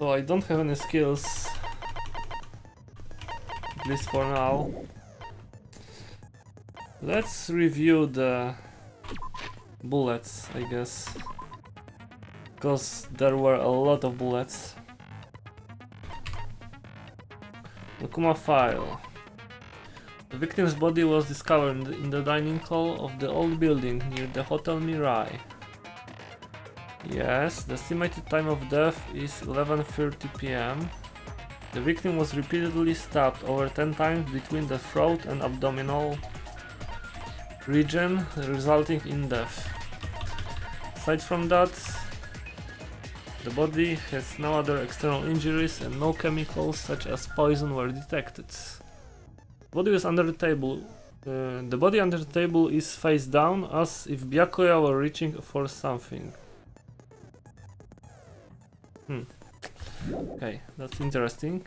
So I don't have any skills, at least for now. Let's review the bullets, I guess, because there were a lot of bullets. Dokuma file. The victim's body was discovered in the dining hall of the old building near the Hotel Mirai. Yes, the estimated time of death is 11:30 p.m. The victim was repeatedly stabbed over 10 times between the throat and abdominal region, resulting in death. Aside from that, the body has no other external injuries and no chemicals such as poison were detected. The body was under the table. The body under the table is face down, as if Byakuya were reaching for something. Okay, that's interesting,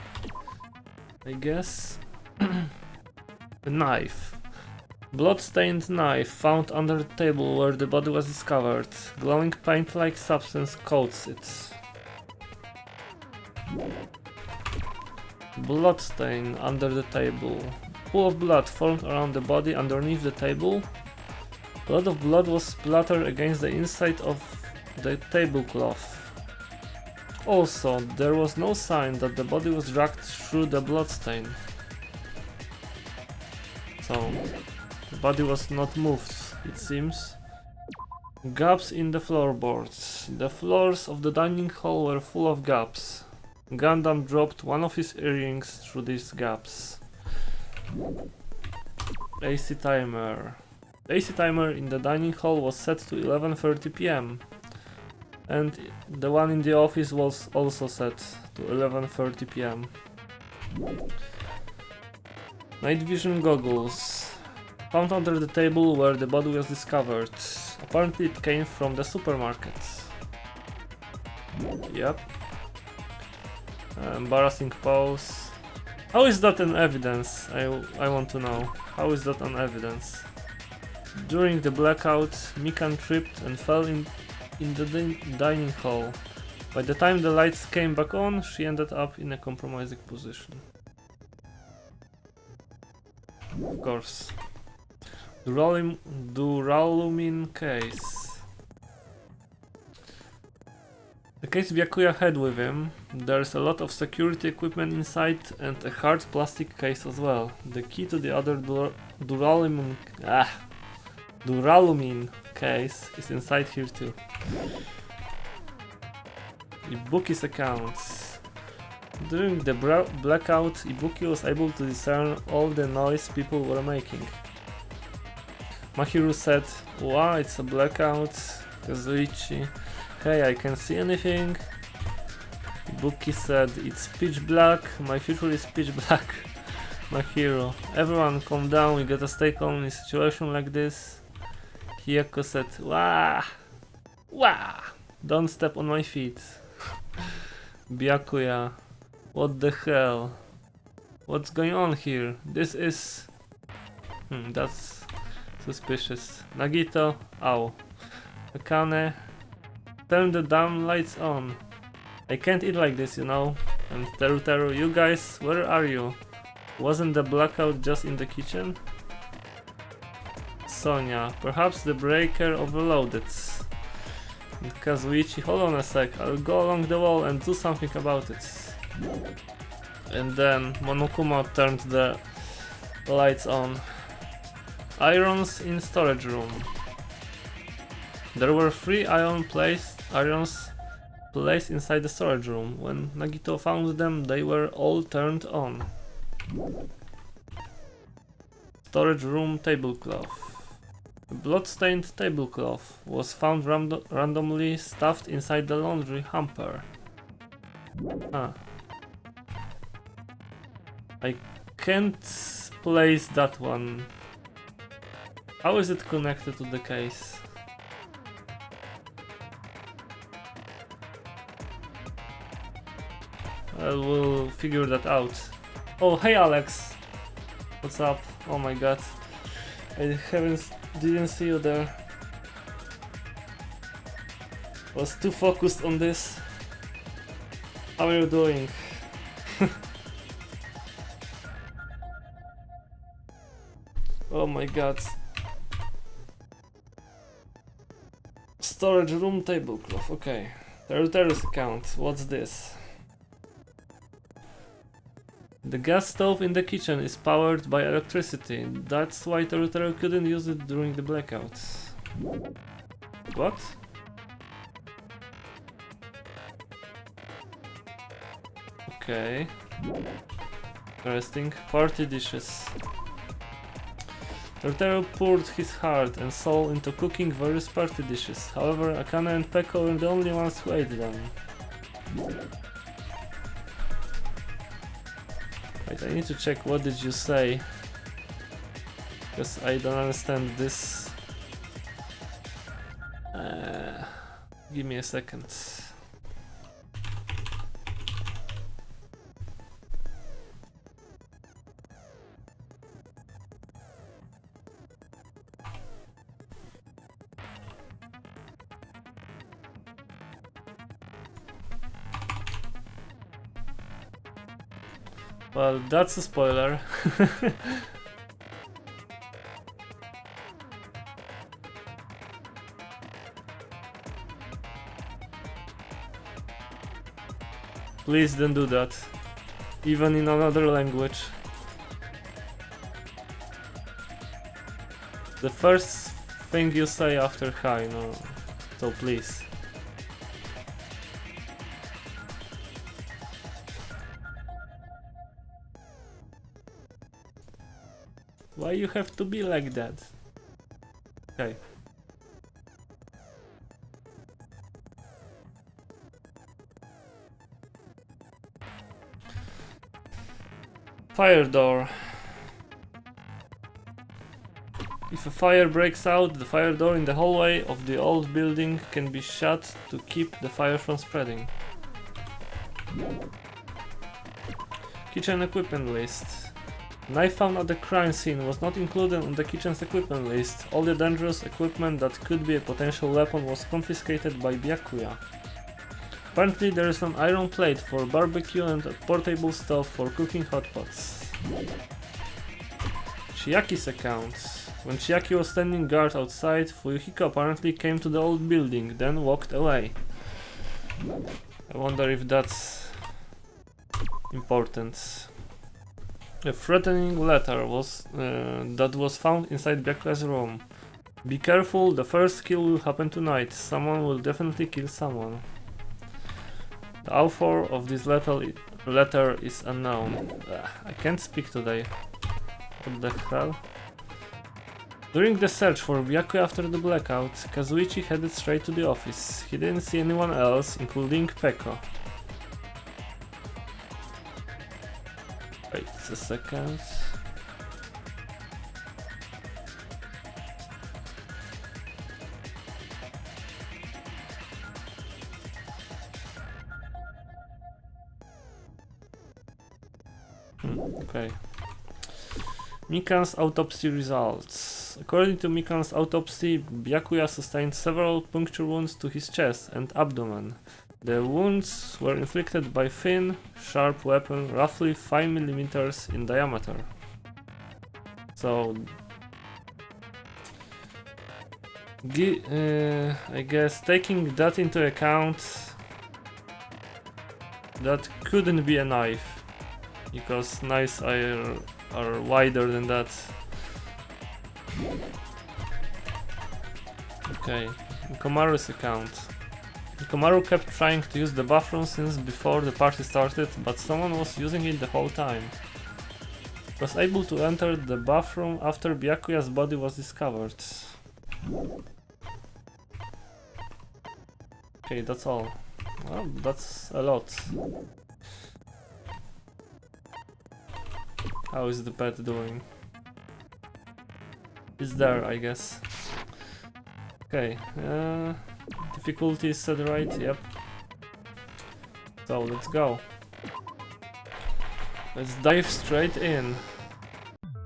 I guess. A knife. Blood-stained knife found under the table where the body was discovered. Glowing paint-like substance coats it. Blood stain under the table. Pool of blood formed around the body underneath the table. A lot of blood was splattered against the inside of the tablecloth. Also, there was no sign that the body was dragged through the bloodstain. So, the body was not moved, it seems. Gaps in the floorboards. The floors of the dining hall were full of gaps. Gundam dropped one of his earrings through these gaps. AC timer. The AC timer in the dining hall was set to 11:30 p.m. and the one in the office was also set to 11:30 p.m. Night vision goggles. Found under the table where the body was discovered. Apparently it came from the supermarket. Yep. Embarrassing pose. How is that an evidence? I want to know. How is that an evidence? During the blackout, Mikan tripped and fell in the dining hall. By the time the lights came back on, she ended up in a compromising position. Of course. Duralumin case. The case Byakuya had with him, there's a lot of security equipment inside and a hard plastic case as well. The key to the other duralumin case is inside here too. Ibuki's accounts. During the blackout, Ibuki was able to discern all the noise people were making. Mahiru said, "Wow, it's a blackout." Kazuichi, "Hey, I can't see anything." Ibuki said, "It's pitch black, my future is pitch black." Mahiru, "Everyone calm down, we gotta stay calm in a situation like this." Hiyako said, "Wah! Wah! Don't step on my feet." Byakuya, "What the hell? What's going on here? This is..." That's suspicious. Nagito, "Ow." Akane, "Turn the damn lights on. I can't eat like this, you know." And Teru, "You guys, where are you? Wasn't the blackout just in the kitchen?" Sonia, "Perhaps the breaker overloaded." And Kazuichi, "Hold on a sec, I'll go along the wall and do something about it." And then Monokuma turned the lights on. Irons in storage room. There were 3 irons placed inside the storage room. When Nagito found them, they were all turned on. Storage room tablecloth. A blood-stained tablecloth was found randomly stuffed inside the laundry hamper. I can't place that one. How is it connected to the case? I will figure that out. Oh, hey Alex! What's up? Oh my god. I didn't see you there. Was too focused on this. How are you doing? Oh my god. Storage room tablecloth, okay. Terrace account, what's this? The gas stove in the kitchen is powered by electricity. That's why Terrace couldn't use it during the blackout. What? Okay. Interesting. Party dishes. Tortero poured his heart and soul into cooking various party dishes. However, Akane and Peko were the only ones who ate them. Wait, I need to check what did you say. Because I don't understand this. Give me a second. Well, that's a spoiler. Please don't do that. Even in another language. The first thing you say after hi, no. So please. Why you have to be like that? Okay. Fire door. If a fire breaks out, the fire door in the hallway of the old building can be shut to keep the fire from spreading. Kitchen equipment list. Knife found at the crime scene was not included on the kitchen's equipment list. All the dangerous equipment that could be a potential weapon was confiscated by Byakuya. Apparently there is an iron plate for barbecue and a portable stove for cooking hot pots. Chiaki's account. When Chiaki was standing guard outside, Fuyuhiko apparently came to the old building, then walked away. I wonder if that's important. A threatening letter was that was found inside Byakuya's room. Be careful, the first kill will happen tonight. Someone will definitely kill someone. The author of this letter is unknown. I can't speak today. What the hell? During the search for Byakuya after the blackout, Kazuichi headed straight to the office. He didn't see anyone else, including Peko. Wait a second. Okay. Mikan's autopsy results. According to Mikan's autopsy, Byakuya sustained several puncture wounds to his chest and abdomen. The wounds were inflicted by thin, sharp weapon roughly 5 mm in diameter. So, I guess taking that into account, that couldn't be a knife, because knives are wider than that. Okay, Komaru's account. Komaru kept trying to use the bathroom since before the party started, but someone was using it the whole time. He was able to enter the bathroom after Byakuya's body was discovered. Okay, that's all. Well, that's a lot. How is the pet doing? It's there, I guess. Okay, difficulty is set right, yep. So let's go. Let's dive straight in.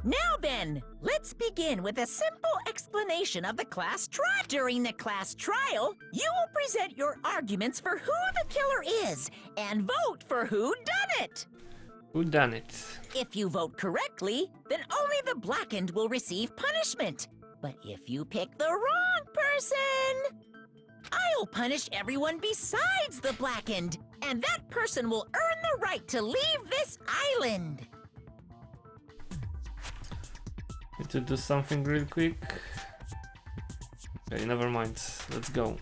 Now then, let's begin. begin with a simple explanation of the class trial. During the class trial, you will present your arguments for who the killer is and vote for who done it. Who done it? If you vote correctly, then only the blackened will receive punishment. But if you pick the wrong person, I'll punish everyone besides the blackened, and that person will earn the right to leave this island. Need to do something real quick. Okay, never mind. Let's go.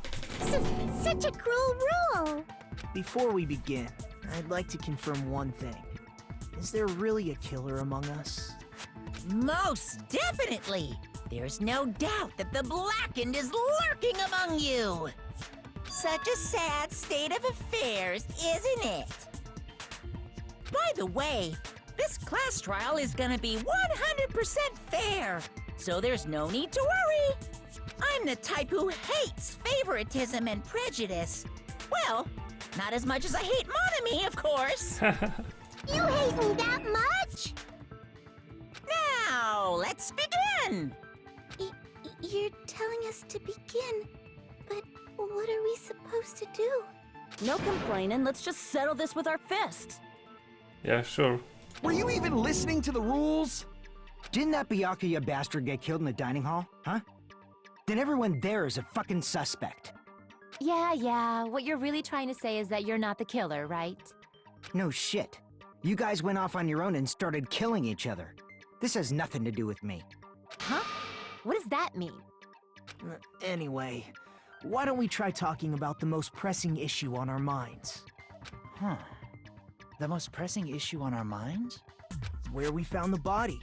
Such a cruel rule! Before we begin, I'd like to confirm one thing. Is there really a killer among us? Most definitely! There's no doubt that the blackened is lurking among you! Such a sad state of affairs, isn't it? By the way, this class trial is gonna be 100% fair, so there's no need to worry. I'm the type who hates favoritism and prejudice. Well, not as much as I hate Monami, of course. You hate me that much? Now, let's begin! You're telling us to begin, but what are we supposed to do? No complaining, let's just settle this with our fists. Yeah, sure. Were you even listening to the rules? Didn't that Byakuya bastard get killed in the dining hall, huh? Then everyone there is a fucking suspect. Yeah, what you're really trying to say is that you're not the killer, right? No shit. You guys went off on your own and started killing each other. This has nothing to do with me. Huh? What does that mean? Anyway, why don't we try talking about the most pressing issue on our minds? Huh. The most pressing issue on our minds? Where we found the body.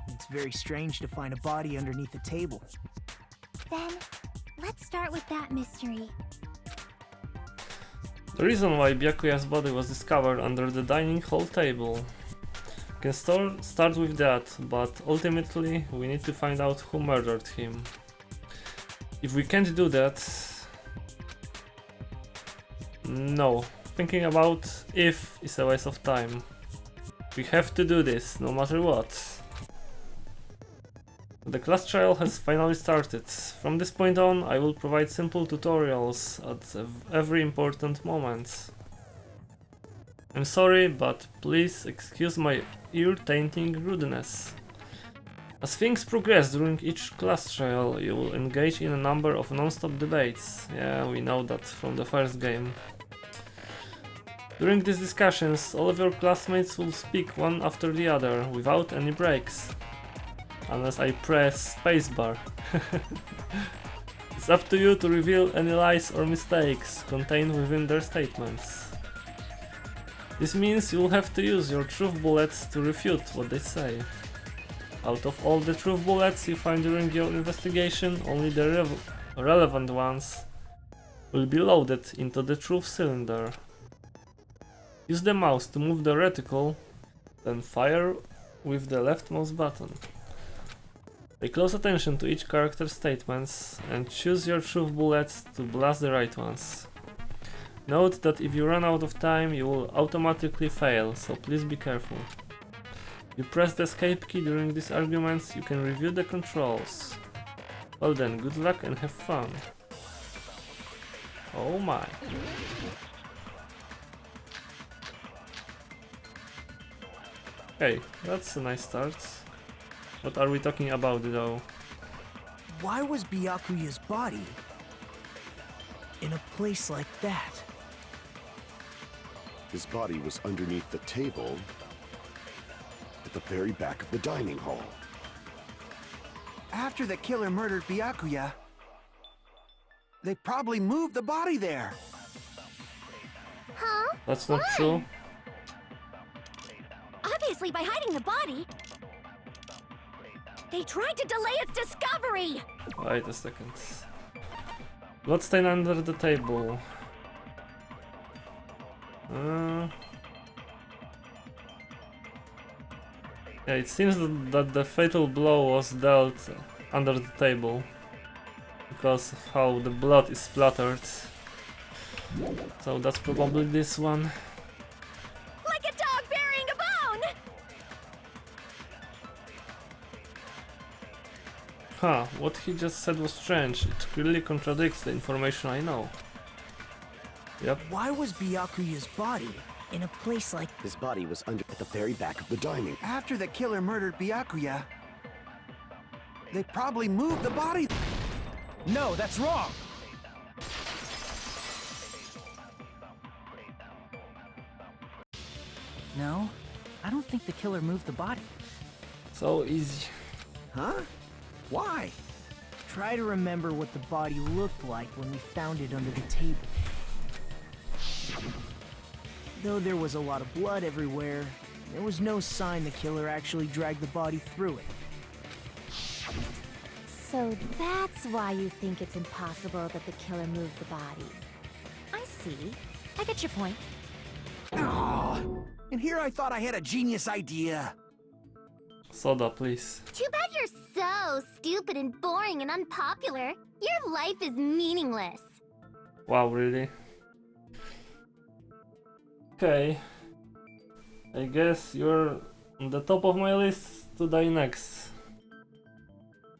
It's very strange to find a body underneath a table. Then, let's start with that mystery. The reason why Byakuya's body was discovered under the dining hall table. We can start with that, but ultimately we need to find out who murdered him. If we can't do that... No. Thinking about if is a waste of time. We have to do this, no matter what. The class trial has finally started. From this point on, I will provide simple tutorials at every important moment. I'm sorry, but please excuse my ear-tainting rudeness. As things progress during each class trial, you will engage in a number of non-stop debates. Yeah, we know that from the first game. During these discussions, all of your classmates will speak one after the other, without any breaks. Unless I press spacebar. It's up to you to reveal any lies or mistakes contained within their statements. This means you'll have to use your truth bullets to refute what they say. Out of all the truth bullets you find during your investigation, only the relevant ones will be loaded into the truth cylinder. Use the mouse to move the reticle, then fire with the left mouse button. Pay close attention to each character's statements and choose your truth bullets to blast the right ones. Note that if you run out of time, you will automatically fail, so please be careful. If you press the escape key during these arguments, you can review the controls. Well then, good luck and have fun. Oh my. Okay, that's a nice start. What are we talking about though? Why was Byakuya's body in a place like that? His body was underneath the table at the very back of the dining hall. After the killer murdered Byakuya, they probably moved the body there. Huh? That's not true. Obviously by hiding the body. They tried to delay its discovery! Wait a second. Bloodstain under the table. Yeah, it seems that the fatal blow was dealt under the table because of how the blood is splattered. So that's probably this one. Like a dog burying a bone! Huh, what he just said was strange. It clearly contradicts the information I know. Yep. Why was Byakuya's body in a place like... His body was under at the very back of the dining. After the killer murdered Byakuya, they probably moved the body. No, that's wrong! No, I don't think the killer moved the body. So easy. Huh? Why? Try to remember what the body looked like when we found it under the table. Though there was a lot of blood everywhere, there was no sign the killer actually dragged the body through it. So that's why you think it's impossible that the killer moved the body. I see. I get your point. Aw, and here I thought I had a genius idea. Soda, please. Too bad you're so stupid and boring and unpopular. Your life is meaningless. Wow, really? Okay. I guess you're on the top of my list to die next.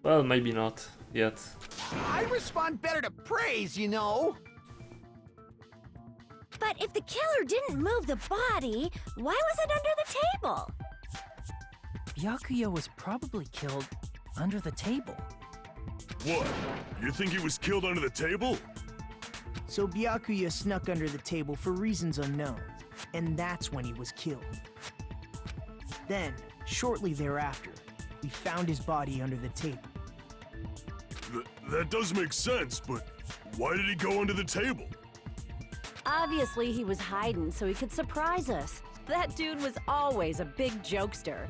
Well, maybe not yet. I respond better to praise, you know. But if the killer didn't move the body, why was it under the table? Byakuya was probably killed under the table. What? You think he was killed under the table? So Byakuya snuck under the table for reasons unknown, and that's when he was killed. Then, shortly thereafter, we found his body under the table. That does make sense, but why did he go under the table? Obviously, he was hiding so he could surprise us. That dude was always a big jokester.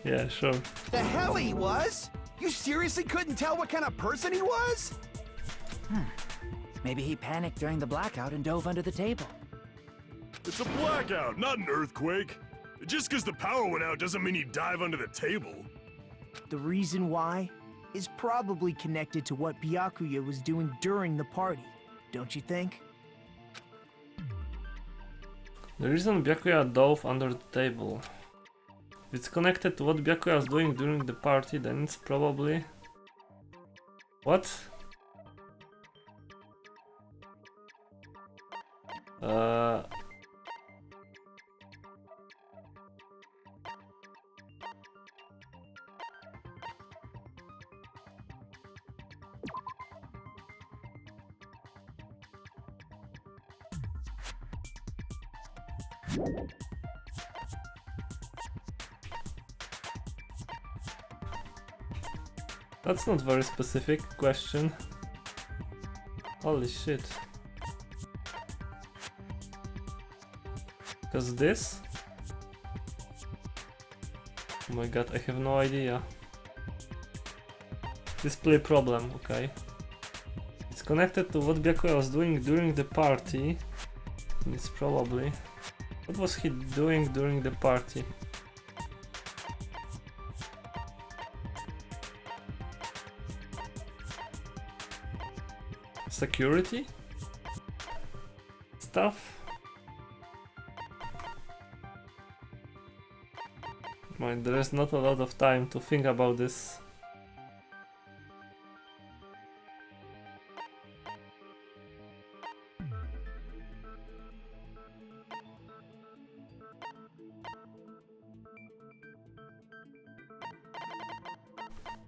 Yeah, sure. The hell he was? You seriously couldn't tell what kind of person he was? Maybe he panicked during the blackout and dove under the table. It's a blackout, not an earthquake. Just because the power went out doesn't mean he'd dive under the table. The reason why is probably connected to what Byakuya was doing during the party, don't you think? The reason Byakuya dove under the table. If it's connected to what Byakuya was doing during the party, then it's probably... What? That's not very specific question. Holy shit. Because this? Oh my god, I have no idea. Display problem, okay. It's connected to what Byakuya was doing during the party. And it's probably... What was he doing during the party? Security? Stuff? Mind, there is not a lot of time to think about this.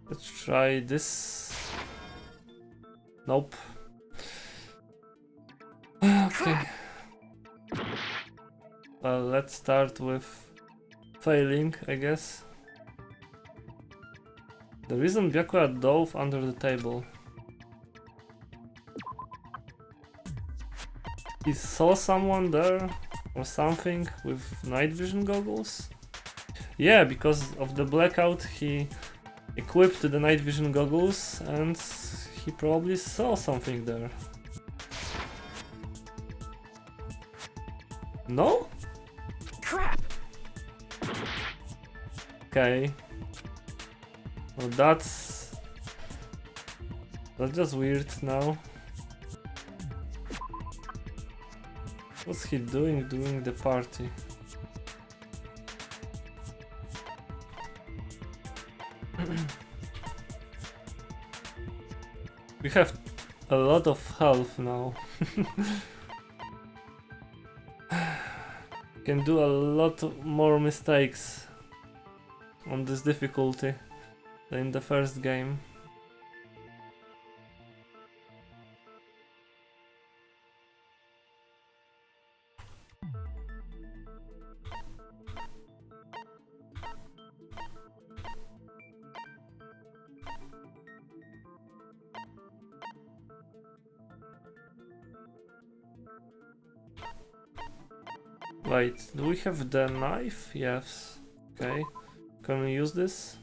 Let's try this. Nope. Okay. Well, let's start with failing, I guess. The reason Byakuya dove under the table. He saw someone there or something with night vision goggles? Yeah, because of the blackout he equipped the night vision goggles and he probably saw something there. No? Crap! Okay. Well, that's just weird now. What's he doing during the party? We have a lot of health now. Can do a lot more mistakes on this difficulty than in the first game. Wait, do we have the knife? Yes. Okay. Can we use this?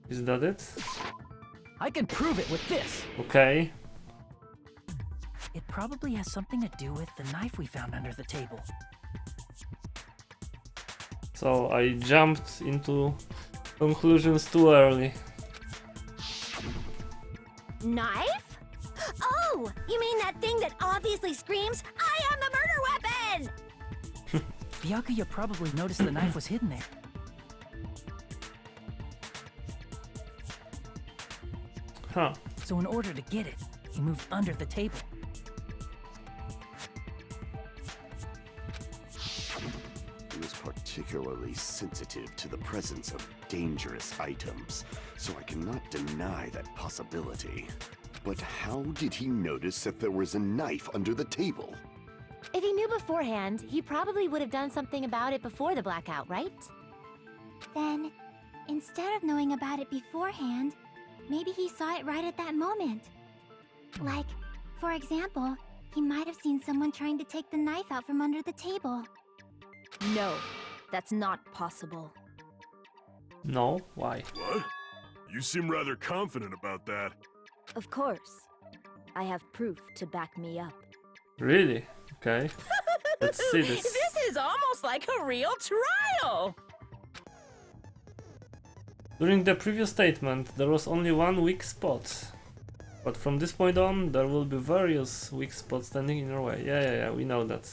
Is that it? I can prove it with this. Okay. It probably has something to do with the knife we found under the table. So I jumped into conclusions too early. Knife? Oh, you mean that thing that obviously screams, I am the murder weapon! Byakuya probably noticed the knife was hidden there. Huh. So in order to get it, he moved under the table. He was particularly sensitive to the presence of dangerous items, so I cannot deny that possibility. But how did he notice that there was a knife under the table? If he knew beforehand, he probably would have done something about it before the blackout, right? Then, instead of knowing about it beforehand, maybe he saw it right at that moment. Like, for example, he might have seen someone trying to take the knife out from under the table. No, that's not possible. No? Why? What? You seem rather confident about that. Of course. I have proof to back me up. Really? Okay. Let's see this. This is almost like a real trial! During the previous statement, there was only one weak spot. But from this point on, there will be various weak spots standing in your way. Yeah, we know that.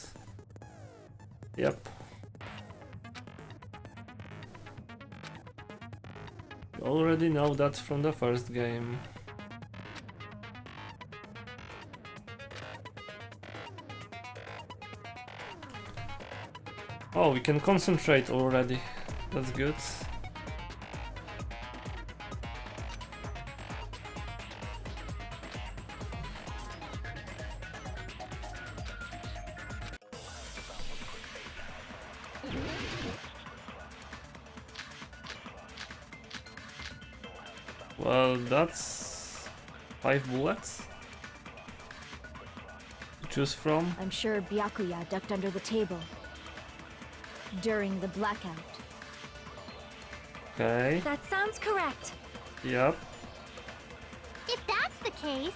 Yep. We already know that from the first game. Oh, we can concentrate already. That's good. Well, that's 5 bullets to choose from. I'm sure Byakuya ducked under the table during the blackout. Okay. That sounds correct. Yep. If that's the case...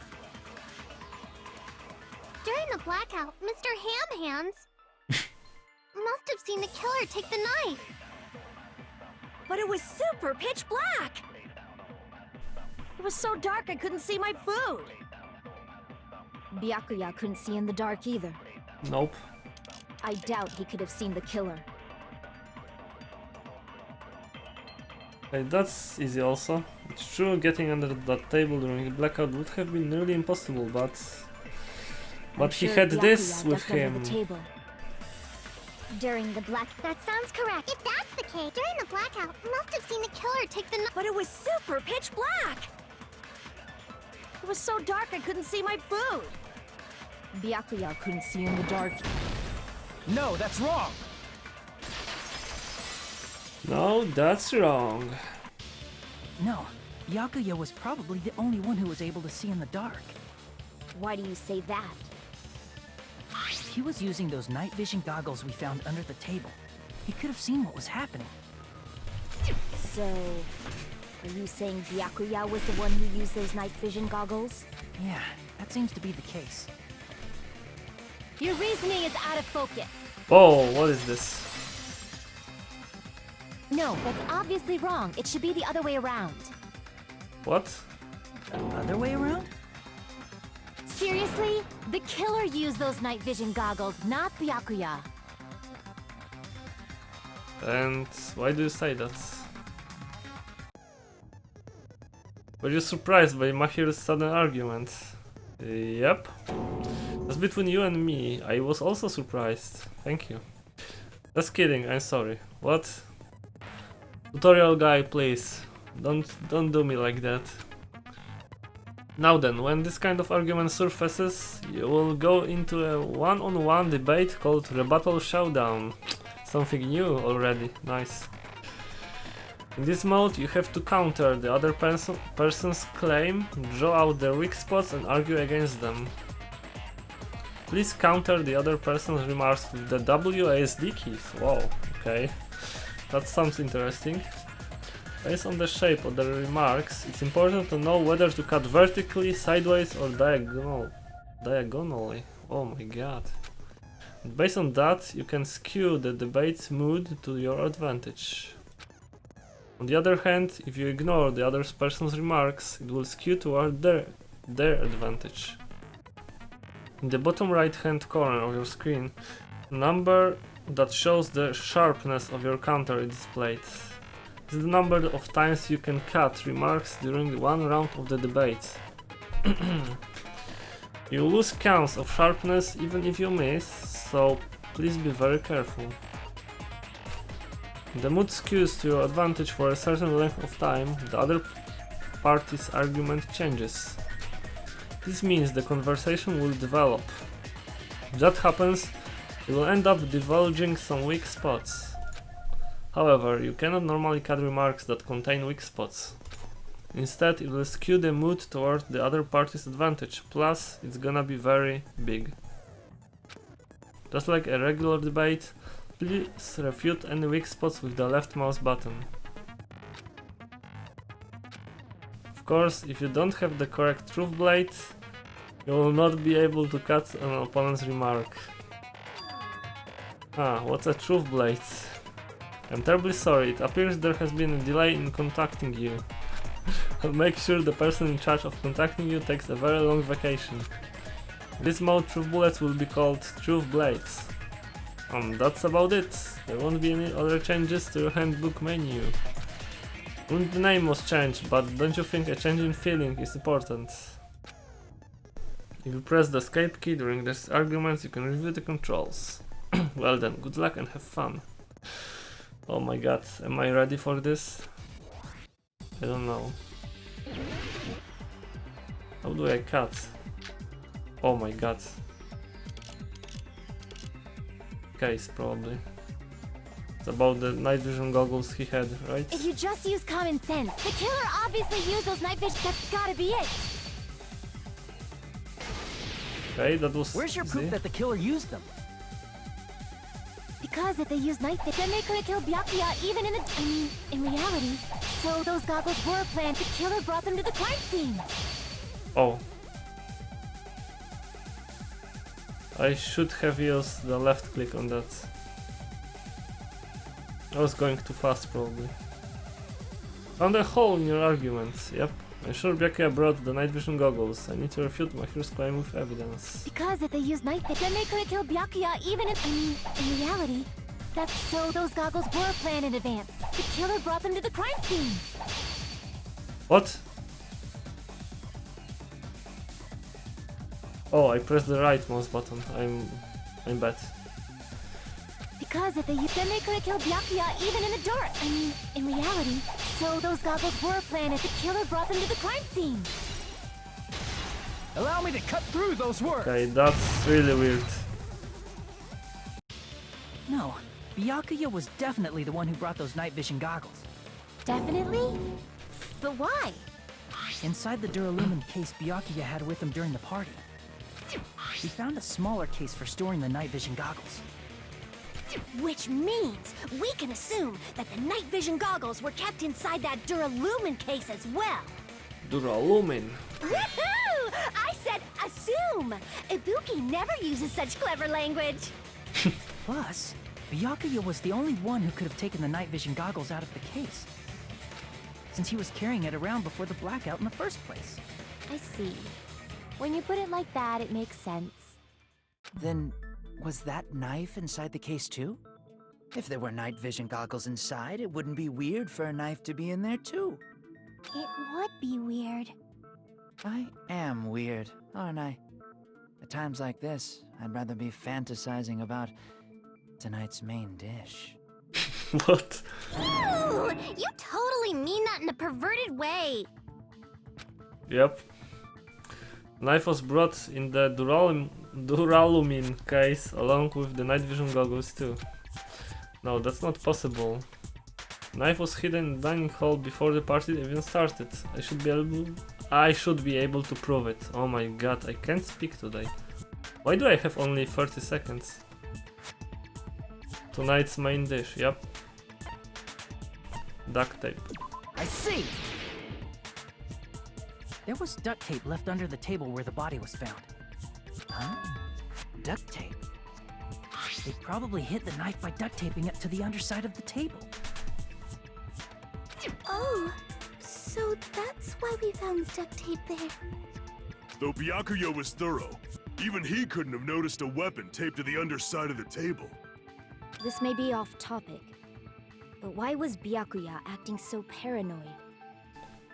During the blackout, Mr. Ham Hands must have seen the killer take the knife. But it was super pitch black! It was so dark I couldn't see my food! Byakuya couldn't see in the dark either. Nope. I doubt he could have seen the killer. Okay, that's easy also. It's true, getting under that table during the blackout would have been nearly impossible, but he sure had Byakuya this with ducked under him. the table. During the black... That sounds correct. If that's the case, during the blackout, must have seen the killer take the knife. But it was super pitch black! It was so dark I couldn't see my food! Byakuya couldn't see in the dark. No, that's wrong! No, that's wrong. No, Byakuya was probably the only one who was able to see in the dark. Why do you say that? He was using those night vision goggles we found under the table. He could have seen what was happening. So, are you saying Byakuya was the one who used those night vision goggles? Yeah, that seems to be the case. Your reasoning is out of focus. Oh, what is this? No, that's obviously wrong. It should be the other way around. What? The other way around? Seriously? The killer used those night vision goggles, not Byakuya. And why do you say that? Were you surprised by Mahiru's sudden argument? Yep. Just between you and me, I was also surprised. Thank you. Just kidding, I'm sorry. What? Tutorial guy, please. Don't do me like that. Now then, when this kind of argument surfaces, you will go into a one-on-one debate called Rebuttal Showdown. Something new already, nice. In this mode, you have to counter the other person's claim, draw out their weak spots and argue against them. Please counter the other person's remarks with the WASD keys. Wow, okay. That sounds interesting. Based on the shape of the remarks, it's important to know whether to cut vertically, sideways or diagonally. Oh my god. Based on that, you can skew the debate's mood to your advantage. On the other hand, if you ignore the other person's remarks, it will skew toward their advantage. In the bottom right hand corner of your screen, a number that shows the sharpness of your counter is displayed. This is the number of times you can cut remarks during one round of the debate. You lose counts of sharpness even if you miss, so please be very careful. The mood skews to your advantage for a certain length of time, the other party's argument changes. This means the conversation will develop. If that happens, you will end up divulging some weak spots. However, you cannot normally cut remarks that contain weak spots. Instead, it will skew the mood toward the other party's advantage, plus it's gonna be very big. Just like a regular debate, please refute any weak spots with the left mouse button. Of course, if you don't have the correct truth blade, you will not be able to cut an opponent's remark. What's a truth blade? I'm terribly sorry, it appears there has been a delay in contacting you. I'll make sure the person in charge of contacting you takes a very long vacation. In this mode, truth bullets will be called truth blades. That's about it. There won't be any other changes to your handbook menu. Only the name was changed, but don't you think a change in feeling is important? If you press the escape key during these arguments, you can review the controls. Well then, good luck and have fun. Oh my god, am I ready for this? I don't know. How do I cut? Oh my god. Case probably. It's about the night vision goggles he had, right? If you just use common sense, the killer obviously used those night vision. That's gotta be it. Okay, that was Where's your proof easy. that the killer used them? Because if they used night vision, then they could have killed Byakuya even in reality. So those goggles were planned. The killer brought them to the crime scene. Oh. I should have used the left click on that. I was going too fast probably. Found a hole in your arguments, yep. I'm sure Byakuya brought the night vision goggles. I need to refute Mahiru's claim with evidence. Because if they used night vision, then they could have killed Byakuya even in reality. That's so those goggles were planned in advance. The killer brought them to the crime scene. What? Oh, I pressed the right mouse button. I'm bad. Because if they used, then they could have killed Byakuya even in the dark. In reality. So those goggles were planned as the killer brought them to the crime scene. Allow me to cut through those words! Okay, that's really weird. No, Byakuya was definitely the one who brought those night vision goggles. Definitely? But why? Inside the Duralumin case Byakuya had with him during the party, we found a smaller case for storing the night vision goggles. Which means we can assume that the night vision goggles were kept inside that Duralumin case as well. Duralumin. Woohoo! I said assume! Ibuki never uses such clever language. Plus, Byakuya was the only one who could have taken the night vision goggles out of the case, since he was carrying it around before the blackout in the first place. I see. When you put it like that, it makes sense. Then, was that knife inside the case too? If there were night vision goggles inside, it wouldn't be weird for a knife to be in there too. It would be weird. I am weird, aren't I? At times like this, I'd rather be fantasizing about tonight's main dish. What? Ooh, you totally mean that in a perverted way. Yep. Knife was brought in the duralumin case along with the night vision goggles too. No, that's not possible. Knife was hidden in the dining hall before the party even started. I should be able to prove it. Oh my god, I can't speak today. Why do I have only 30 seconds? Tonight's main dish, yep. Duct tape. I see! There was duct tape left under the table where the body was found. Huh? Duct tape? They probably hid the knife by duct taping it to the underside of the table. Oh, so that's why we found duct tape there. Though Byakuya was thorough, even he couldn't have noticed a weapon taped to the underside of the table. This may be off topic, but why was Byakuya acting so paranoid?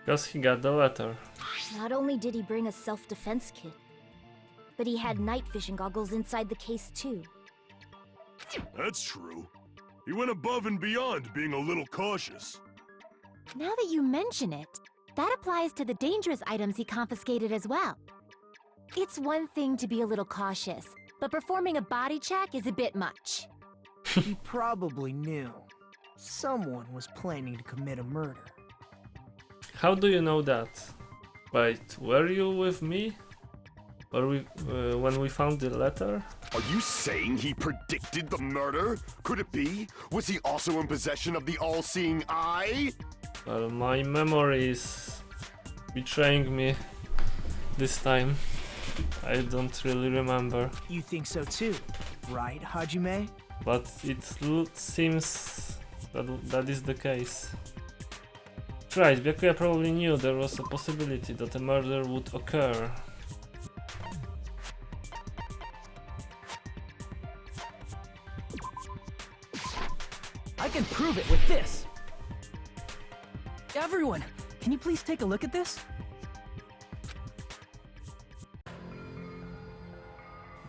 Because he got the letter. Not only did he bring a self-defense kit, but he had night vision goggles inside the case too. That's true. He went above and beyond being a little cautious. Now that you mention it, that applies to the dangerous items he confiscated as well. It's one thing to be a little cautious, but performing a body check is a bit much. He probably knew. Someone was planning to commit a murder. How do you know that? Wait, were you with me? When we found the letter? Are you saying he predicted the murder? Could it be? Was he also in possession of the all-seeing eye? Well, my memory is betraying me this time. I don't really remember. You think so too, right, Hajime? But it seems that is the case. Right, Byakuya probably knew there was a possibility that a murder would occur. I can prove it with this! Everyone, can you please take a look at this?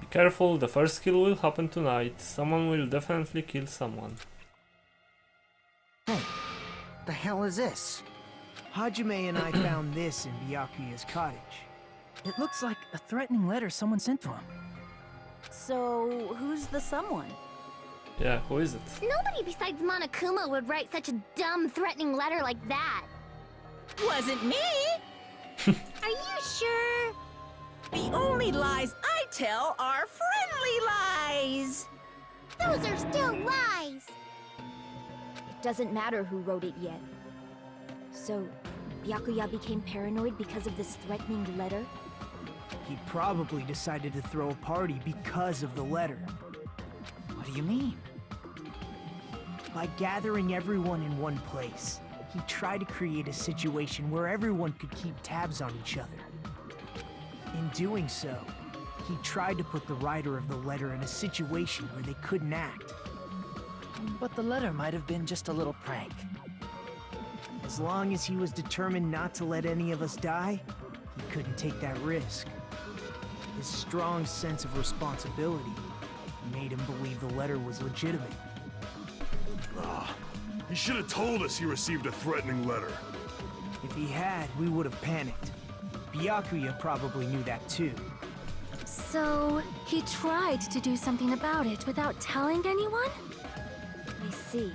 Be careful, the first kill will happen tonight. Someone will definitely kill someone. Hey, the hell is this? Hajime and I found this in Byakuya's cottage. It looks like a threatening letter someone sent to him. So, who's the someone? Yeah, who is it? Nobody besides Monokuma would write such a dumb, threatening letter like that. Wasn't me! Are you sure? The only lies I tell are friendly lies! Those are still lies. It doesn't matter who wrote it yet. So, Byakuya became paranoid because of this threatening letter? He probably decided to throw a party because of the letter. What do you mean? By gathering everyone in one place, he tried to create a situation where everyone could keep tabs on each other. In doing so, he tried to put the writer of the letter in a situation where they couldn't act. But the letter might have been just a little prank. As long as he was determined not to let any of us die, he couldn't take that risk. His strong sense of responsibility made him believe the letter was legitimate. He should have told us he received a threatening letter. If he had, we would have panicked. Byakuya probably knew that too. So, he tried to do something about it without telling anyone? I see.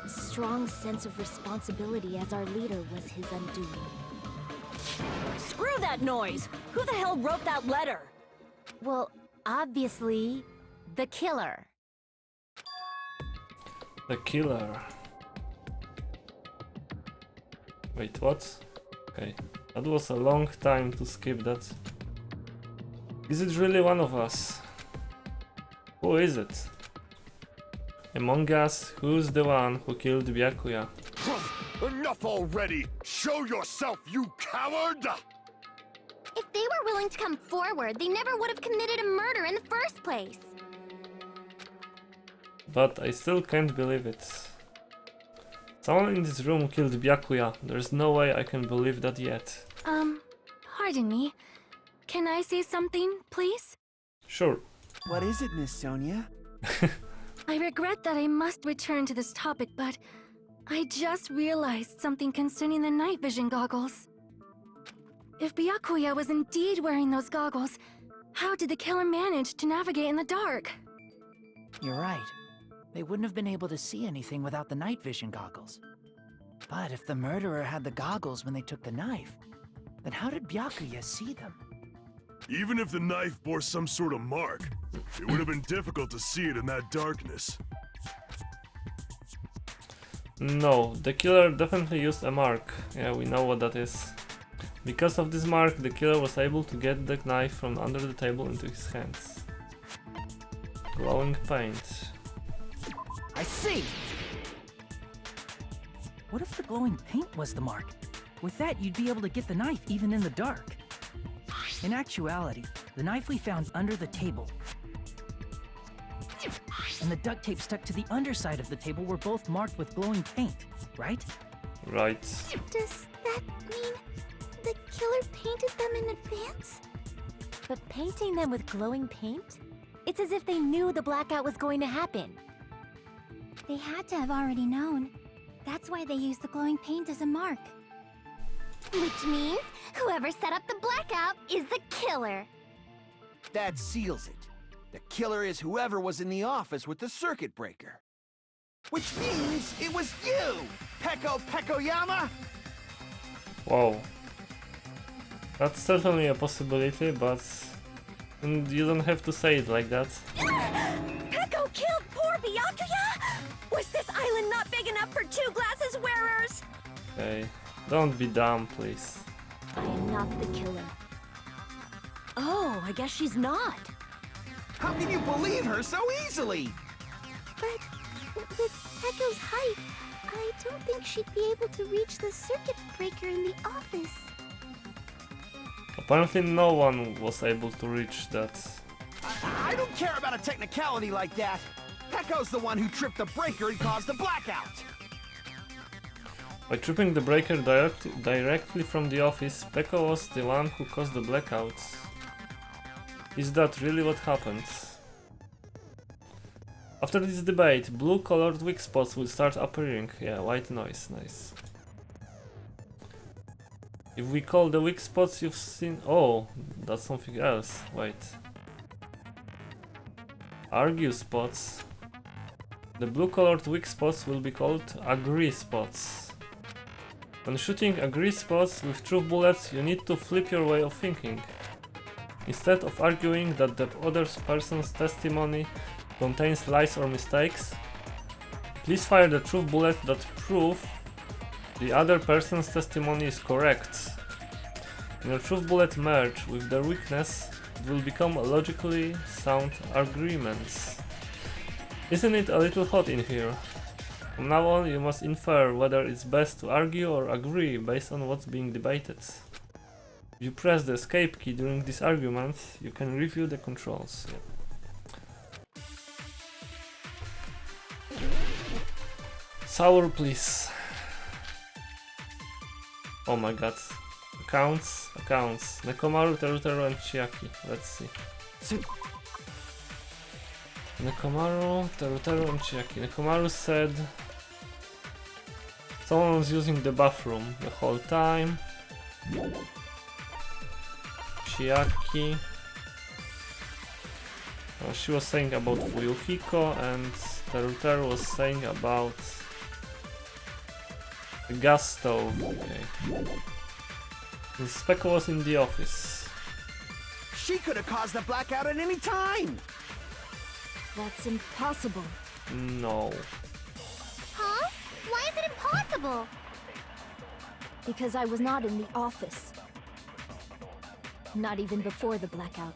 A strong sense of responsibility as our leader was his undoing. Screw that noise! Who the hell wrote that letter? Well, obviously, the killer. The killer. Wait, what? Okay, that was a long time to skip that. Is it really one of us? Who is it? Among us, who's the one who killed Byakuya? Enough already! Show yourself, you coward! If they were willing to come forward, they never would have committed a murder in the first place. But I still can't believe it. Someone in this room killed Byakuya. There's no way I can believe that yet. Pardon me. Can I say something, please? Sure. What is it, Miss Sonia? I regret that I must return to this topic, but I just realized something concerning the night vision goggles. If Byakuya was indeed wearing those goggles, how did the killer manage to navigate in the dark? You're right. They wouldn't have been able to see anything without the night vision goggles. But if the murderer had the goggles when they took the knife, then how did Byakuya see them? Even if the knife bore some sort of mark, it would have been difficult to see it in that darkness. No, the killer definitely used a mark. Yeah, we know what that is. Because of this mark, the killer was able to get the knife from under the table into his hands. Glowing paint. I see! What if the glowing paint was the mark? With that, you'd be able to get the knife even in the dark. In actuality, the knife we found under the table and the duct tape stuck to the underside of the table were both marked with glowing paint, right? Right. Does that mean the killer painted them in advance? But painting them with glowing paint? It's as if they knew the blackout was going to happen. They had to have already known. That's why they used the glowing paint as a mark. Which means whoever set up the blackout is the killer. That seals it. The killer is whoever was in the office with the circuit breaker. Which means it was you, Peko Pekoyama! Wow. That's certainly a possibility, but you don't have to say it like that. Peko killed poor Byakuya? Was this island not big enough for 2 glasses wearers? Okay. Don't be dumb, please. I am not the killer. Oh, I guess she's not. How can you believe her so easily? But with Peko's height, I don't think she'd be able to reach the circuit breaker in the office. Apparently no one was able to reach that. I don't care about a technicality like that. Peko's the one who tripped the breaker and caused the blackout. By tripping the breaker directly from the office, Peko was the one who caused the blackouts. Is that really what happened? After this debate, blue-colored weak spots will start appearing. Yeah, white noise, nice. If we call the weak spots you've seen... Oh, that's something else. Wait. Argue spots. The blue-colored weak spots will be called agree spots. When shooting agree spots with truth bullets, you need to flip your way of thinking. Instead of arguing that the other person's testimony contains lies or mistakes, please fire the truth bullet that proves the other person's testimony is correct. When the truth bullet merge with their weakness, it will become a logically sound arguments. Isn't it a little hot in here? From now on, you must infer whether it's best to argue or agree based on what's being debated. If you press the escape key during this argument, you can review the controls. Sour, please. Oh my god. Accounts. Nekomaru, Terutero, and Chiaki. Let's see. Nekomaru, Terutero, and Chiaki. Nekomaru said someone was using the bathroom the whole time. Chiaki. She was saying about Fuyuhiko, and Terutero was saying about the gas stove. Okay. Speko was in the office. She could have caused the blackout at any time! That's impossible. No. Huh? Why is it impossible? Because I was not in the office. Not even before the blackout.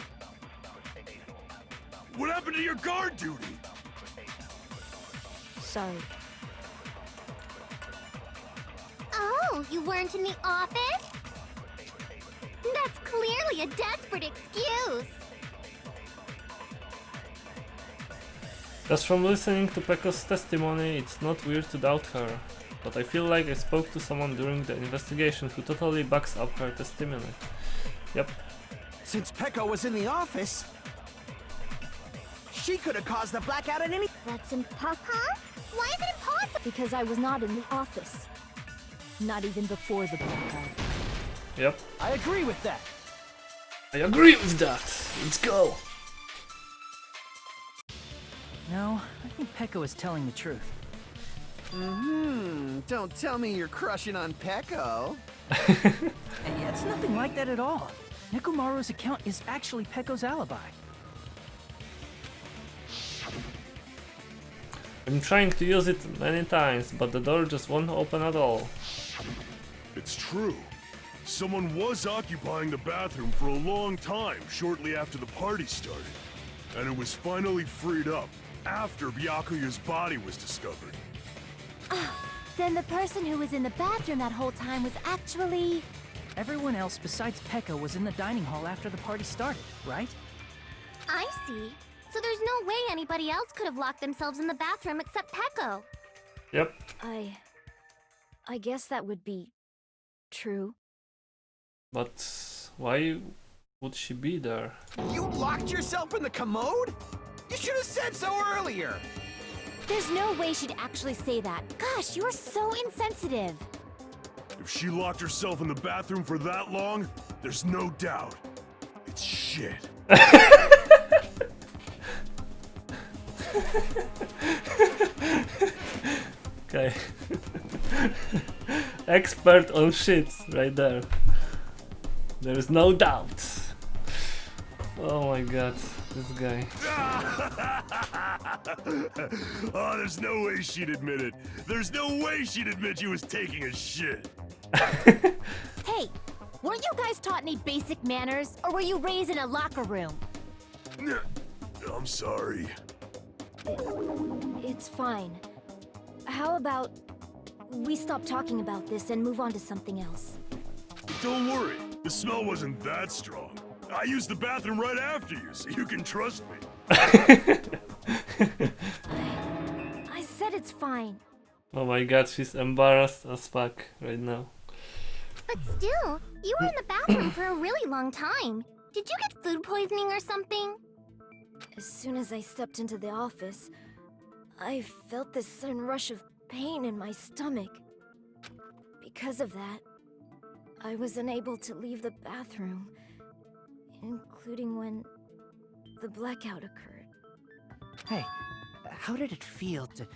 What happened to your guard duty? Sorry. Oh, you weren't in the office? That's clearly a desperate excuse. Just from listening to Peko's testimony, it's not weird to doubt her. but I feel like I spoke to someone during the investigation who totally backs up her testimony. Yep. Since Peko was in the office, she could have caused the blackout at any— That's impossible. Huh? Why is it impossible? Because I was not in the office. Not even before the blackout. Yep. I agree with that. I agree with that. Let's go. No, I think Peko is telling the truth. Don't tell me you're crushing on Peko. And it's nothing like that at all. Nekomaru's account is actually Peko's alibi. I'm trying to use it many times, but the door just won't open at all. It's true. Someone was occupying the bathroom for a long time shortly after the party started. And it was finally freed up after Byakuya's body was discovered. Then the person who was in the bathroom that whole time was actually... Everyone else besides Peko was in the dining hall after the party started, right? I see. So there's no way anybody else could have locked themselves in the bathroom except Peko. Yep. I guess that would be true. But why would she be there? You locked yourself in the commode? You should have said so earlier. There's no way she'd actually say that. Gosh, you're so insensitive. If she locked herself in the bathroom for that long, there's no doubt. It's shit. Okay. Expert on shits right there. There is no doubt. Oh my god, this guy. Oh, there's no way she'd admit it. There's no way she'd admit she was taking a shit. Hey, weren't you guys taught any basic manners, or were you raised in a locker room? I'm sorry. It's fine. How about we stop talking about this and move on to something else? Don't worry, the smell wasn't that strong. I used the bathroom right after you, so you can trust me. I said it's fine. Oh my god, she's embarrassed as fuck right now. But still, you were in the bathroom for a really long time. Did you get food poisoning or something? As soon as I stepped into the office, I felt this sudden rush of pain in my stomach. Because of that, I was unable to leave the bathroom, including when the blackout occurred. Hey, how did it feel to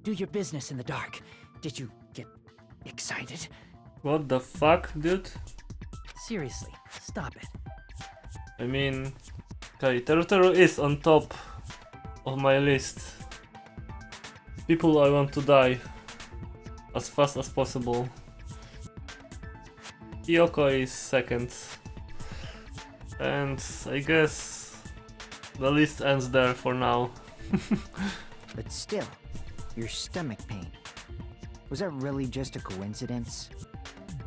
do your business in the dark? Did you get excited? What the fuck, dude? Seriously, stop it. I mean, okay, Teru is on top of my list. People I want to die as fast as possible. Kyoko is second. And I guess the list ends there for now. But still, your stomach pain. Was that really just a coincidence?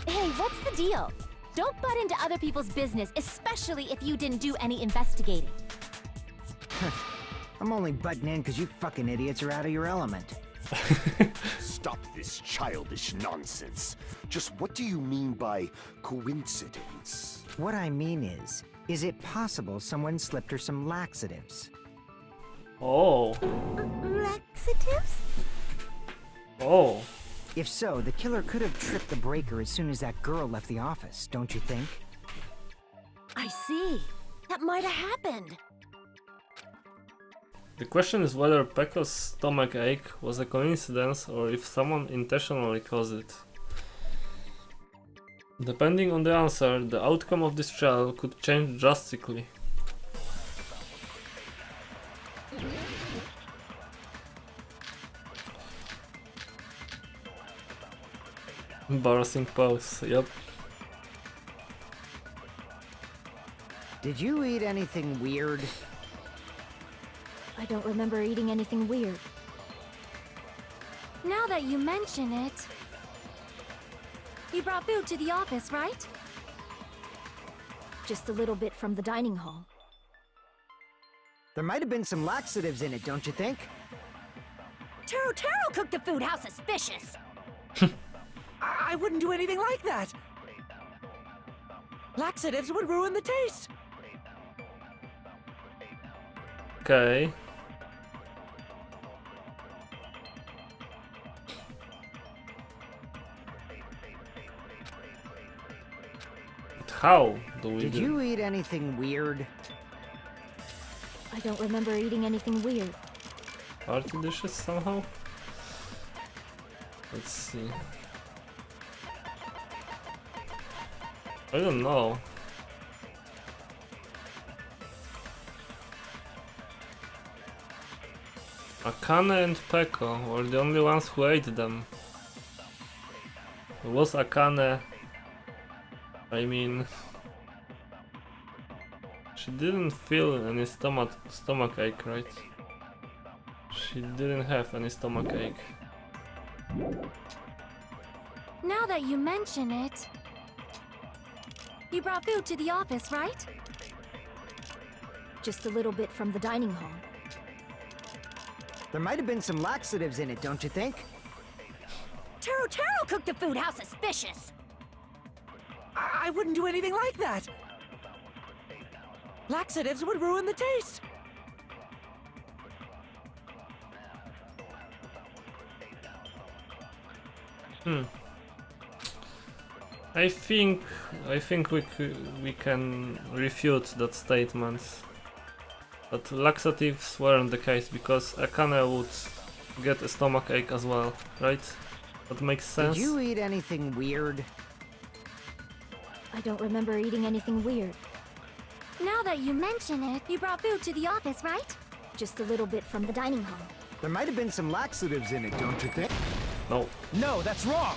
Hey, what's the deal? Don't butt into other people's business, especially if you didn't do any investigating. I'm only butting in because you fucking idiots are out of your element. Stop this childish nonsense. Just what do you mean by coincidence? What I mean is it possible someone slipped her some laxatives? Oh. Laxatives? Oh. If so, the killer could have tripped the breaker as soon as that girl left the office, don't you think? I see. That might have happened. The question is whether Peko's stomach ache was a coincidence or if someone intentionally caused it. Depending on the answer, the outcome of this trial could change drastically. Embarrassing pose, yep. Did you eat anything weird? I don't remember eating anything weird. Now that you mention it... You brought food to the office, right? Just a little bit from the dining hall. There might have been some laxatives in it, don't you think? Teru cooked the food. How suspicious! I wouldn't do anything like that. Laxatives would ruin the taste. Okay. But how do we Did do? you eat anything weird? I don't remember eating anything weird. Party dishes somehow? Let's see. I don't know. Akane and Peko were the only ones who ate them. Was Akane... I mean... She didn't feel any stomach ache, right? She didn't have any stomach ache. Now that you mention it... You brought food to the office, right? Just a little bit from the dining hall. There might have been some laxatives in it, don't you think? Taro cooked the food. How suspicious! I wouldn't do anything like that. Laxatives would ruin the taste. I think we can refute that statement. But laxatives weren't the case because Akane would get a stomach ache as well, right? That makes sense. Did you eat anything weird? I don't remember eating anything weird. Now that you mention it, you brought food to the office, right? Just a little bit from the dining hall. There might have been some laxatives in it, don't you think? No. No, that's wrong!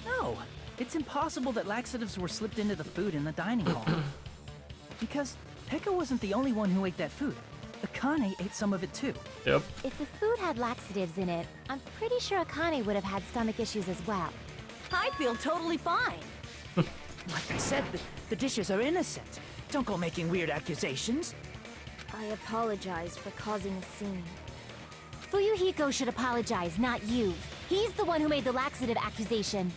No, it's impossible that laxatives were slipped into the food in the dining hall. Because Pekka wasn't the only one who ate that food. Akane ate some of it too. Yep. If the food had laxatives in it, I'm pretty sure Akane would have had stomach issues as well. I feel totally fine. Like I said, the dishes are innocent. Don't go making weird accusations. I apologize for causing a scene. Fuyuhiko should apologize, not you. He's the one who made the laxative accusation.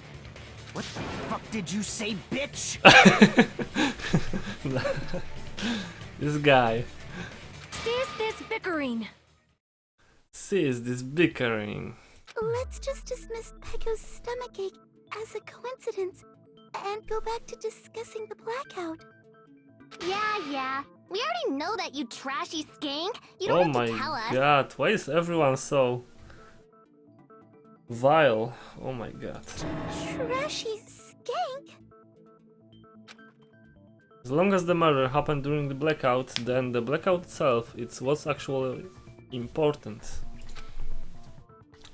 What the fuck did you say, bitch? This guy. Cease this bickering! Cease this bickering. Let's just dismiss Pekko's stomachache as a coincidence and go back to discussing the blackout. Yeah. We already know that, you trashy skank. You don't have to tell us. Oh my god, why is everyone so vile? Oh my god. Trashy skank? As long as the murder happened during the blackout, then the blackout itself, it's what's actually important.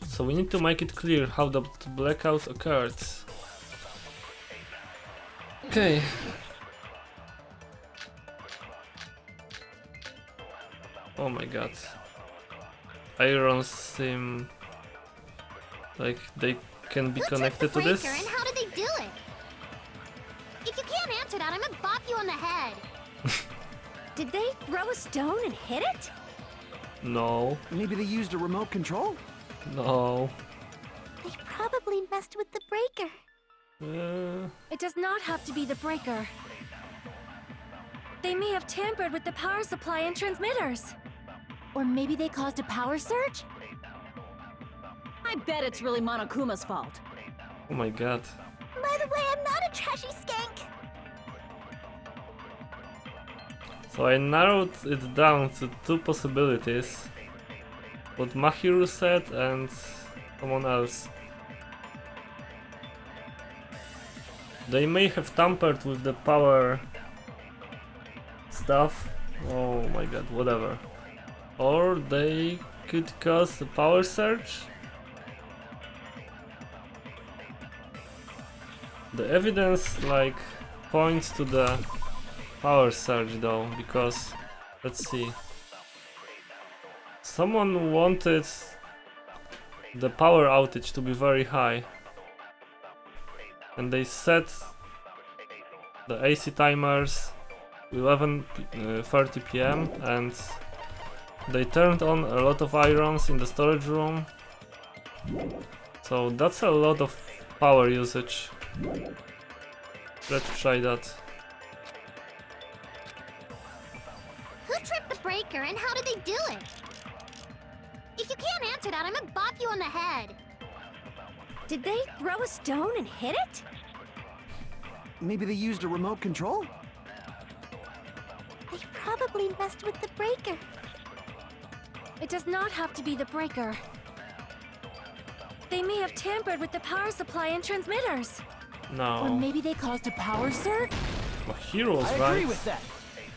So we need to make it clear how the blackout occurred. Okay. Oh my god. Irons seem like they can be connected to this. And how did they do it? If you can't answer that, I'm gonna bop you on the head. Did they throw a stone and hit it? No, Maybe they used a remote control? no. They probably messed with the breaker. It does not have to be the breaker. They may have tampered with the power supply and transmitters. Or maybe they caused a power surge? I bet it's really Monokuma's fault. Oh my god. By the way, I'm not a trashy skank. So I narrowed it down to two possibilities. What Mahiru said and someone else. They may have tampered with the power stuff. Oh my god, whatever. Or they could cause a power surge. The evidence like points to the power surge though, because let's see. Someone wanted the power outage to be very high. And they set the AC timers 11:30 p.m. and They turned on a lot of irons in the storage room. So that's a lot of power usage. Let's try that. Who tripped the breaker and how did they do it? If you can't answer that, I'm gonna bop you on the head. Did they throw a stone and hit it? Maybe they used a remote control? They probably messed with the breaker. It does not have to be the breaker. They may have tampered with the power supply and transmitters. No. Or maybe they caused a power surge? Well, heroes, I right? agree with that.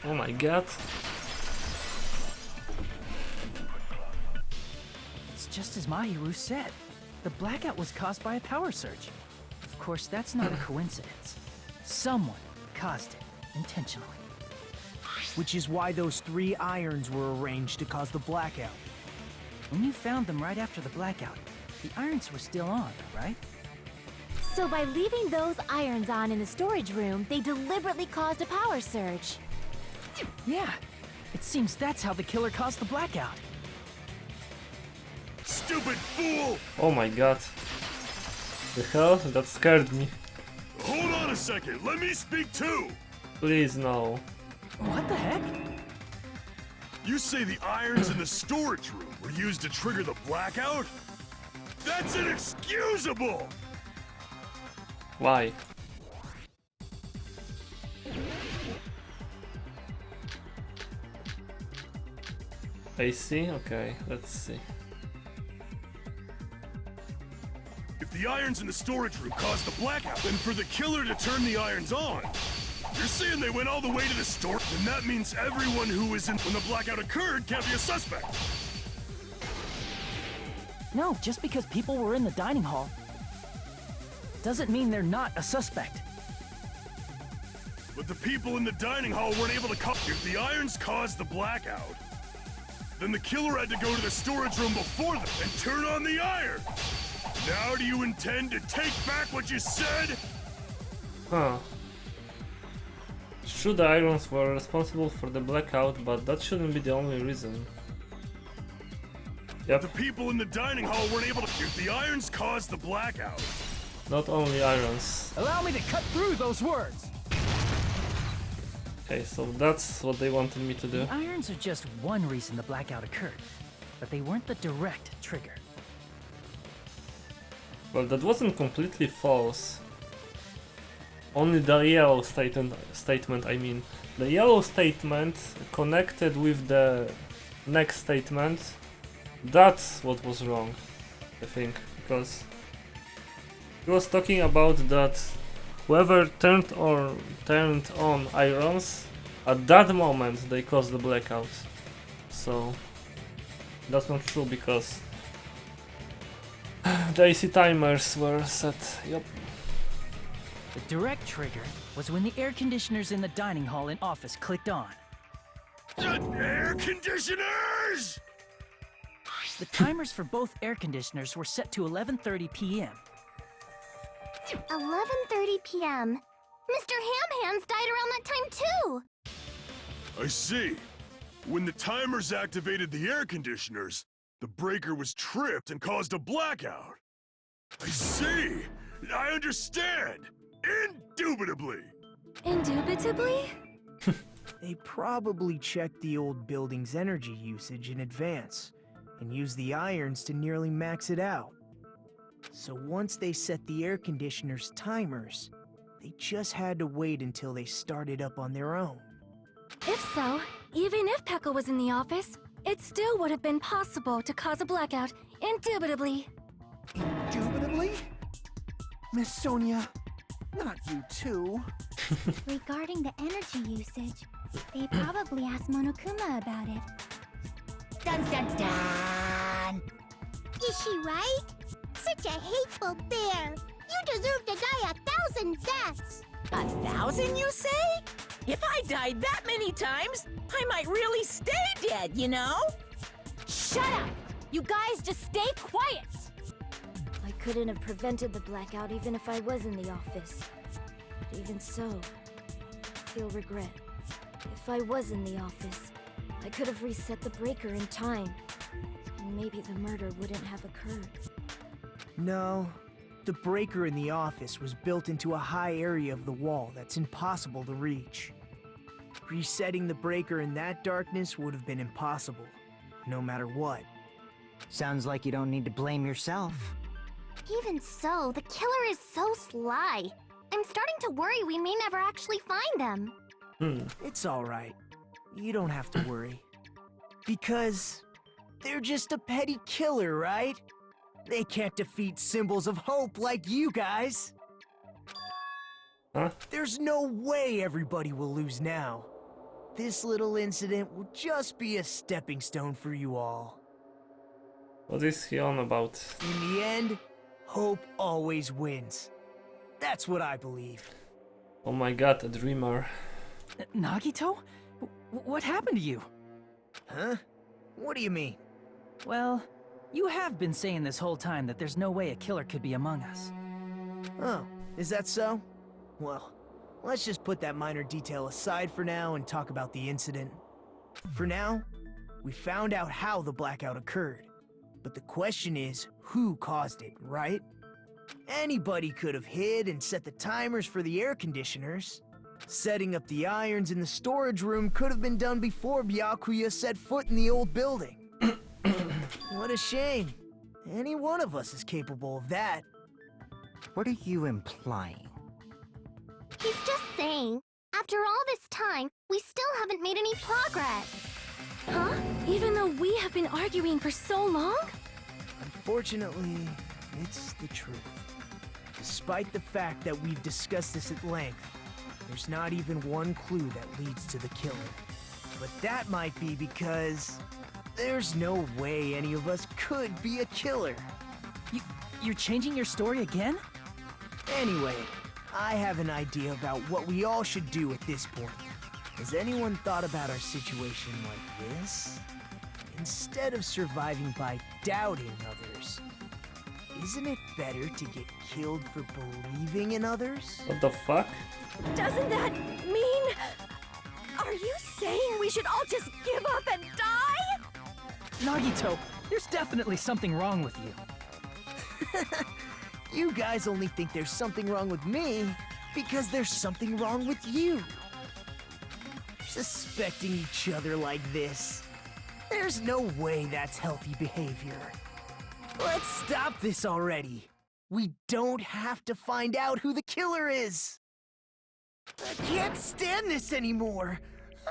Oh my god. It's just as Mahiru said. The blackout was caused by a power surge. Of course, that's not a coincidence. Someone caused it intentionally. Which is why those 3 irons were arranged to cause the blackout. When you found them right after the blackout, the irons were still on, right? So by leaving those irons on in the storage room, they deliberately caused a power surge. Yeah, it seems that's how the killer caused the blackout. Stupid fool! Oh my god. The hell? That scared me. Hold on a second, let me speak too! Please, no. What the heck? You say the irons in the storage room were used to trigger the blackout? That's inexcusable! Why? I see? Okay, let's see. If the irons in the storage room caused the blackout, then for the killer to turn the irons on, you're saying they went all the way to the store? Then that means everyone who was in when the blackout occurred can't be a suspect. No, just because people were in the dining hall doesn't mean they're not a suspect. But the people in the dining hall weren't able to if the irons caused the blackout, then the killer had to go to the storage room before them and turn on the iron. Now do you intend to take back what you said? Huh. Sure, the irons were responsible for the blackout, but that shouldn't be the only reason. Yep. The people in the dining hall weren't able to if the irons caused the blackout. Not only irons. Allow me to cut through those words! Okay, so that's what they wanted me to do. The irons are just one reason the blackout occurred, but they weren't the direct trigger. Well, that wasn't completely false. Only the yellow statement, I mean. The yellow statement connected with the next statement, that's what was wrong, I think, because he was talking about that whoever turned on irons, at that moment they caused the blackout. So that's not true because the AC timers were set. Yep. The direct trigger was when the air conditioners in the dining hall and office clicked on. Air conditioners! The timers for both air conditioners were set to 11:30 p.m. 11:30 p.m. Mr. Ham-Hands died around that time too! I see. When the timers activated the air conditioners, the breaker was tripped and caused a blackout. I see. I understand. Indubitably. Indubitably? They probably checked the old building's energy usage in advance and used the irons to nearly max it out. So once they set the air conditioner's timers, they just had to wait until they started up on their own. If so, even if Pekka was in the office, it still would have been possible to cause a blackout, indubitably. Indubitably? Miss Sonia, not you too. Regarding the energy usage, they probably asked Monokuma about it. Dun dun dun! Is she right? Such a hateful bear! You deserve to die 1,000 deaths! 1,000, you say? If I died that many times, I might really stay dead, you know? Shut up! You guys just stay quiet! I couldn't have prevented the blackout even if I was in the office. But even so, I feel regret. If I was in the office, I could have reset the breaker in time, and maybe the murder wouldn't have occurred. No, the breaker in the office was built into a high area of the wall that's impossible to reach. Resetting the breaker in that darkness would have been impossible, no matter what. Sounds like you don't need to blame yourself. Even so, the killer is so sly. I'm starting to worry we may never actually find them. It's alright. You don't have to worry. Because they're just a petty killer, right? They can't defeat symbols of hope like you guys. Huh? There's no way everybody will lose now. This little incident will just be a stepping stone for you all. What is he on about? In the end, hope always wins. That's what I believe. Oh my god, a dreamer. Nagito? What happened to you? Huh? What do you mean? Well, you have been saying this whole time that there's no way a killer could be among us. Oh, is that so? Well, let's just put that minor detail aside for now and talk about the incident. For now, we found out how the blackout occurred. But the question is, who caused it, right? Anybody could have hid and set the timers for the air conditioners. Setting up the irons in the storage room could have been done before Byakuya set foot in the old building. What a shame. Any one of us is capable of that. What are you implying? He's just saying, after all this time, we still haven't made any progress. Huh? Even though we have been arguing for so long? Unfortunately, it's the truth. Despite the fact that we've discussed this at length, there's not even one clue that leads to the killer. But that might be because there's no way any of us could be a killer. You're changing your story again? Anyway, I have an idea about what we all should do at this point. Has anyone thought about our situation like this? Instead of surviving by doubting others, isn't it better to get killed for believing in others? What the fuck? Doesn't that mean... Are you saying we should all just give up and die? Nagito, there's definitely something wrong with you. You guys only think there's something wrong with me because there's something wrong with you. Suspecting each other like this. There's no way that's healthy behavior. Let's stop this already. We don't have to find out who the killer is. I can't stand this anymore.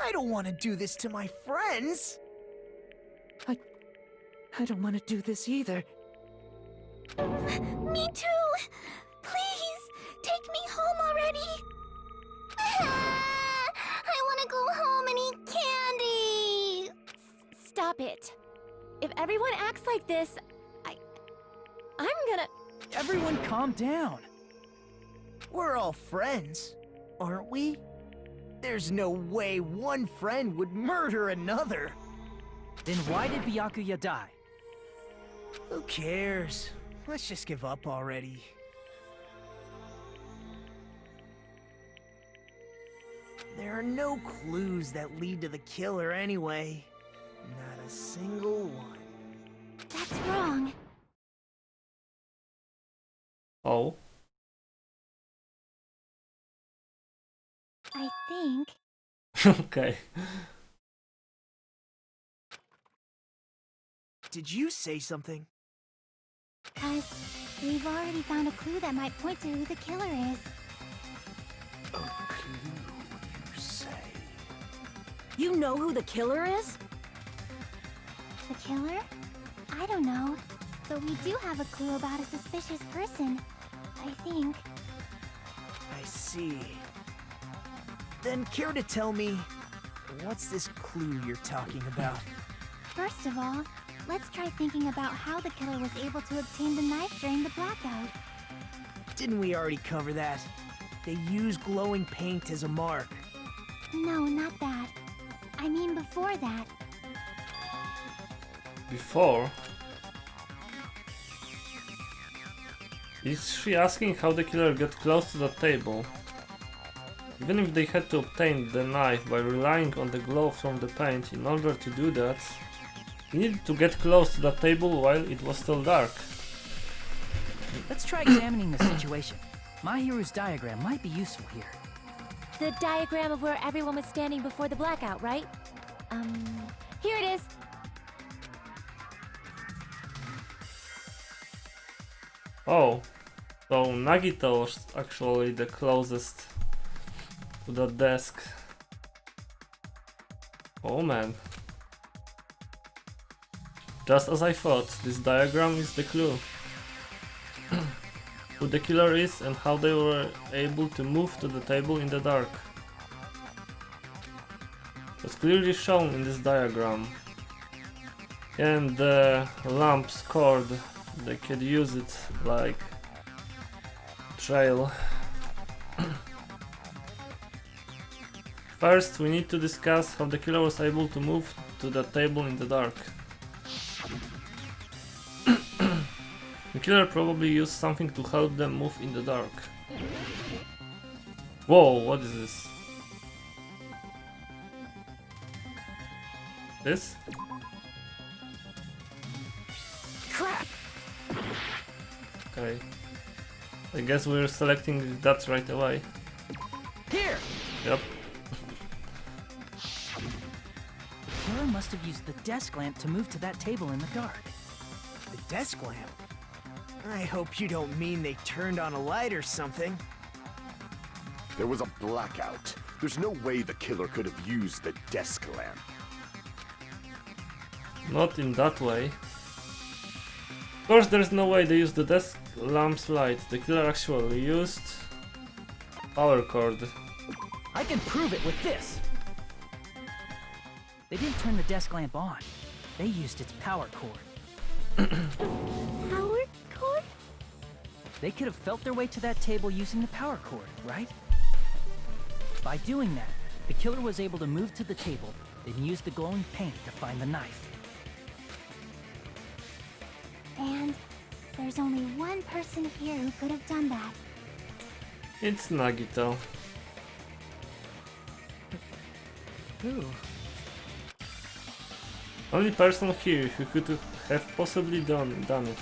I don't want to do this to my friends. I don't want to do this either. Me too! Please, take me home already! I want to go home and eat candy! Stop it. If everyone acts like this, I'm gonna... Everyone calm down. We're all friends, aren't we? There's no way one friend would murder another. Then why did Byakuya die? Who cares? Let's just give up already. There are no clues that lead to the killer anyway. Not a single one. That's wrong. Oh. I think... Okay. Did you say something? Because we've already found a clue that might point to who the killer is. A clue, you say? You know who the killer is? The killer? I don't know. But we do have a clue about a suspicious person. I think. I see. Then care to tell me, what's this clue you're talking about? First of all, let's try thinking about how the killer was able to obtain the knife during the blackout. Didn't we already cover that? They use glowing paint as a mark. No, not that. I mean before that. Before? Is she asking how the killer got close to the table? Even if they had to obtain the knife by relying on the glow from the paint, in order to do that, they needed to get close to the table while it was still dark. Let's try examining the situation. Mahiru's diagram might be useful here. The diagram of where everyone was standing before the blackout, right? Here it is. Oh, so Nagito was actually the closest to that desk. Oh man. Just as I thought, this diagram is the clue. Who the killer is and how they were able to move to the table in the dark. Was clearly shown in this diagram. And the lamp's cord, they could use it like trail. First, we need to discuss how the killer was able to move to the table in the dark. The killer probably used something to help them move in the dark. Whoa, what is this? This? Crap! Okay. I guess we're selecting that right away. Here! Yep. The killer must have used the desk lamp to move to that table in the dark. The desk lamp? I hope you don't mean they turned on a light or something. There was a blackout. There's no way the killer could have used the desk lamp. Not in that way. Of course, there's no way they used the desk lamp's light. The killer actually used power cord. I can prove it with this! They didn't turn the desk lamp on. They used its power cord. Power cord? They could have felt their way to that table using the power cord, right? By doing that, the killer was able to move to the table, then use the glowing paint to find the knife. And there's only one person here who could have done that. It's Nagito. Who? Only person here who could have possibly done it.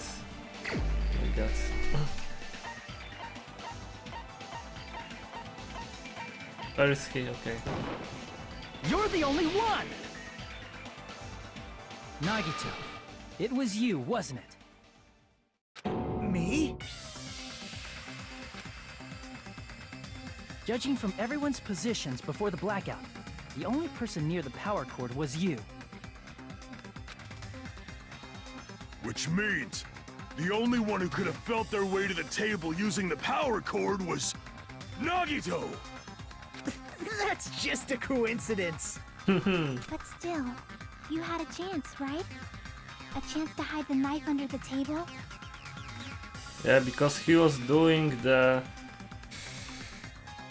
I guess. Where is he? Okay. You're the only one! Nagito, it was you, wasn't it? Me? Judging from everyone's positions before the blackout, the only person near the power cord was you. Which means the only one who could have felt their way to the table using the power cord was Nagito! That's just a coincidence. But still, you had a chance, right? A chance to hide the knife under the table? Yeah, because he was doing the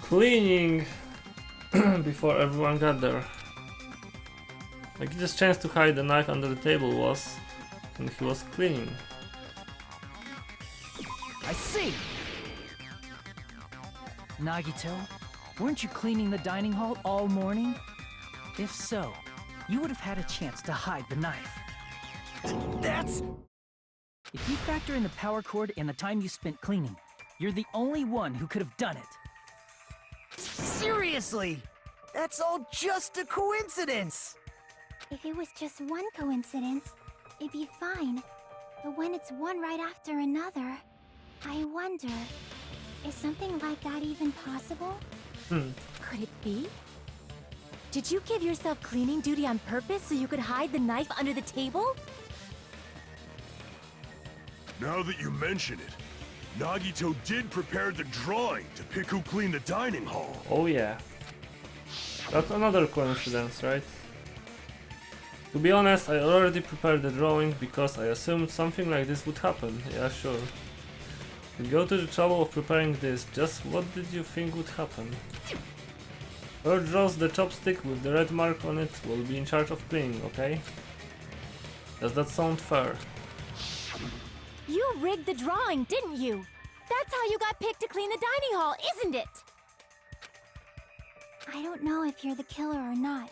cleaning before everyone got there. Like, his chance to hide the knife under the table was when he was cleaning. I see! Nagito, weren't you cleaning the dining hall all morning? If so, you would have had a chance to hide the knife. That's... If you factor in the power cord and the time you spent cleaning, you're the only one who could have done it. Seriously! That's all just a coincidence! If it was just one coincidence, it'd be fine. But when it's one right after another, I wonder, is something like that even possible? Could it be? Did you give yourself cleaning duty on purpose so you could hide the knife under the table? Now that you mention it, Nagito did prepare the drawing to pick who cleaned the dining hall. Oh yeah. That's another coincidence, right? To be honest, I already prepared the drawing because I assumed something like this would happen. Yeah, sure. To go to the trouble of preparing this, just what did you think would happen? Whoever draws the chopstick with the red mark on it will be in charge of cleaning, okay? Does that sound fair? You rigged the drawing, didn't you? That's how you got picked to clean the dining hall, isn't it? I don't know if you're the killer or not,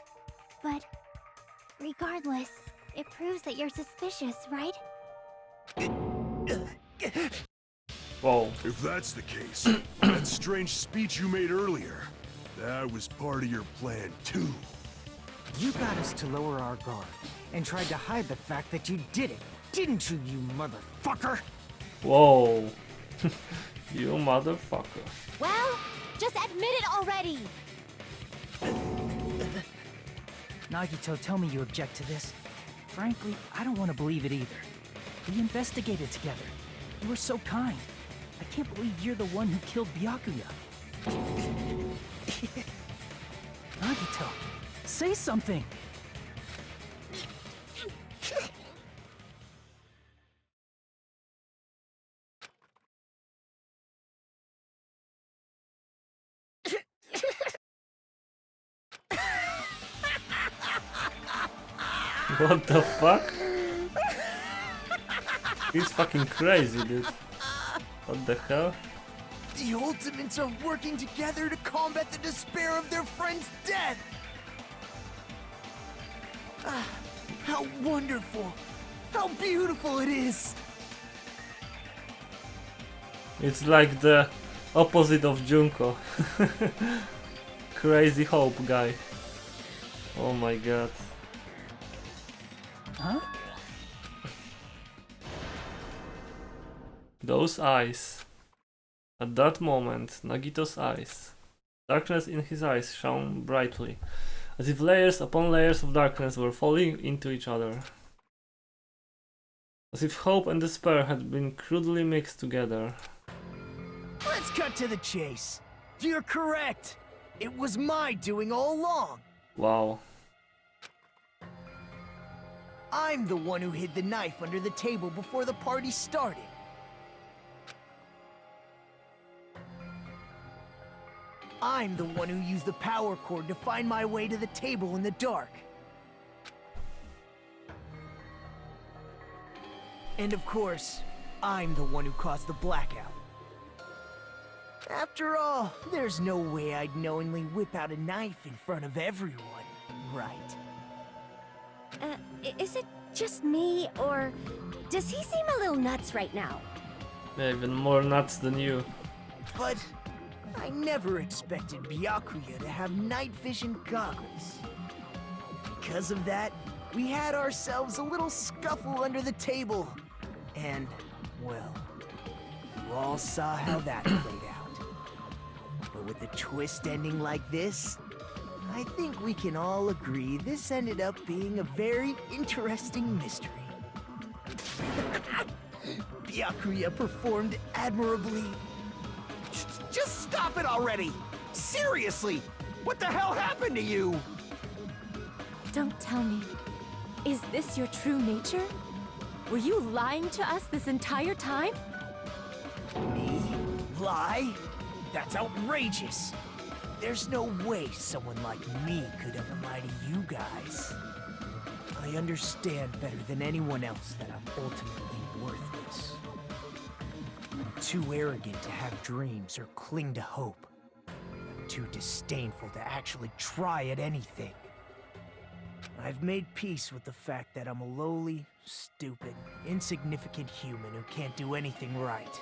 but regardless, it proves that you're suspicious, right? Whoa. If that's the case, that strange speech you made earlier, that was part of your plan too. You got us to lower our guard and tried to hide the fact that you did it, didn't you, you motherfucker? Whoa. You motherfucker. Well, just admit it already! Nagito, tell me you object to this. Frankly, I don't want to believe it either. We investigated together. You were so kind. I can't believe you're the one who killed Byakuya. Nagito, say something! What the fuck? He's fucking crazy, dude. What the hell? The Ultimates are working together to combat the despair of their friend's death! Ah, how wonderful! How beautiful it is! It's like the opposite of Junko. Crazy hope guy. Oh my god. Huh? Those eyes. At that moment, Nagito's eyes. Darkness in his eyes shone brightly, as if layers upon layers of darkness were falling into each other. As if hope and despair had been crudely mixed together. Let's cut to the chase. You're correct. It was my doing all along. Wow. I'm the one who hid the knife under the table before the party started. I'm the one who used the power cord to find my way to the table in the dark. And of course, I'm the one who caused the blackout. After all, there's no way I'd knowingly whip out a knife in front of everyone, right? Is it just me, or does he seem a little nuts right now? Yeah, even more nuts than you. But I never expected Byakuya to have night vision goggles. Because of that, we had ourselves a little scuffle under the table. And, well, you all saw how that played out. But with a twist ending like this, I think we can all agree this ended up being a very interesting mystery. Byakuya performed admirably. Just stop it already! Seriously! What the hell happened to you? Don't tell me. Is this your true nature? Were you lying to us this entire time? Me? Lie? That's outrageous! There's no way someone like me could ever lie to you guys. I understand better than anyone else that I'm ultimately worthless. I'm too arrogant to have dreams or cling to hope. I'm too disdainful to actually try at anything. I've made peace with the fact that I'm a lowly, stupid, insignificant human who can't do anything right.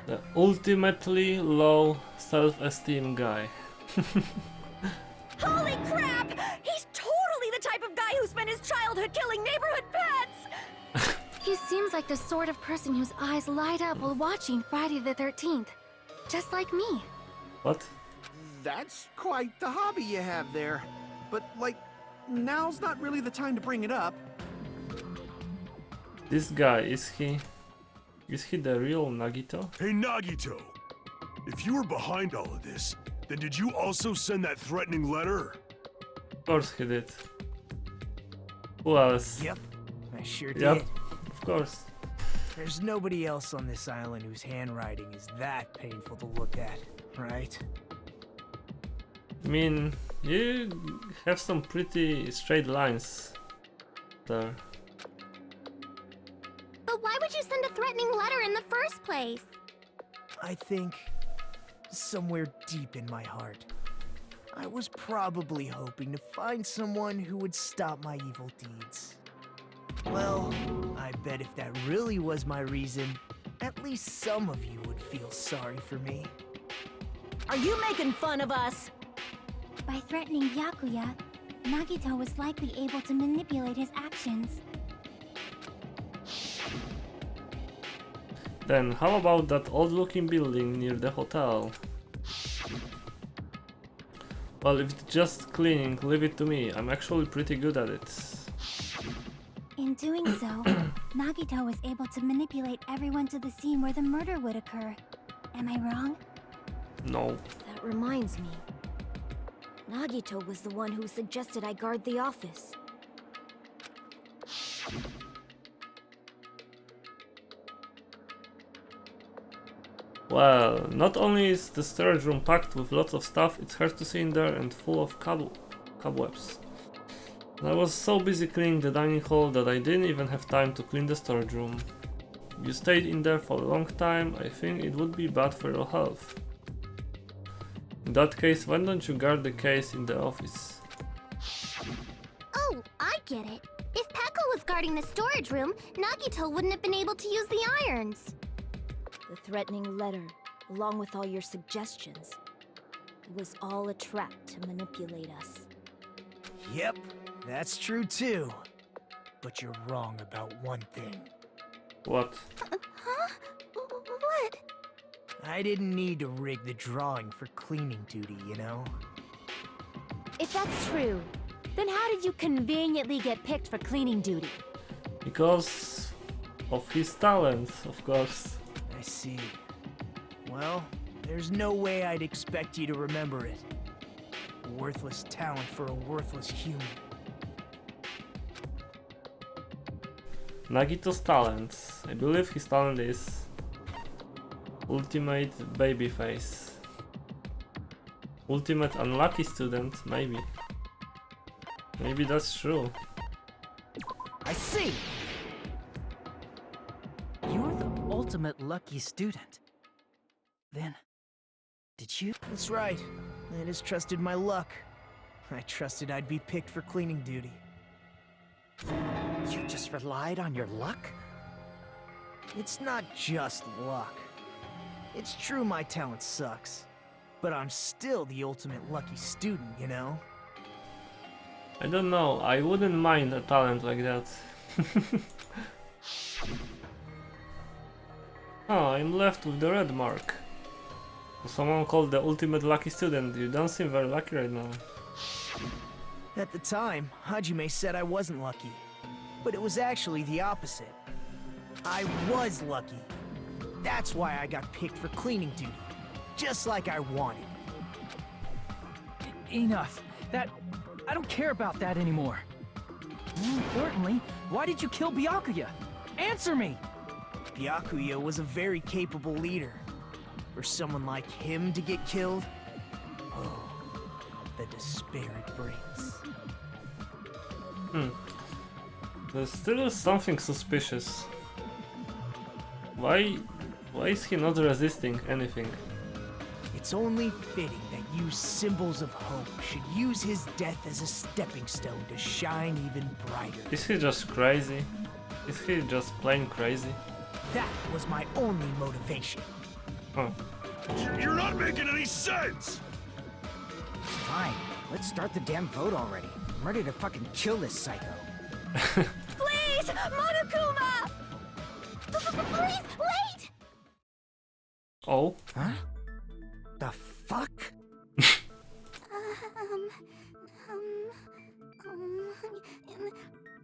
The ultimately low self-esteem guy. Holy crap! He's totally the type of guy who spent his childhood killing neighborhood pets! He seems like the sort of person whose eyes light up while watching Friday the 13th. Just like me. What? That's quite the hobby you have there. But, like, now's not really the time to bring it up. This guy, is he the real Nagito? Hey Nagito! If you were behind all of this, then did you also send that threatening letter? Of course he did. Who else? Yep, I sure Yep, did. of course. There's nobody else on this island whose handwriting is that painful to look at, right? I mean, you have some pretty straight lines there. But why would you send a threatening letter in the first place? I think somewhere deep in my heart, I was probably hoping to find someone who would stop my evil deeds. Well, I bet if that really was my reason, at least some of you would feel sorry for me. Are you making fun of us? By threatening Byakuya, Nagito was likely able to manipulate his actions. Then how about that old-looking building near the hotel? Well, if it's just cleaning, leave it to me. I'm actually pretty good at it. In doing so, Nagito was able to manipulate everyone to the scene where the murder would occur. Am I wrong? No. That reminds me. Nagito was the one who suggested I guard the office. Well, not only is the storage room packed with lots of stuff, it's hard to see in there and full of cobwebs. I was so busy cleaning the dining hall that I didn't even have time to clean the storage room. If you stayed in there for a long time, I think it would be bad for your health. In that case, why don't you guard the case in the office? Oh, I get it. If Peko was guarding the storage room, Nagito wouldn't have been able to use the irons. The threatening letter, along with all your suggestions, it was all a trap to manipulate us. Yep, that's true too. But you're wrong about one thing. What? Huh? What? I didn't need to rig the drawing for cleaning duty, you know? If that's true, then how did you conveniently get picked for cleaning duty? Because of his talents, of course. I see. Well, there's no way I'd expect you to remember it. A worthless talent for a worthless human. Nagito's talents. I believe his talent is ultimate babyface. Ultimate unlucky student, maybe. Maybe that's true. I see! You're the ultimate lucky student. Then, did you? That's right. I just trusted my luck. I trusted I'd be picked for cleaning duty. You just relied on your luck? It's not just luck. It's true my talent sucks, but I'm still the ultimate lucky student, you know? I don't know, I wouldn't mind a talent like that. Oh, I'm left with the red mark. Someone called the ultimate lucky student. You don't seem very lucky right now. At the time, Hajime said I wasn't lucky, but it was actually the opposite. I was lucky. That's why I got picked for cleaning duty, just like I wanted. Enough. I don't care about that anymore. More importantly, why did you kill Byakuya? Answer me! Byakuya was a very capable leader. For someone like him to get killed, oh, the despair it brings. There's still something suspicious. Why is he not resisting anything? It's only fitting that you symbols of hope should use his death as a stepping stone to shine even brighter. Is he just crazy? Is he just plain crazy? That was my only motivation. Huh. You're not making any sense! Fine, let's start the damn vote already. I'm ready to fucking kill this psycho. Please, Monokuma! Please, wait! Oh? Huh? The fuck?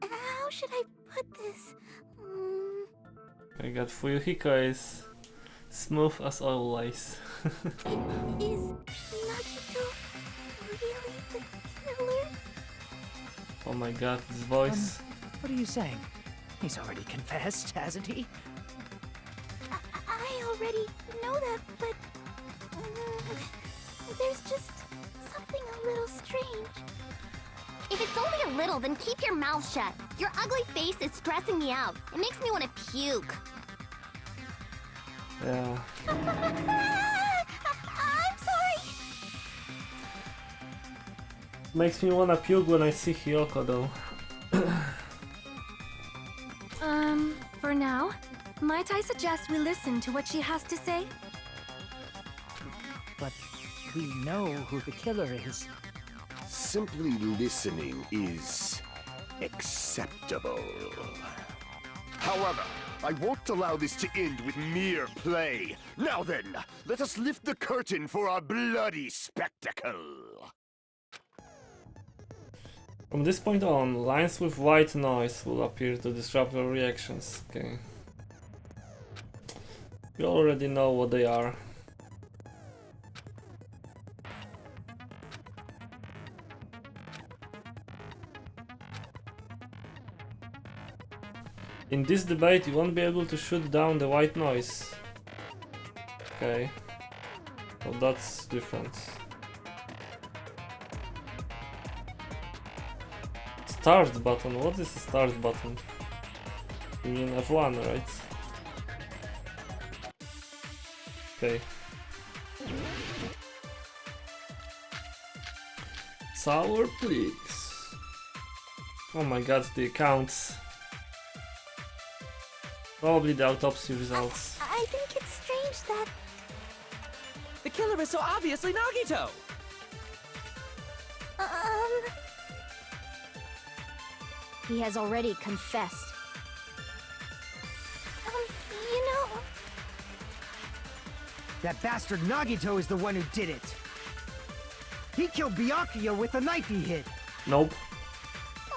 How should I put this? I got Fuyuhiko is smooth as always. Is Nagito really the killer? Oh my god, his voice. What are you saying? He's already confessed, hasn't he? I already know that, but there's just something a little strange. If it's only a little, then keep your mouth shut. Your ugly face is stressing me out. It makes me want to puke. Yeah. I'm sorry. Makes me wanna puke when I see Hiyoko though. For now, might I suggest we listen to what she has to say? But we know who the killer is. Simply listening is acceptable. However, I won't allow this to end with mere play. Now then, let us lift the curtain for our bloody spectacle. From this point on, lines with white noise will appear to disrupt your reactions. Okay. You already know what they are. In this debate, you won't be able to shoot down the white noise. Okay. So that's different. Start button. What is the start button? You mean F1, right? Okay. Sour Plix. Oh my god, the accounts. Probably the autopsy results. I think it's strange that... The killer is so obviously Nagito! He has already confessed. You know... That bastard Nagito is the one who did it. He killed Byakuya with the knife he hid. Nope.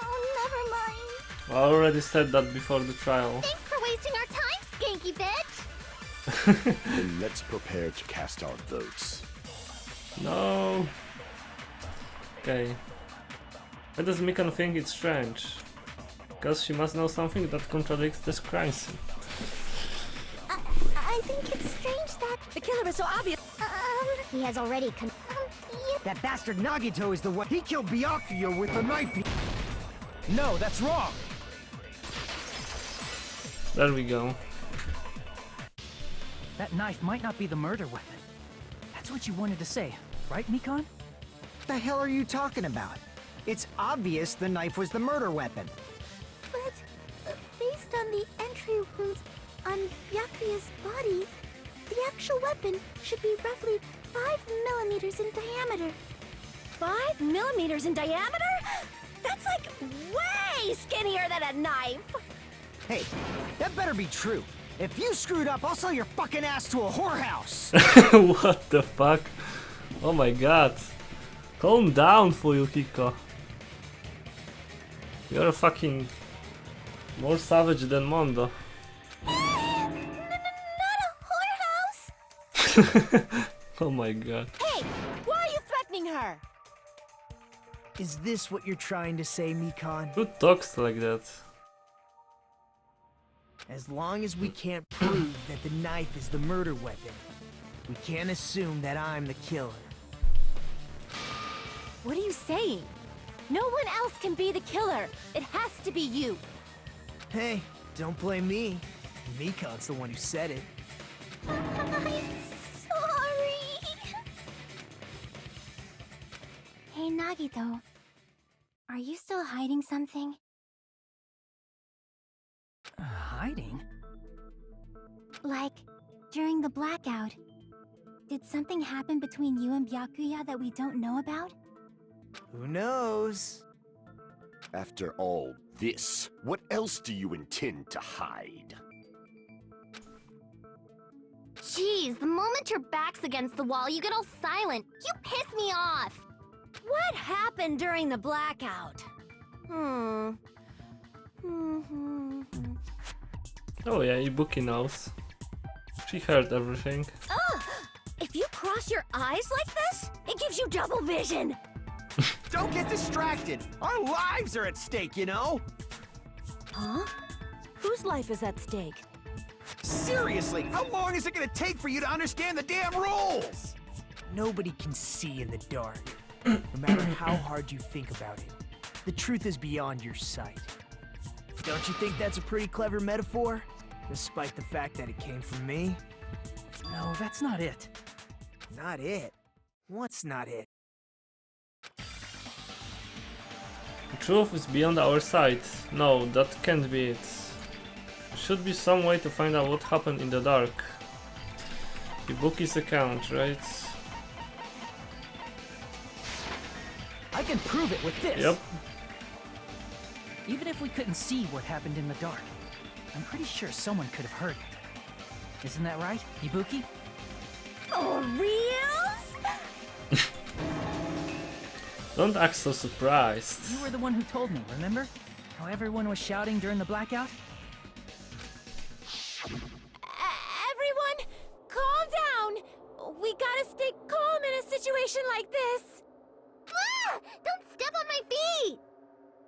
Oh, never mind. I already said that before the trial. Thanks for wasting our time, skanky bitch! Then let's prepare to cast our votes. No. Okay. Why does Mikan think it's strange? Because she must know something that contradicts this crime scene. I think it's strange that... The killer is so obvious. He has already That bastard Nagito is the one. He killed Byakuya with the knife he... No, that's wrong! There we go. That knife might not be the murder weapon. That's what you wanted to say, right, Mikan? What the hell are you talking about? It's obvious the knife was the murder weapon. But, based on the entry wounds on Byakuya's body, the actual weapon should be roughly 5 millimeters in diameter. 5 millimeters in diameter? That's like way skinnier than a knife! Hey, that better be true. If you screwed up, I'll sell your fucking ass to a whorehouse! What the fuck? Oh my god. Calm down, Fuyuhiko. You're a fucking... more savage than Mondo. Not a whorehouse! Oh my god. Hey! Why are you threatening her? Is this what you're trying to say, Mikan? Who talks like that? As long as we can't prove that the knife is the murder weapon, we can't assume that I'm the killer. What are you saying? No one else can be the killer. It has to be you. Hey, don't blame me. Mikan's the one who said it. I'm sorry. Hey, Nagito. Are you still hiding something? Hiding? Like, during the blackout, did something happen between you and Byakuya that we don't know about? Who knows? After all this, what else do you intend to hide? Jeez, the moment your back's against the wall, you get all silent. You piss me off. What happened during the blackout? Oh yeah, Ibuki knows. She heard everything. Ugh! If you cross your eyes like this, it gives you double vision! Don't get distracted. Our lives are at stake, you know? Huh? Whose life is at stake? Seriously, how long is it gonna take for you to understand the damn rules? Nobody can see in the dark, no matter how hard you think about it. The truth is beyond your sight. Don't you think that's a pretty clever metaphor? Despite the fact that it came from me? No, that's not it. Not it? What's not it? The truth is beyond our sight. No, that can't be it. There should be some way to find out what happened in the dark. Ibuki's account, right? I can prove it with this! Yep. Even if we couldn't see what happened in the dark, I'm pretty sure someone could have heard it. Isn't that right, Ibuki? For reals? Don't act so surprised. You were the one who told me, remember? How everyone was shouting during the blackout? Everyone, calm down! We gotta stay calm in a situation like this! Ah! Don't step on my feet!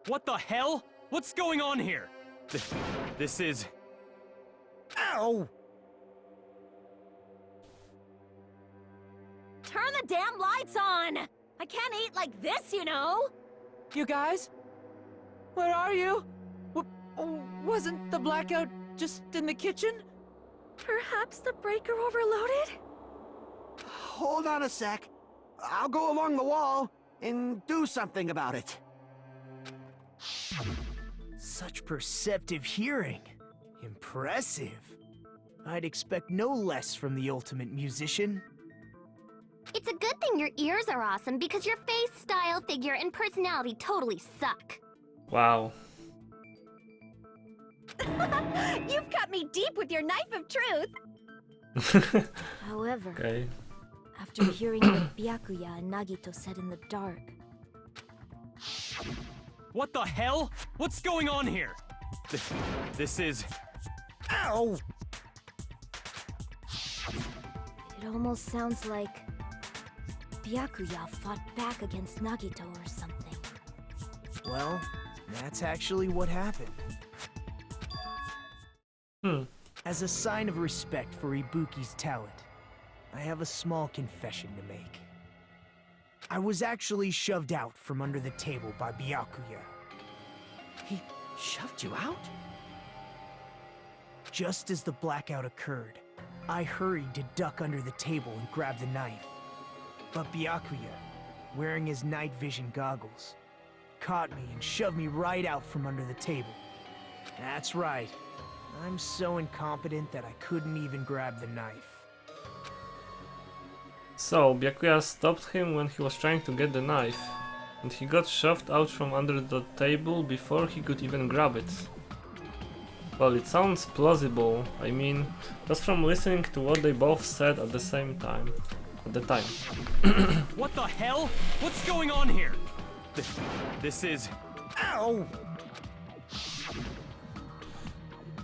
What the hell? What's going on here? This is... Ow! Turn the damn lights on! I can't eat like this, you know! You guys? Where are you? Wasn't the blackout just in the kitchen? Perhaps the breaker overloaded? Hold on a sec. I'll go along the wall and do something about it. Such perceptive hearing. Impressive. I'd expect no less from the ultimate musician. It's a good thing your ears are awesome because your face, style, figure, and personality totally suck. Wow. You've cut me deep with your knife of truth! However, Okay. after hearing what Byakuya and Nagito said in the dark... What the hell? What's going on here? This is... Ow! It almost sounds like... Byakuya fought back against Nagito or something. Well, that's actually what happened. As a sign of respect for Ibuki's talent, I have a small confession to make. I was actually shoved out from under the table by Byakuya. He shoved you out? Just as the blackout occurred, I hurried to duck under the table and grab the knife. But Byakuya, wearing his night vision goggles, caught me and shoved me right out from under the table. That's right. I'm so incompetent that I couldn't even grab the knife. So, Byakuya stopped him when he was trying to get the knife, and he got shoved out from under the table before he could even grab it. Well, it sounds plausible, I mean, just from listening to what they both said at the same time. At the time. What the hell? What's going on here? This is... Ow!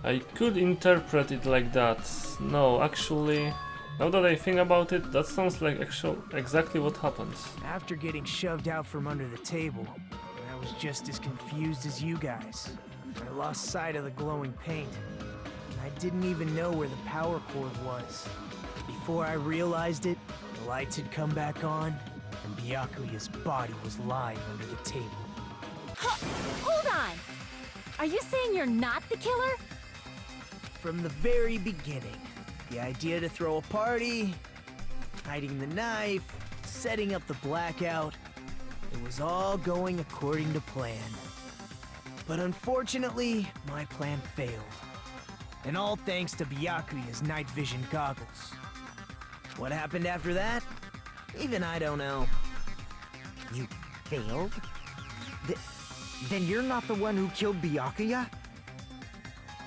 I could interpret it like that. No, actually, now that I think about it, that sounds like exactly what happened. After getting shoved out from under the table, I was just as confused as you guys. I lost sight of the glowing paint. I didn't even know where the power cord was. Before I realized it, the lights had come back on, and Byakuya's body was lying under the table. Hold on! Are you saying you're not the killer? From the very beginning, the idea to throw a party, hiding the knife, setting up the blackout, it was all going according to plan. But unfortunately, my plan failed. And all thanks to Byakuya's night vision goggles. What happened after that? Even I don't know. You failed? Then you're not the one who killed Byakuya?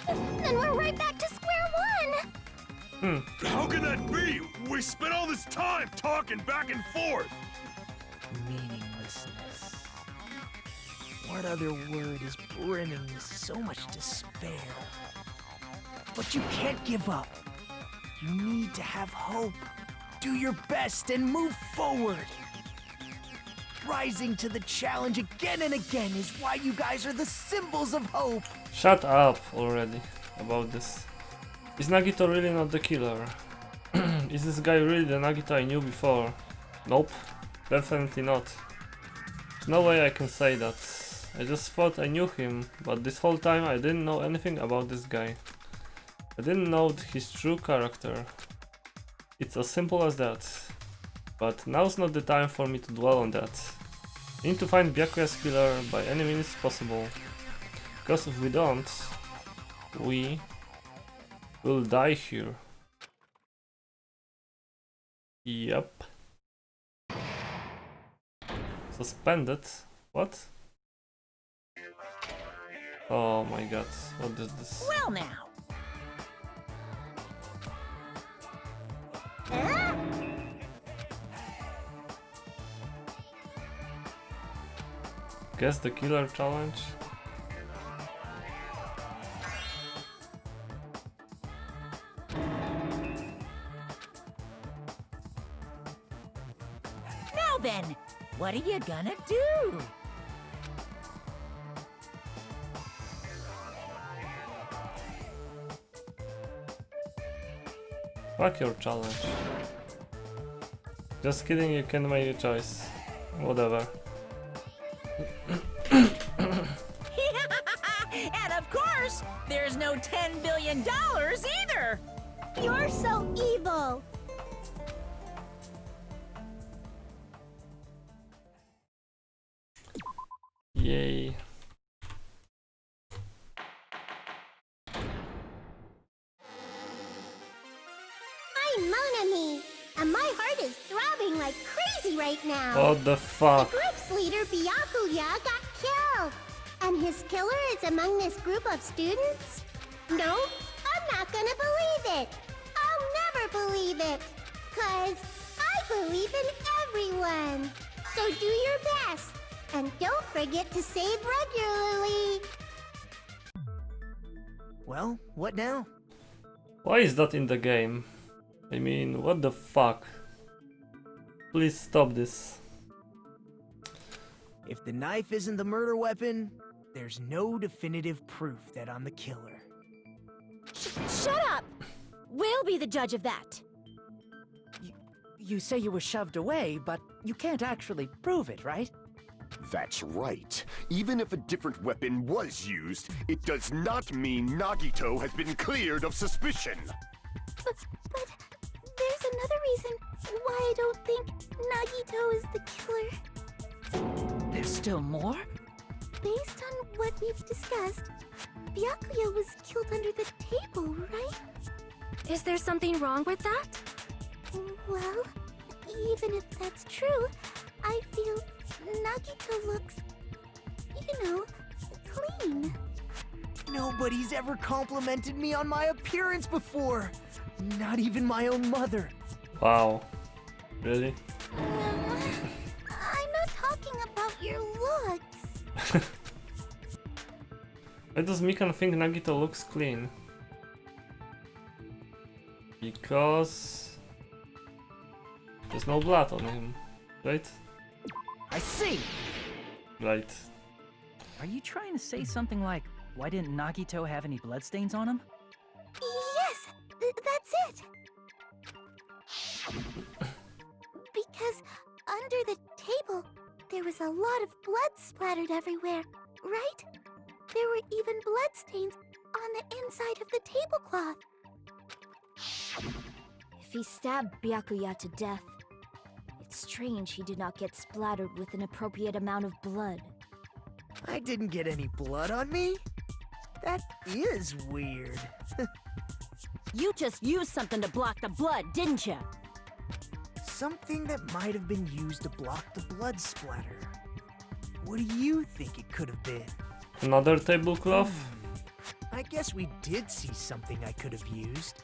Then we're right back to square one! How can that be? We spent all this time talking back and forth! Meaninglessness. What other word is brimming with so much despair? But you can't give up. You need to have hope. Do your best and move forward. Rising to the challenge again and again is why you guys are the symbols of hope. Shut up already about this. Is Nagito really not the killer? Is this guy really the Nagito I knew before? Nope, definitely not. There's no way I can say that. I just thought I knew him, but this whole time I didn't know anything about this guy. I didn't know his true character. It's as simple as that. But now's not the time for me to dwell on that. We need to find Byakuya's killer by any means possible. Because if we don't, we will die here. Yep. Suspended? What? Oh my god, what is this? Well now. Guess the killer challenge? Now then, what are you gonna do? Fuck your challenge. Just kidding, you can make a choice. Whatever. And of course, there's no $10 billion either! You're so evil! Yay. I'm Monami, and my heart is throbbing like crazy right now. What the fuck? The group's leader, Byakuya, got killed. And his killer is among this group of students? No, I'm not gonna believe it. I'll never believe it. 'Cause I believe in everyone. So do your best. And don't forget to save regularly. Well, what now? Why is that in the game? I mean, what the fuck? Please stop this. If the knife isn't the murder weapon, there's no definitive proof that I'm the killer. Shut up! We'll be the judge of that. You say you were shoved away, but you can't actually prove it, right? That's right. Even if a different weapon was used, it does not mean Nagito has been cleared of suspicion. But there's another reason why I don't think Nagito is the killer. There's still more? Based on what we've discussed, Byakuya was killed under the table, right? Is there something wrong with that? Well, even if that's true, I feel Nagito looks, clean. Nobody's ever complimented me on my appearance before. Not even my own mother. Wow. Really? I'm not talking about your looks. Why does Mikan think Nagito looks clean? Because there's no blood on him, right? I see! Right. Are you trying to say something like, why didn't Nagito have any bloodstains on him? Yes, that's it. Because under the table, there was a lot of blood splattered everywhere, right? There were even bloodstains on the inside of the tablecloth. If he stabbed Byakuya to death, it's strange he did not get splattered with an appropriate amount of blood. I didn't get any blood on me? That is weird. You just used something to block the blood, didn't you? Something that might have been used to block the blood splatter. What do you think it could have been? Another tablecloth? I guess we did see something I could have used.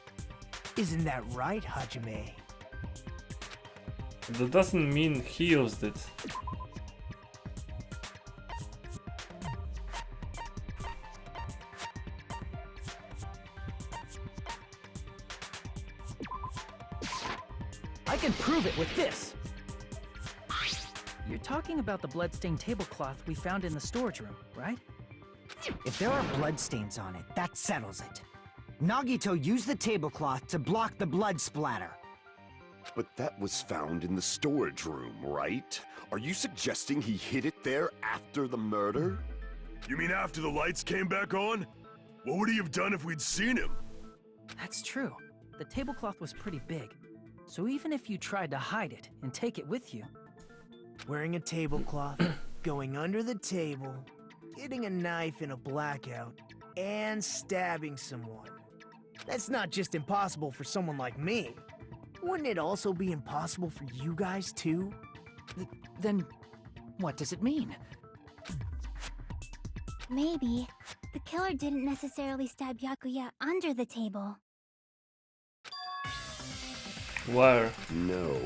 Isn't that right, Hajime? That doesn't mean he used it. I can prove it with this! You're talking about the bloodstained tablecloth we found in the storage room, right? If there are bloodstains on it, that settles it. Nagito used the tablecloth to block the blood splatter. But that was found in the storage room, right? Are you suggesting he hid it there after the murder? You mean after the lights came back on? What would he have done if we'd seen him? That's true. The tablecloth was pretty big. So even if you tried to hide it and take it with you, wearing a tablecloth, going under the table, getting a knife in a blackout, and stabbing someone. That's not just impossible for someone like me. Wouldn't it also be impossible for you guys too? Then, what does it mean? Maybe the killer didn't necessarily stab Byakuya under the table. Where? No,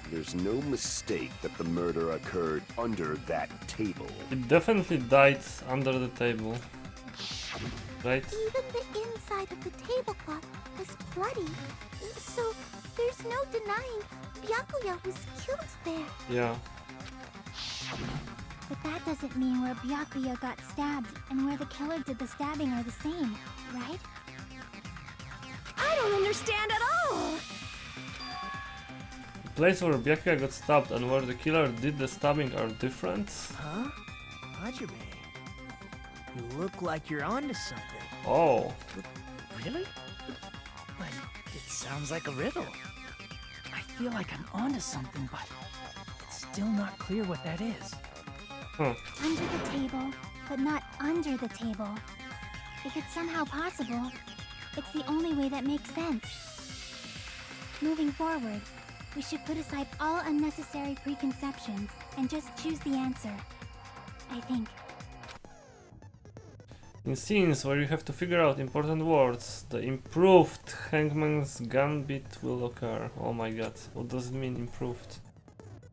there's no mistake that the murder occurred under that table. It definitely died under the table. Right? Even the inside of the tablecloth was bloody. So there's no denying Byakuya was killed there. Yeah. But that doesn't mean where Byakuya got stabbed and where the killer did the stabbing are the same, right? I don't understand at all! The place where Byakuya got stabbed and where the killer did the stabbing are different? Huh? Hajime, you look like you're onto something. Oh. Really? But it sounds like a riddle. I feel like I'm onto something, but it's still not clear what that is. Huh. Under the table, but not under the table. If it's somehow possible, it's the only way that makes sense. Moving forward, we should put aside all unnecessary preconceptions and just choose the answer. I think. In scenes where you have to figure out important words, the improved Hangman's Gambit will occur. Oh my god, what does it mean, improved?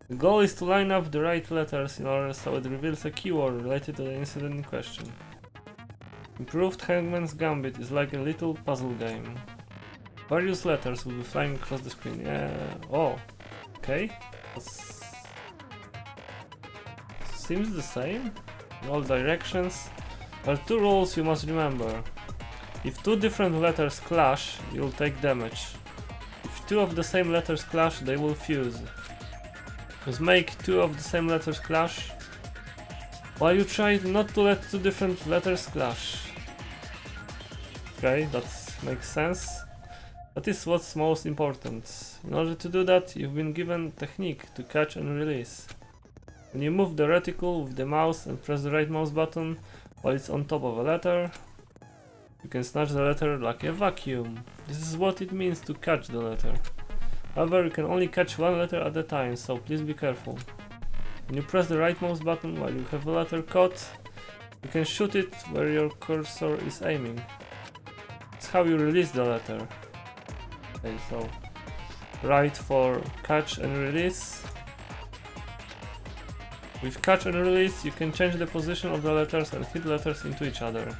The goal is to line up the right letters in order so it reveals a keyword related to the incident in question. Improved Hangman's Gambit is like a little puzzle game. Various letters will be flying across the screen. Oh, okay. Seems the same in all directions. There are two rules you must remember. If two different letters clash, you'll take damage. If two of the same letters clash, they will fuse. Just make two of the same letters clash, while you try not to let two different letters clash. Okay, that makes sense. That is what's most important. In order to do that, you've been given technique to catch and release. When you move the reticle with the mouse and press the right mouse button while it's on top of a letter, you can snatch the letter like a vacuum. This is what it means to catch the letter. However, you can only catch one letter at a time, so please be careful. When you press the right mouse button while you have a letter caught, you can shoot it where your cursor is aiming. It's how you release the letter. Okay, so right for catch and release. With catch and release, you can change the position of the letters and hit letters into each other.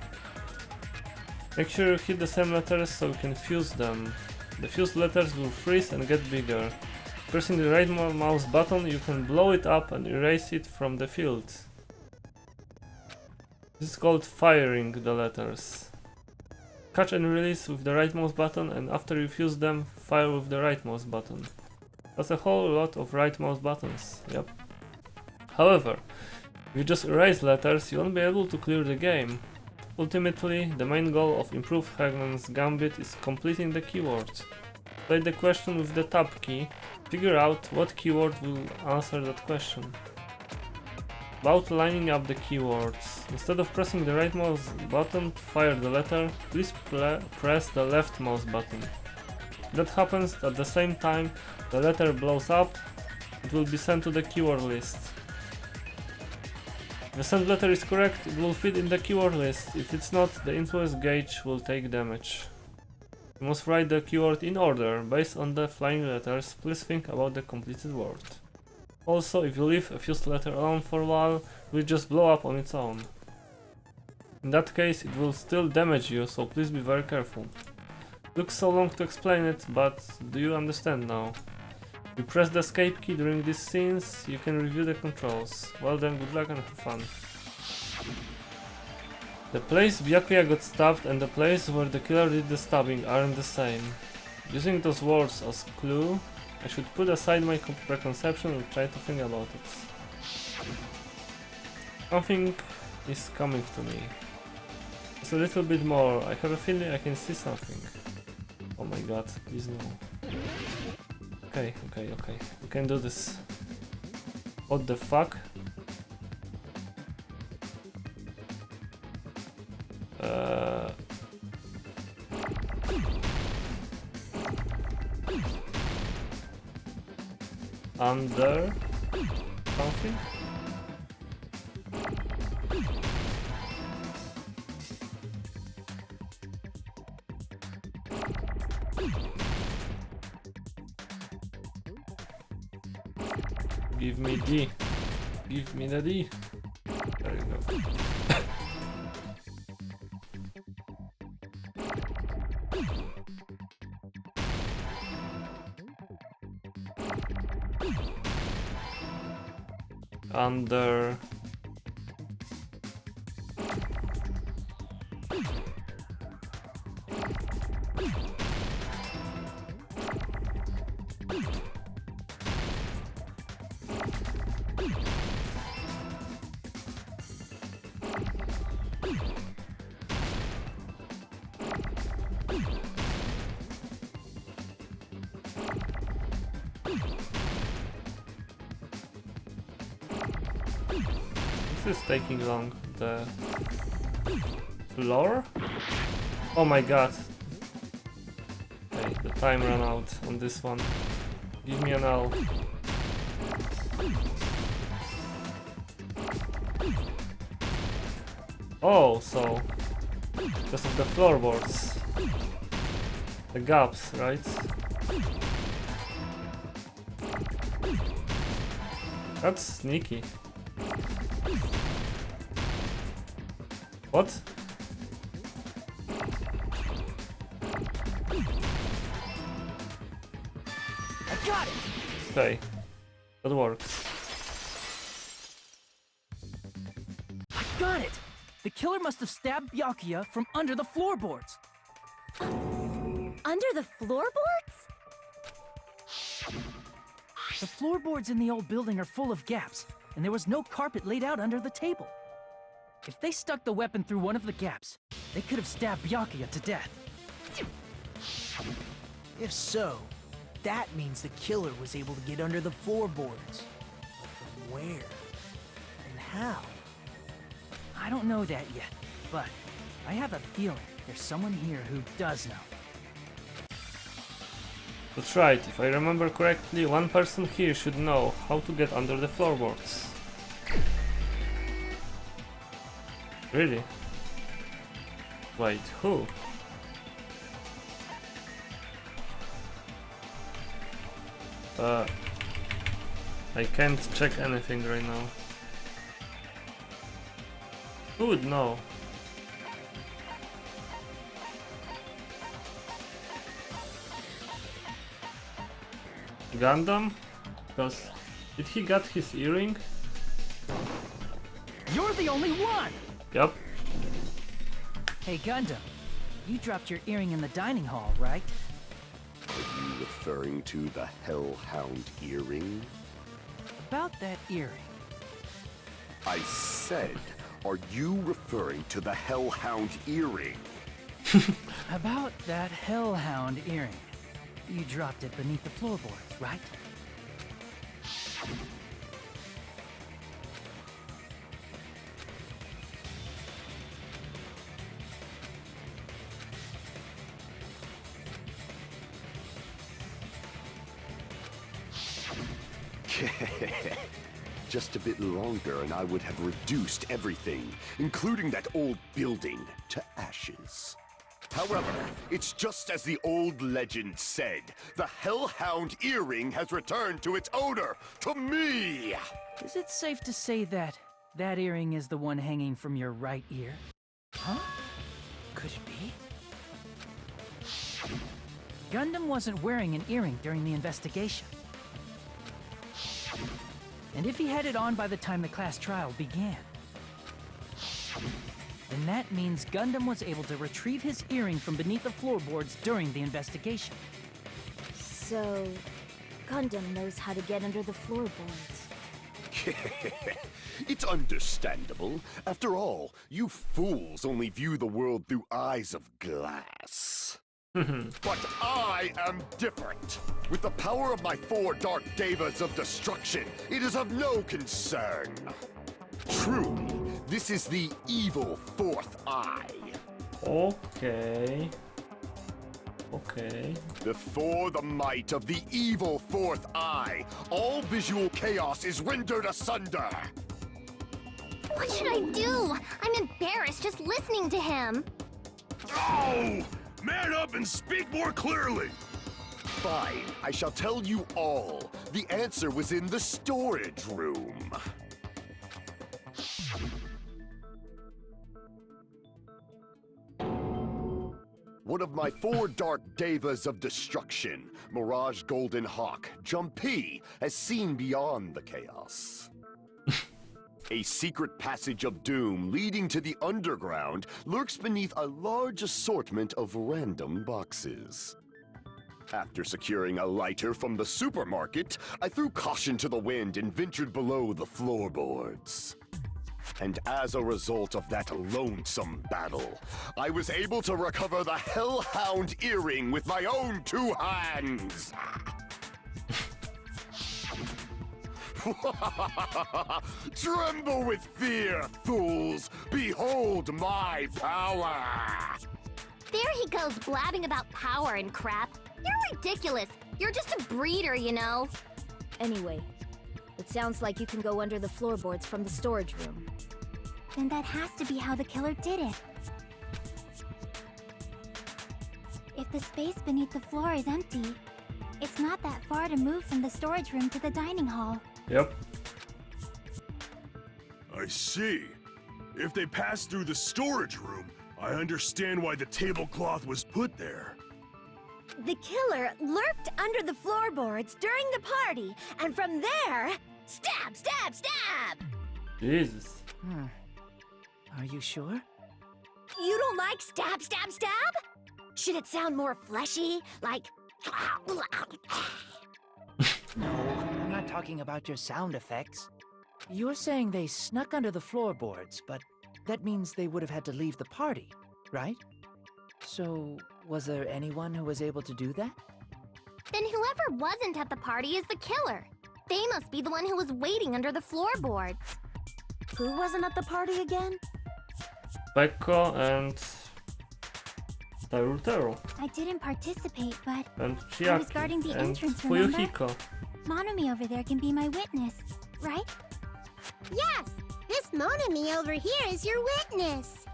Make sure you hit the same letters so you can fuse them. The fused letters will freeze and get bigger. Pressing the right mouse button, you can blow it up and erase it from the field. This is called firing the letters. Catch and release with the right mouse button, and after you fuse them, fire with the right mouse button. That's a whole lot of right mouse buttons, yep. However, if you just erase letters, you won't be able to clear the game. Ultimately, the main goal of Improved Hangman's Gambit is completing the keyword. Play the question with the tab key, figure out what keyword will answer that question. About lining up the keywords. Instead of pressing the right mouse button to fire the letter, please press the left mouse button. If that happens at the same time the letter blows up, it will be sent to the keyword list. If the sent letter is correct, it will fit in the keyword list. If it's not, the influence gauge will take damage. You must write the keyword in order, based on the flying letters. Please think about the completed word. Also, if you leave a fused letter alone for a while, it will just blow up on its own. In that case, it will still damage you, so please be very careful. It took so long to explain it, but do you understand now? If you press the escape key during these scenes, you can review the controls. Well then, good luck and have fun. The place Byakuya got stabbed and the place where the killer did the stabbing aren't the same. Using those words as clue, I should put aside my preconception and try to think about it. Something is coming to me. Just a little bit more. I have a feeling I can see something. Oh my god, please no. Okay. We can do this. What the fuck? Under something? Give me D. Give me the D. There you go. Under. This is taking long. The floor? Oh my god. Okay, the time ran out on this one. Give me an L. Oh, so because of the floorboards. The gaps, right? That's sneaky. What? I got it! Okay, that works. I got it! The killer must have stabbed Byakuya from under the floorboards. Under the floorboards? The floorboards in the old building are full of gaps, and there was no carpet laid out under the table. If they stuck the weapon through one of the gaps, they could have stabbed Byakuya to death. If so, that means the killer was able to get under the floorboards. But from where? And how? I don't know that yet, but I have a feeling there's someone here who does know. That's right, if I remember correctly, one person here should know how to get under the floorboards. Really? Wait, who? I can't check anything right now. Who would know? Gundam? Because did he get his earring? You're the only one! Yep. Hey Gundam, you dropped your earring in the dining hall, right? Are you referring to the Hellhound earring? About that earring. I said, are you referring to the Hellhound earring? About that Hellhound earring. You dropped it beneath the floorboards, right? Just a bit longer and I would have reduced everything, including that old building, to ashes. However, it's just as the old legend said. The Hellhound earring has returned to its owner, to me! Is it safe to say that that earring is the one hanging from your right ear? Huh? Could it be? Gundam wasn't wearing an earring during the investigation. And if he had it on by the time the class trial began, then that means Gundam was able to retrieve his earring from beneath the floorboards during the investigation. So, Gundam knows how to get under the floorboards. It's understandable. After all, you fools only view the world through eyes of glass. But I am different. With the power of my 4 dark devas of destruction, it is of no concern. Truly, this is the evil 4th eye. Okay. Okay. Before the might of the evil 4th eye, all visual chaos is rendered asunder. What should I do? I'm embarrassed just listening to him. Oh! Man up and speak more clearly! Fine, I shall tell you all. The answer was in the storage room. One of my 4 dark devas of destruction, Mirage Golden Hawk, Jumpy, has seen beyond the chaos. A secret passage of doom leading to the underground lurks beneath a large assortment of random boxes. After securing a lighter from the supermarket, I threw caution to the wind and ventured below the floorboards. And as a result of that lonesome battle, I was able to recover the Hellhound earring with my own 2 hands! Tremble with fear, fools! Behold my power! There he goes blabbing about power and crap. You're ridiculous. You're just a breeder, you know. Anyway, it sounds like you can go under the floorboards from the storage room. Then that has to be how the killer did it. If the space beneath the floor is empty, it's not that far to move from the storage room to the dining hall. Yep. I see. If they passed through the storage room, I understand why the tablecloth was put there. The killer lurked under the floorboards during the party, and from there, stab, stab, stab! Jesus. Are you sure? You don't like stab, stab, stab? Should it sound more fleshy, like... No, I'm not talking about your sound effects. You're saying they snuck under the floorboards, but that means they would have had to leave the party, right? So, was there anyone who was able to do that? Then whoever wasn't at the party is the killer. They must be the one who was waiting under the floorboards. Who wasn't at the party again? Pekko and Tarutaro. I didn't participate, but And I was guarding Chiaki. the And entrance, remember? Fuyuhiko. Monami over there can be my witness, right? Yes, this Monami over here is your witness.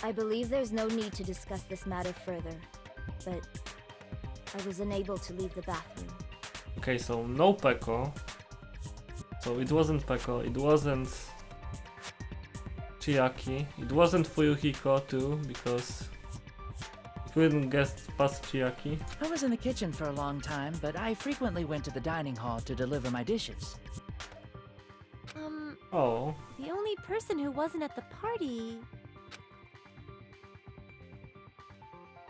I believe there's no need to discuss this matter further, but I was unable to leave the bathroom. Okay, so no Pekko. So it wasn't Pekko, it wasn't Chiaki, it wasn't Fuyuhiko too, because he couldn't get past Chiaki. I was in the kitchen for a long time, but I frequently went to the dining hall to deliver my dishes. Oh. The only person who wasn't at the party...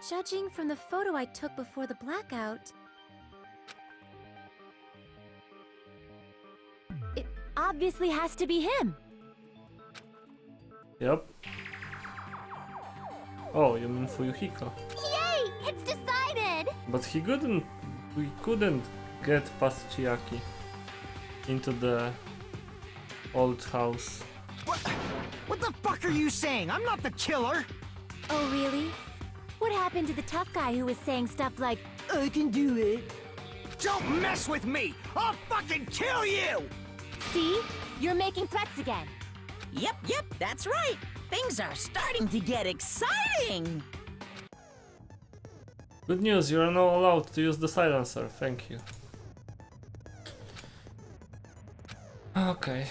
Judging from the photo I took before the blackout... It obviously has to be him! Yep. Oh, you mean Fuyuhiko. Yay! It's decided! But he couldn't get past Chiaki into the old house. What the fuck are you saying? I'm not the killer! Oh, really? What happened to the tough guy who was saying stuff like, I can do it. Don't mess with me! I'll fucking kill you! see? You're making threats again. Yep, that's right. Things are starting to get exciting. Good news, you are now allowed to use the silencer. Thank you. Okay.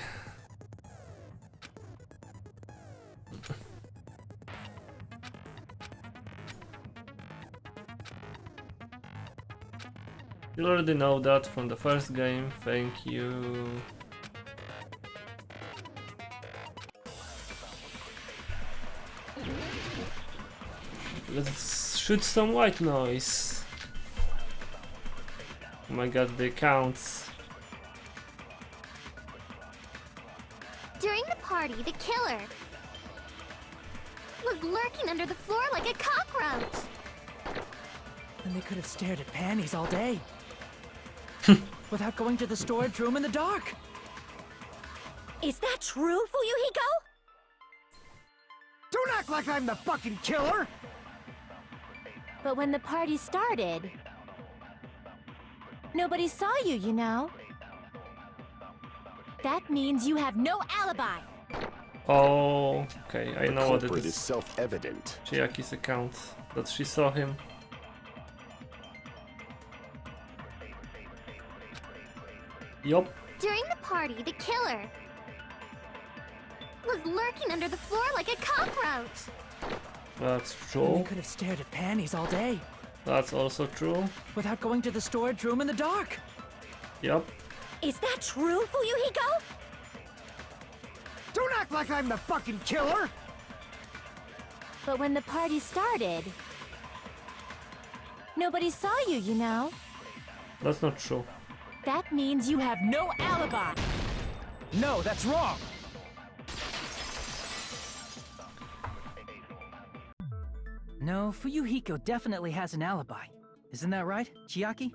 You already know that from the first game, thank you. Let's shoot some white noise. Oh my god, they counts. During the party, the killer was lurking under the floor like a cockroach. Then they could have stared at panties all day. Without going to the storage room in the dark. Is that true, Fuyuhiko? Don't act like I'm the fucking killer! But when the party started, nobody saw you, you know? That means you have no alibi. Oh, okay, I know what it Culprit is. is self-evident. Chiaki's account, that she saw him. Yup. During the party, the killer was lurking under the floor like a cockroach. That's Then they true. could have stared at panties all day. That's also true. Without going to the storage room in the dark. Yup. Is that true, Fuyuhiko? Don't act like I'm the fucking killer! But when the party started, nobody saw you, you know? That's not true. That means you have no alibi. No, that's wrong! No, Fuyuhiko definitely has an alibi. Isn't that right, Chiaki?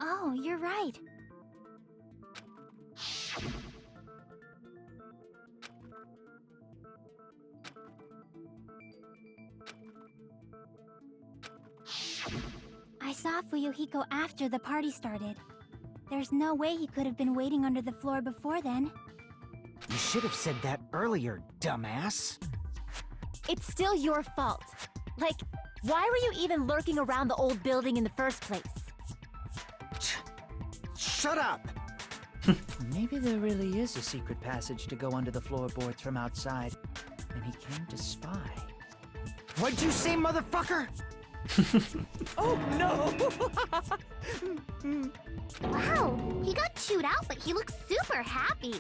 Oh, you're right. I saw Fuyuhiko after the party started. There's no way he could have been waiting under the floor before then. You should have said that earlier, dumbass. It's still your fault. Like, why were you even lurking around the old building in the first place? Shut up! Maybe there really is a secret passage to go under the floorboards from outside, and he came to spy. What'd you say, motherfucker? Oh no! Wow, he got chewed out, but he looks super happy.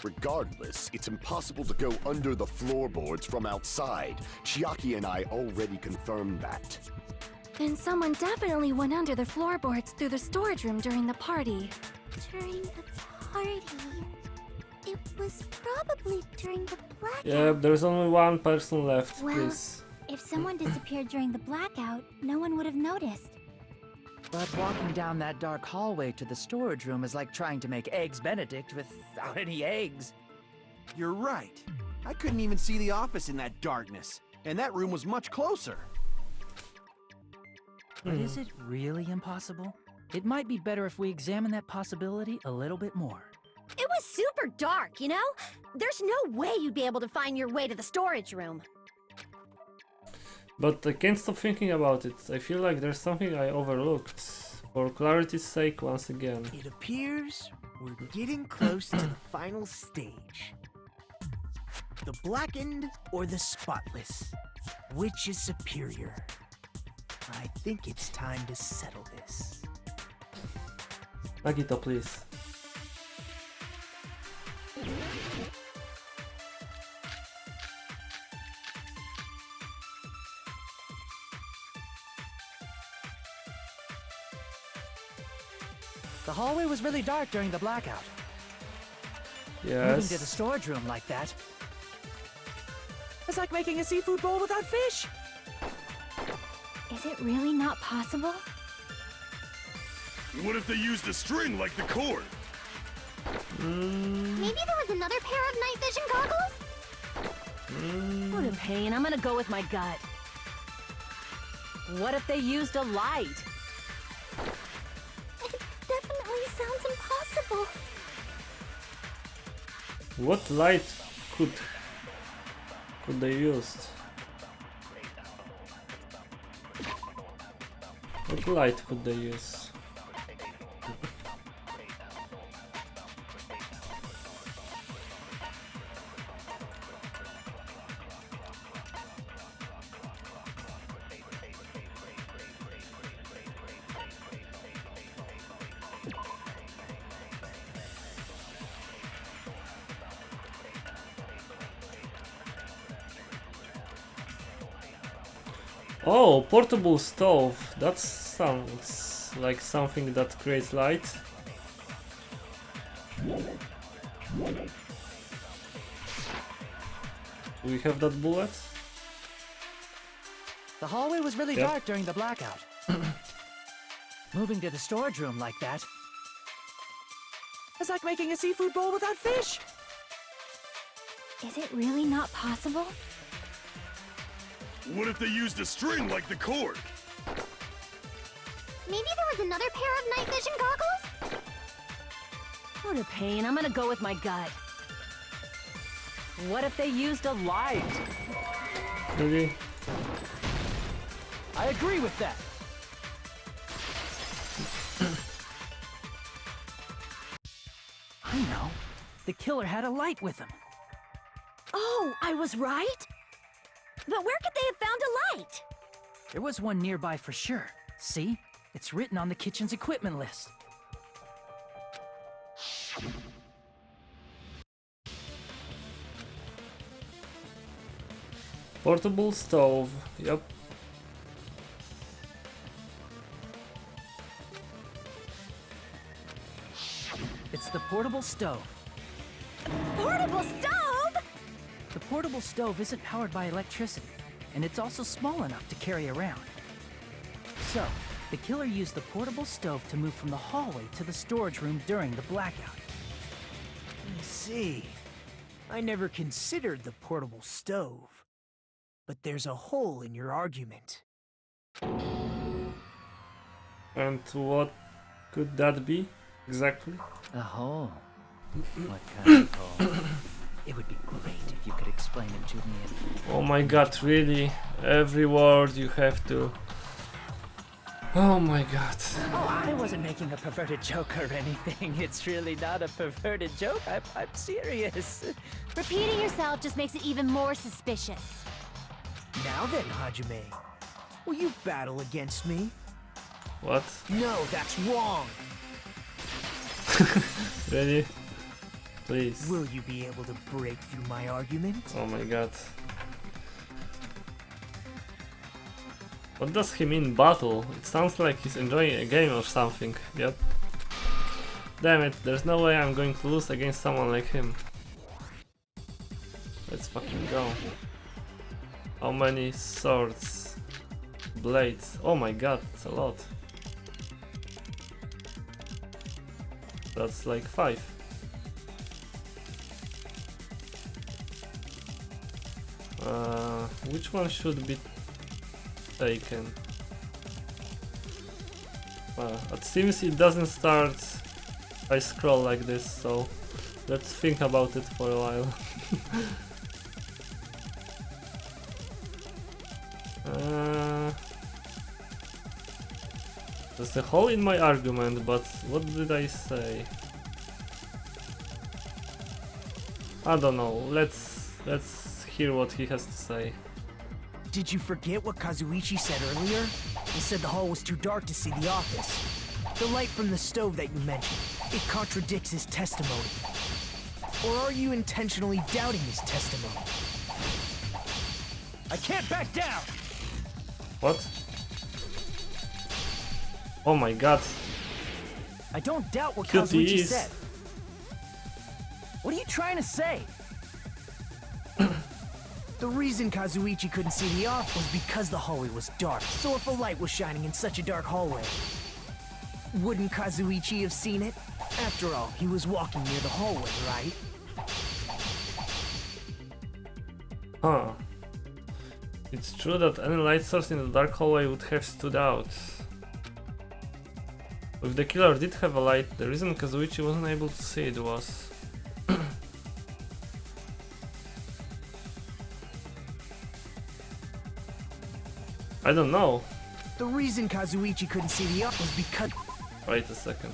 Regardless, it's impossible to go under the floorboards from outside. Chiaki and I already confirmed that. Then someone definitely went under the floorboards through the storage room during the party. During the party. It was probably during the blackout. Yeah, there's only one person left, Well, please. if someone disappeared during the blackout, no one would have noticed. But walking down that dark hallway to the storage room is like trying to make Eggs Benedict without any eggs. You're right. I couldn't even see the office in that darkness. And that room was much closer. But is it really impossible? It might be better if we examine that possibility a little bit more. It was super dark, you know? There's no way you'd be able to find your way to the storage room. But I can't stop thinking about it. I feel like there's something I overlooked. For clarity's sake, once again. It appears we're getting close to the final stage. The blackened or the spotless? Which is superior? I think it's time to settle this. Nagito, please. The hallway was really dark during the blackout. Yes. Moving to the storage room like that. It's like making a seafood bowl without fish. Is it really not possible? What if they used a string like the cord? Maybe there was another pair of night vision goggles? What a pain. I'm gonna go with my gut. What if they used a light? It definitely sounds impossible. What light could they use? What light could they use? Oh, portable stove. That sounds like something that creates light. We have that bullet. The hallway was really Yep. dark during the blackout. Moving to the storage room like that. It's like making a seafood bowl without fish. Is it really not possible? What if they used a string like the cord? Maybe there was another pair of night vision goggles? What a pain. I'm gonna go with my gut. What if they used a light? Really? I agree with that. I know. The killer had a light with him. Oh, I was right? But where could they have found a light? There was one nearby for sure. See? It's written on the kitchen's equipment list. Portable stove. Yep. It's the portable stove. Portable stove? The portable stove isn't powered by electricity, and it's also small enough to carry around. So, the killer used the portable stove to move from the hallway to the storage room during the blackout. I see. I never considered the portable stove. But there's a hole in your argument. And what could that be exactly? A hole? What kind of hole? It would be great if you could explain it to me. Oh my god, really? Every word you have to. Oh my god. Oh, I wasn't making a perverted joke or anything. It's really not a perverted joke. I'm serious. Repeating yourself just makes it even more suspicious. Now then, Hajime, will you battle against me? What? No, that's wrong. Really? Please. Will you be able to break through my argument? Oh my god. What does he mean battle? It sounds like he's enjoying a game or something. Yep. Damn it, there's no way I'm going to lose against someone like him. Let's fucking go. How many swords? Blades? Oh my god, it's a lot. That's like 5. Which one should be taken? It seems it doesn't start I scroll like this, so let's think about it for a while. There's a hole in my argument, but what did I say? I don't know. Let's hear what he has to say. Did you forget what Kazuichi said earlier? He said the hall was too dark to see the office. The light from the stove that you mentioned, it contradicts his testimony. Or are you intentionally doubting his testimony? I can't back down! What? Oh my god. I don't doubt what Guilty Kazuichi is. said. What are you trying to say? The reason Kazuichi couldn't see the office was because the hallway was dark. So if a light was shining in such a dark hallway, wouldn't Kazuichi have seen it? After all, he was walking near the hallway, right? Huh. It's true that any light source in the dark hallway would have stood out. If the killer did have a light, the reason Kazuichi wasn't able to see it was... I don't know. The reason Kazuichi couldn't see the office was because... Wait a second.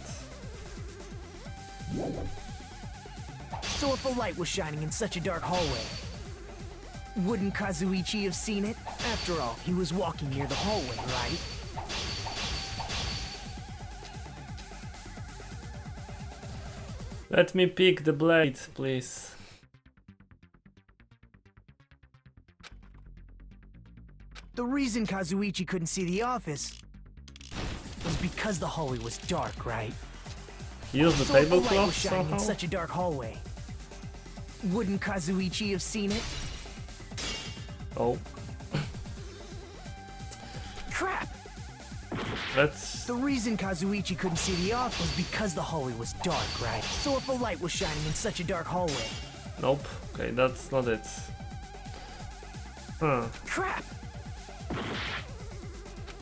So if a light was shining in such a dark hallway, wouldn't Kazuichi have seen it? After all, he was walking near the hallway, right? Let me pick the blade, please. The reason Kazuichi couldn't see the office was because the hallway was dark, right? Use the So if a light was tablecloth shining somehow? in such a dark hallway, wouldn't Kazuichi have seen it? Oh. Let's... The reason Kazuichi couldn't see the off was because the hallway was dark, right? So if a light was shining in such a dark hallway... Nope. Okay, that's not it. Huh. Crap!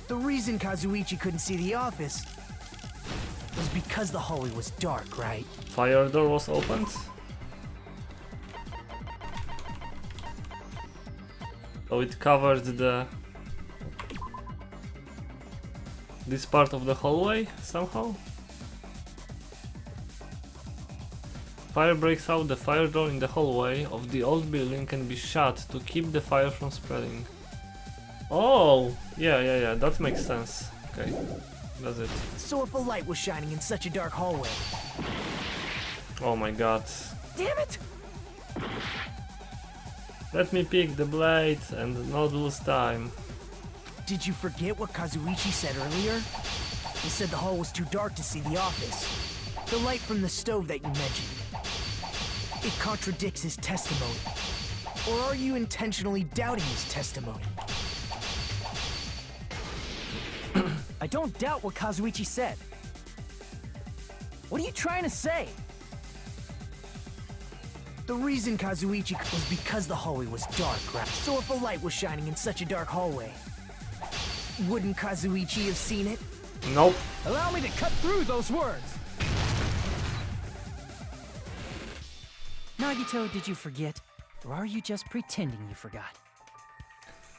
The reason Kazuichi couldn't see the office was because the hallway was dark, right? Fire door was opened. So it covered this part of the hallway somehow. Fire breaks out. The fire door in the hallway of the old building can be shut to keep the fire from spreading. Oh, yeah, that makes sense. Okay, that's it. So if a light was shining in such a dark hallway... Oh my god. Damn it! Let me pick the blade and not lose time. Did you forget what Kazuichi said earlier? He said the hall was too dark to see the office. The light from the stove that you mentioned. It contradicts his testimony. Or are you intentionally doubting his testimony? I don't doubt what Kazuichi said. What are you trying to say? The reason Kazuichi was because the hallway was dark, right? So if a light was shining in such a dark hallway, wouldn't Kazuichi have seen it? Nope. Allow me to cut through those words! Nagito, did you forget? Or are you just pretending you forgot?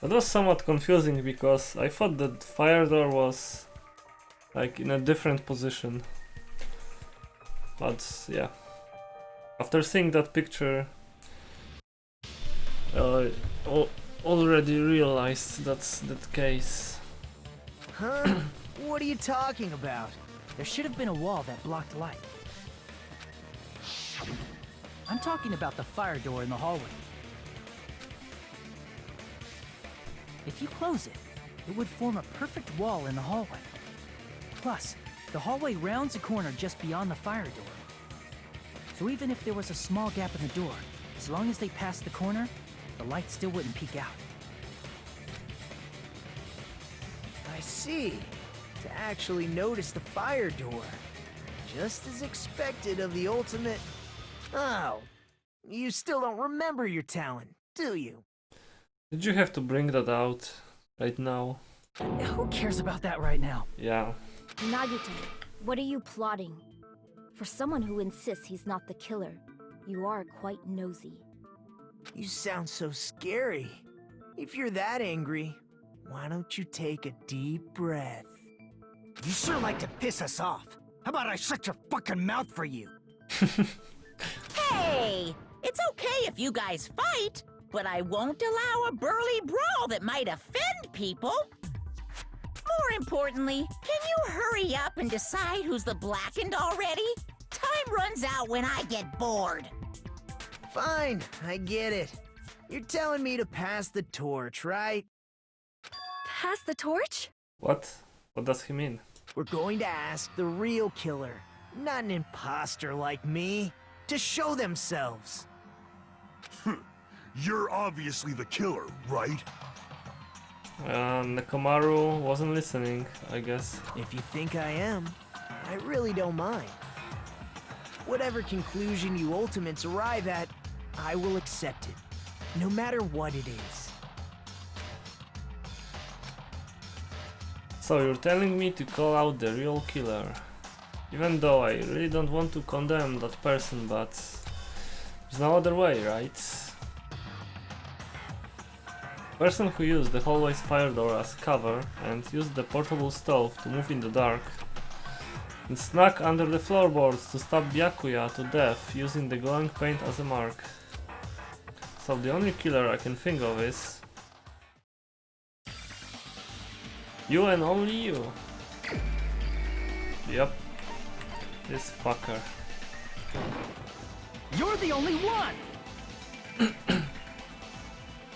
That was somewhat confusing because I thought that fire door was like in a different position. But yeah. After seeing that picture, already realized that's the case. Huh? What are you talking about? There should have been a wall that blocked light. I'm talking about the fire door in the hallway. If you close it, it would form a perfect wall in the hallway. Plus, the hallway rounds a corner just beyond the fire door. So even if there was a small gap in the door, as long as they passed the corner, the light still wouldn't peek out. I see. To actually notice the fire door. Just as expected of the ultimate... Oh, you still don't remember your talent, do you? Did you have to bring that out right now? Who cares about that right now? Yeah. Nagito, what are you plotting? For someone who insists he's not the killer, you are quite nosy. You sound so scary. If you're that angry, why don't you take a deep breath? You sure like to piss us off. How about I shut your fucking mouth for you? Hey! It's okay if you guys fight, but I won't allow a burly brawl that might offend people. More importantly, can you hurry up and decide who's the blackened already? Time runs out when I get bored. Fine, I get it. You're telling me to pass the torch, right? Pass the torch? What? What does he mean? We're going to ask the real killer, not an imposter like me, to show themselves. You're obviously the killer, right? Nekomaru wasn't listening, I guess. If you think I am, I really don't mind. Whatever conclusion you ultimates arrive at, I will accept it, no matter what it is. So you're telling me to call out the real killer. Even though I really don't want to condemn that person, but there's no other way, right? Person who used the hallway's fire door as cover and used the portable stove to move in the dark and snuck under the floorboards to stab Byakuya to death using the glowing paint as a mark. So the only killer I can think of is you and only you. Yep. This fucker. You're the only one!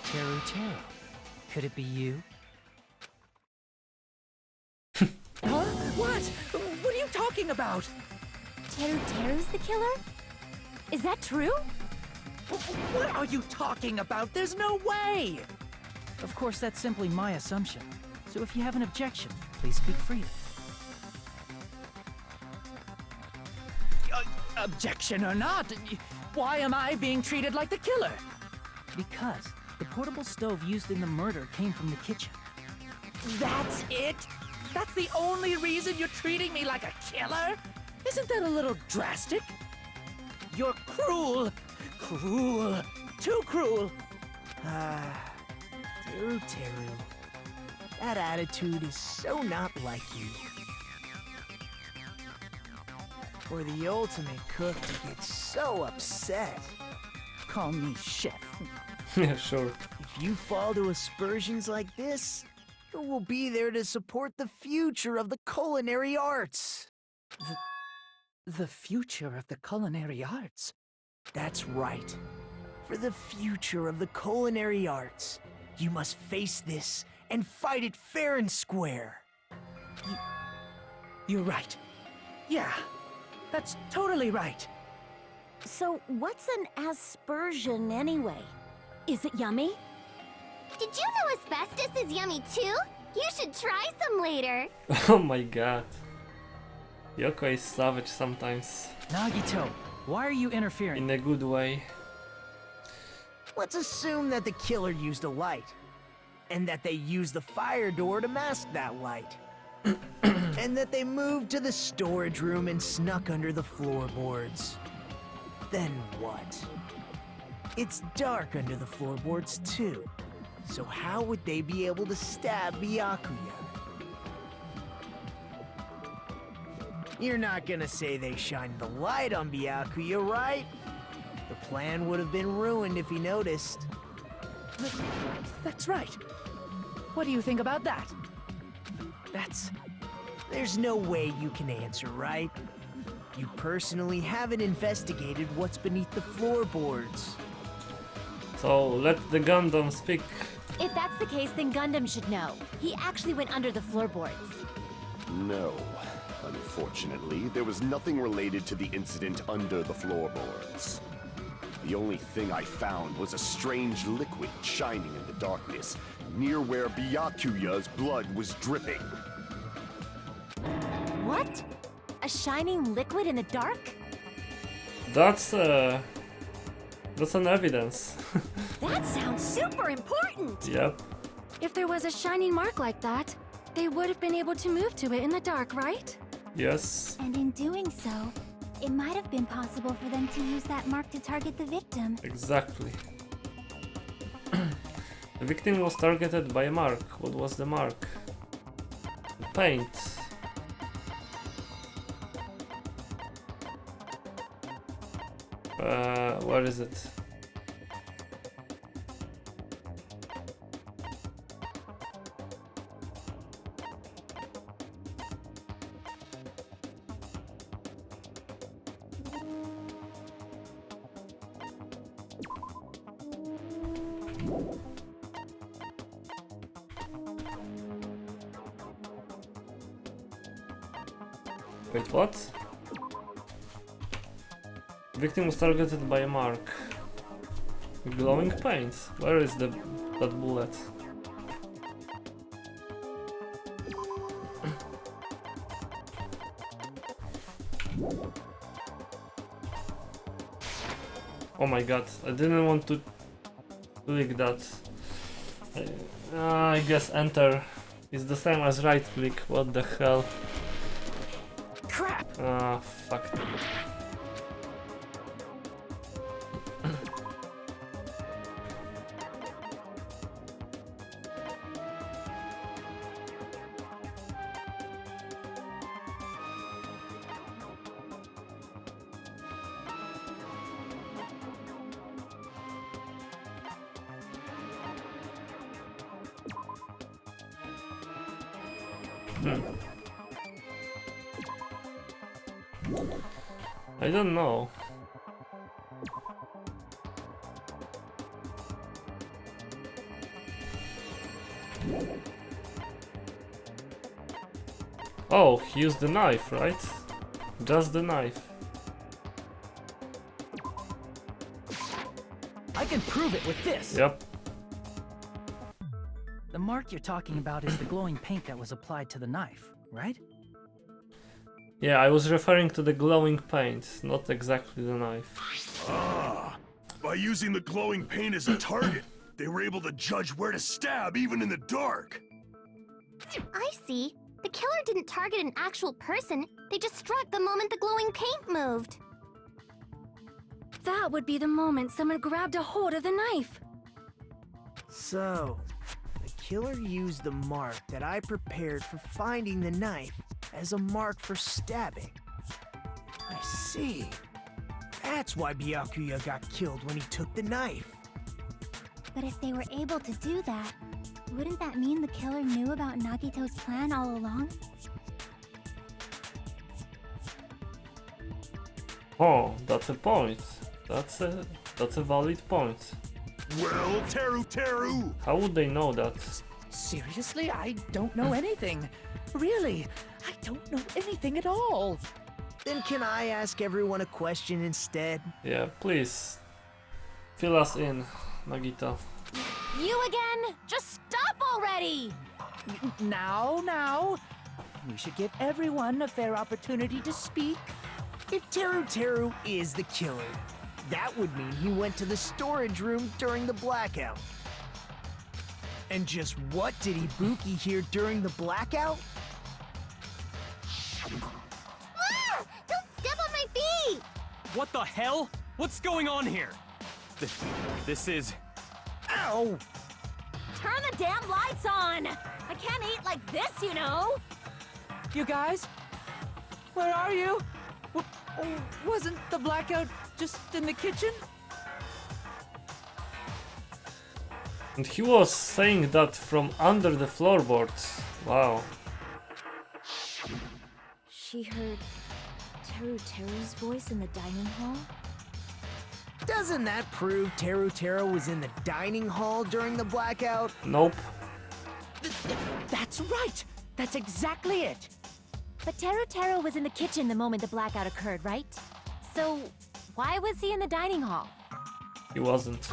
Teru Teru. Could it be you? Huh? What? What are you talking about? Teru Teru's the killer? Is that true? What are you talking about? There's no way! Of course, that's simply my assumption. So if you have an objection, please speak freely. Objection or not, why am I being treated like the killer? Because the portable stove used in the murder came from the kitchen. That's it? That's the only reason you're treating me like a killer? Isn't that a little drastic? You're cruel. Cruel. Too cruel. Teru. That attitude is so not like you. For the ultimate cook to get so upset. Call me chef. Yeah, sure. If you fall to aspersions like this, who will be there to support the future of the culinary arts? The future of the culinary arts? That's right. For the future of the culinary arts, you must face this and fight it fair and square. You're right. Yeah, that's totally right. So, what's an aspersion anyway? Is it yummy? Did you know asbestos is yummy too? You should try some later. Oh my god. Yoko is savage sometimes. Nagito, why are you interfering? In a good way. Let's assume that the killer used a light, and that they used the fire door to mask that light. And that they moved to the storage room and snuck under the floorboards. Then what? It's dark under the floorboards too. So how would they be able to stab Byakuya? You're not gonna say they shined the light on Byakuya, right? The plan would have been ruined if he noticed. That's right. What do you think about that? There's no way you can answer, right? You personally haven't investigated what's beneath the floorboards. So let the Gundam speak. If that's the case, then Gundam should know. He actually went under the floorboards. No. Unfortunately, there was nothing related to the incident under the floorboards. The only thing I found was a strange liquid shining in the darkness, near where Byakuya's blood was dripping. What? A shining liquid in the dark? That's an evidence. That sounds super important! Yep. If there was a shining mark like that, they would have been able to move to it in the dark, right? Yes. And in doing so, it might have been possible for them to use that mark to target the victim. Exactly. The victim was targeted by a mark. What was the mark? Paint. Where is it? Wait, what? Victim was targeted by a mark. Glowing paint. Where is that bullet? Oh my god, I didn't want to click that. I guess enter is the same as right click. What the hell? Crap! Ah, fuck. I don't know. Oh, he used the knife, right? Just the knife. I can prove it with this! Yep. The mark you're talking about is the glowing paint that was applied to the knife, right? Yeah, I was referring to the glowing paint, not exactly the knife. Ah, by using the glowing paint as a target, they were able to judge where to stab even in the dark. I see. The killer didn't target an actual person. They just struck the moment the glowing paint moved. That would be the moment someone grabbed a hold of the knife. So, the killer used the mark that I prepared for finding the knife as a mark for stabbing. I see. That's why Byakuya got killed when he took the knife. But if they were able to do that, wouldn't that mean the killer knew about Nagito's plan all along? Oh, that's a point. That's a valid point. Well, Teru! How would they know that? Seriously? I don't know anything. Really, I don't know anything at all. Then can I ask everyone a question instead? Yeah, please. Fill us in, Nagito. You again? Just stop already! Now. We should give everyone a fair opportunity to speak. If Teru is the killer, that would mean he went to the storage room during the blackout. And just what did Ibuki hear during the blackout? Ah! Don't step on my feet! What the hell? What's going on here? This is... Ow! Turn the damn lights on! I can't eat like this, you know! You guys? Where are you? Wasn't the blackout just in the kitchen? And he was saying that from under the floorboards. Wow. She heard Teru's voice in the dining hall? Doesn't that prove Teru was in the dining hall during the blackout? Nope. That's right! That's exactly it! But Teru was in the kitchen the moment the blackout occurred, right? So, why was he in the dining hall? He wasn't.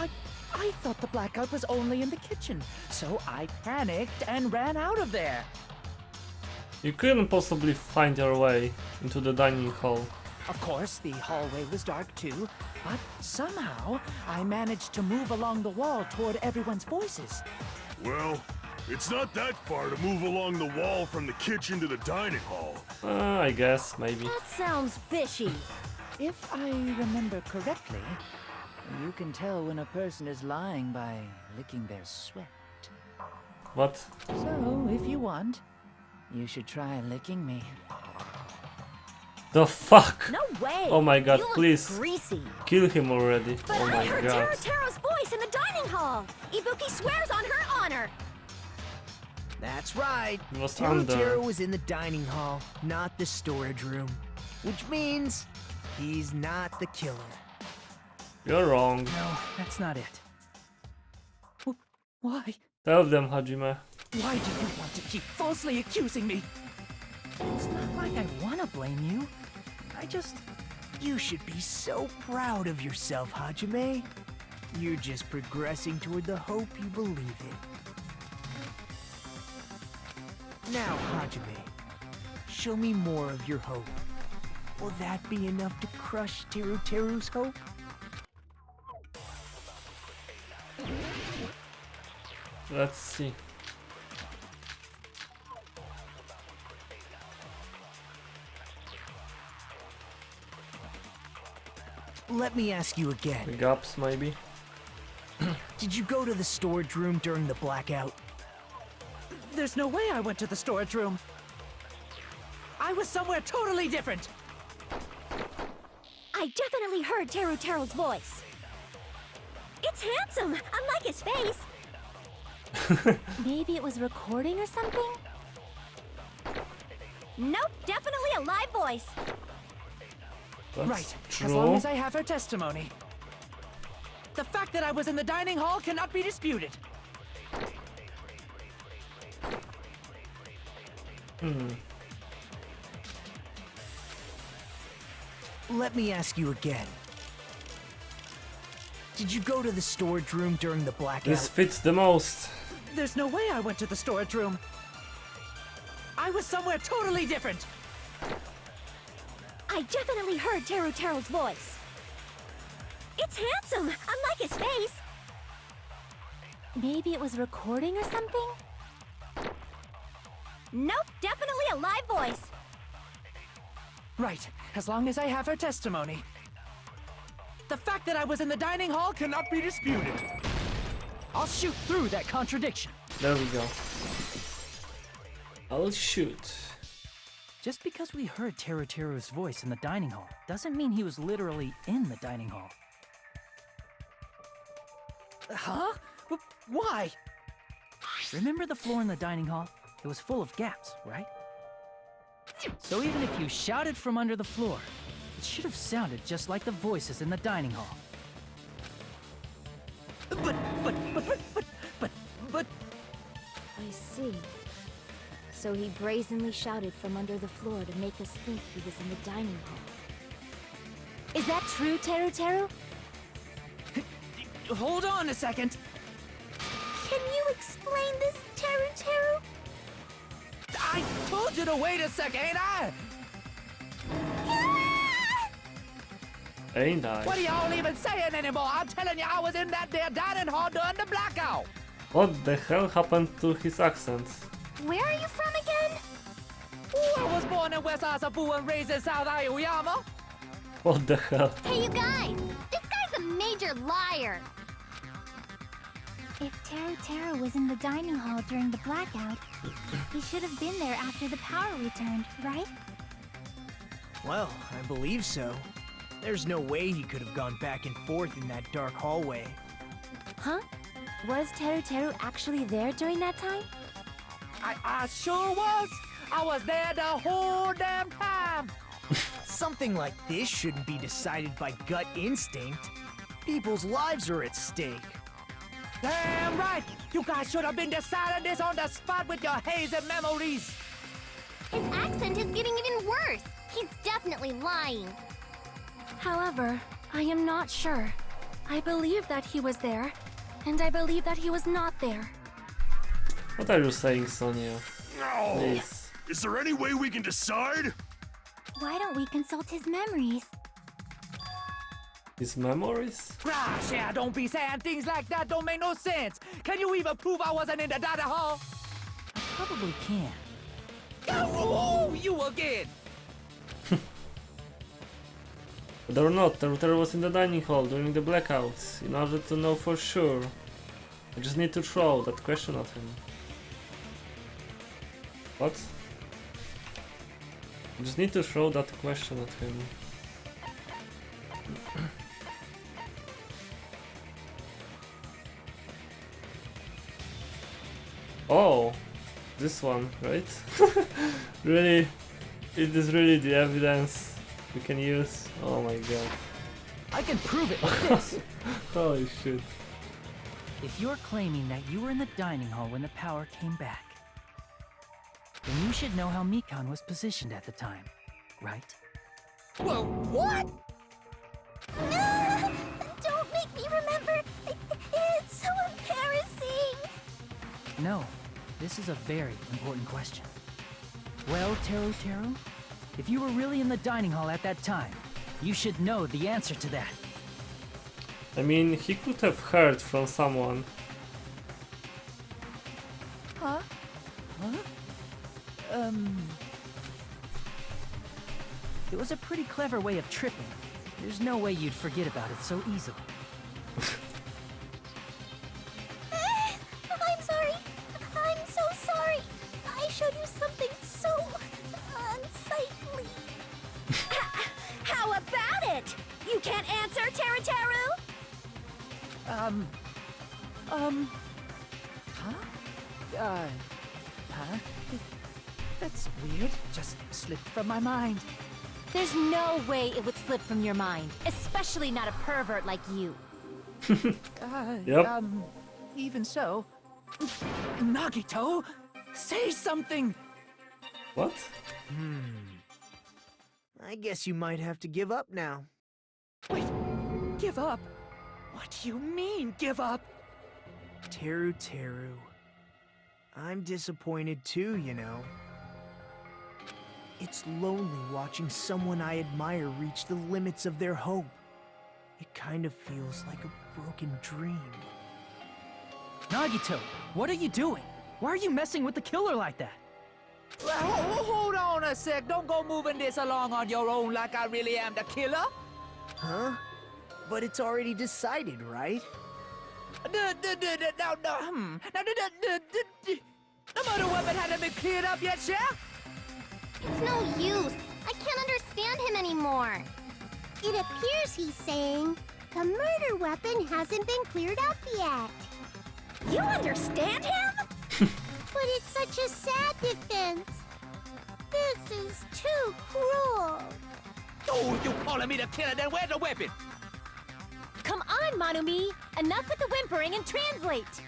I thought the blackout was only in the kitchen, so I panicked and ran out of there. You couldn't possibly find your way into the dining hall. Of course, the hallway was dark too, but somehow I managed to move along the wall toward everyone's voices. Well, it's not that far to move along the wall from the kitchen to the dining hall. I guess, maybe. That sounds fishy. If I remember correctly, you can tell when a person is lying by licking their sweat. What? So, if you want, you should try licking me. The fuck? No way! Oh my god, You look please. greasy. Kill him already. But Oh I my heard god. Teru's voice in the dining hall! Ibuki swears on her honor! That's right. He was under. Teru was in the dining hall, not the storage room. Which means he's not the killer. You're wrong. No, that's not it. Why? Tell them, Hajime. Why do you want to keep falsely accusing me? It's not like I want to blame you. I just... You should be so proud of yourself, Hajime. You're just progressing toward the hope you believe in. Now, Hajime, show me more of your hope. Will that be enough to crush Teru's hope? Let's see. Let me ask you The again. gaps, maybe. Did you go to the storage room during the blackout? There's no way I went to the storage room. I was somewhere totally different. I definitely heard Teru's voice. It's handsome, unlike his face. Maybe it was recording or something? Nope, definitely a live voice. That's Right, true. as long as I have her testimony. The fact that I was in the dining hall cannot be disputed. Let me ask you again. Did you go to the storage room during the blackout? This fits the most. There's no way I went to the storage room. I was somewhere totally different. I definitely heard Teru Teru's voice. It's handsome, unlike his face. Maybe it was recording or something? Nope, definitely a live voice. Right, as long as I have her testimony. The fact that I was in the dining hall cannot be disputed. I'll shoot through that contradiction. There we go. I'll shoot. Just because we heard Teru Teru's voice in the dining hall doesn't mean he was literally in the dining hall. Huh? Why? Remember the floor in the dining hall? It was full of gaps, right? So even if you shouted from under the floor, it should have sounded just like the voices in the dining hall. But... I see. So he brazenly shouted from under the floor to make us think he was in the dining hall. Is that true, Teru Teru? Hold on a second. Can you explain this, Teru Teru? I told you to wait a second, ain't I? Ain't I? What are y'all even saying anymore? I'm telling you, I was in that there dining hall during the blackout. What the hell happened to his accent? Where are you from again? I was born in West Asabu and raised in South Aoyama. What the hell? Hey, you guys! This guy's a major liar! If Teru Teru was in the dining hall during the blackout, he should have been there after the power returned, right? Well, I believe so. There's no way he could have gone back and forth in that dark hallway. Huh? Was Teru Teru actually there during that time? I sure was. I was there the whole damn time. Something like this shouldn't be decided by gut instinct. People's lives are at stake. Damn right. You guys should have been deciding this on the spot with your hazy memories. His accent is getting even worse. He's definitely lying. However, I am not sure. I believe that he was there, and I believe that he was not there. What are you saying, Sonia? No! Please. Is there any way we can decide? Why don't we consult his memories? His memories? Gosh, yeah, don't be saying things like that. Don't make no sense. Can you even prove I wasn't in the dining hall? I probably can. Oh, you again. Whether or not, Teru was in the dining hall during the blackouts. In order to know for sure, I just need to throw that question at him. What? I just need to throw that question at him. Oh, this one, right? Really? It is really the evidence we can use? Oh my god. I can prove it with this! Holy shit. If you're claiming that you were in the dining hall when the power came back, then you should know how Mikan was positioned at the time, right? Well, what? Don't make me remember. It's so embarrassing. No, this is a very important question. Well, Teru Teru, if you were really in the dining hall at that time, you should know the answer to that. I mean, he could have heard from someone. Huh? Huh? It was a pretty clever way of tripping. There's no way you'd forget about it so easily. I'm sorry. I'm so sorry. I showed you something so unsightly. How about it? You can't answer, Teru Teru? Huh? Huh? That's weird. Just slipped from my mind. There's no way it would slip from your mind, especially not a pervert like you. Yep. Even so. Nagito, say something! What? I guess you might have to give up now. Wait, give up? What do you mean, give up? Teru Teru. I'm disappointed too, you know. It's lonely watching someone I admire reach the limits of their hope. It kind of feels like a broken dream. Nagito, what are you doing? Why are you messing with the killer like that? Hold on a sec. Don't go moving this along on your own like I really am the killer. Huh? But it's already decided, right? No, the murder weapon hadn't been cleared up yet, yeah? It's no use. I can't understand him anymore. It appears he's saying the murder weapon hasn't been cleared up yet. You understand him? But it's such a sad defense. This is too cruel. Oh, you calling me the killer, then where's the weapon? Come on, Manumi! Enough with the whimpering and translate!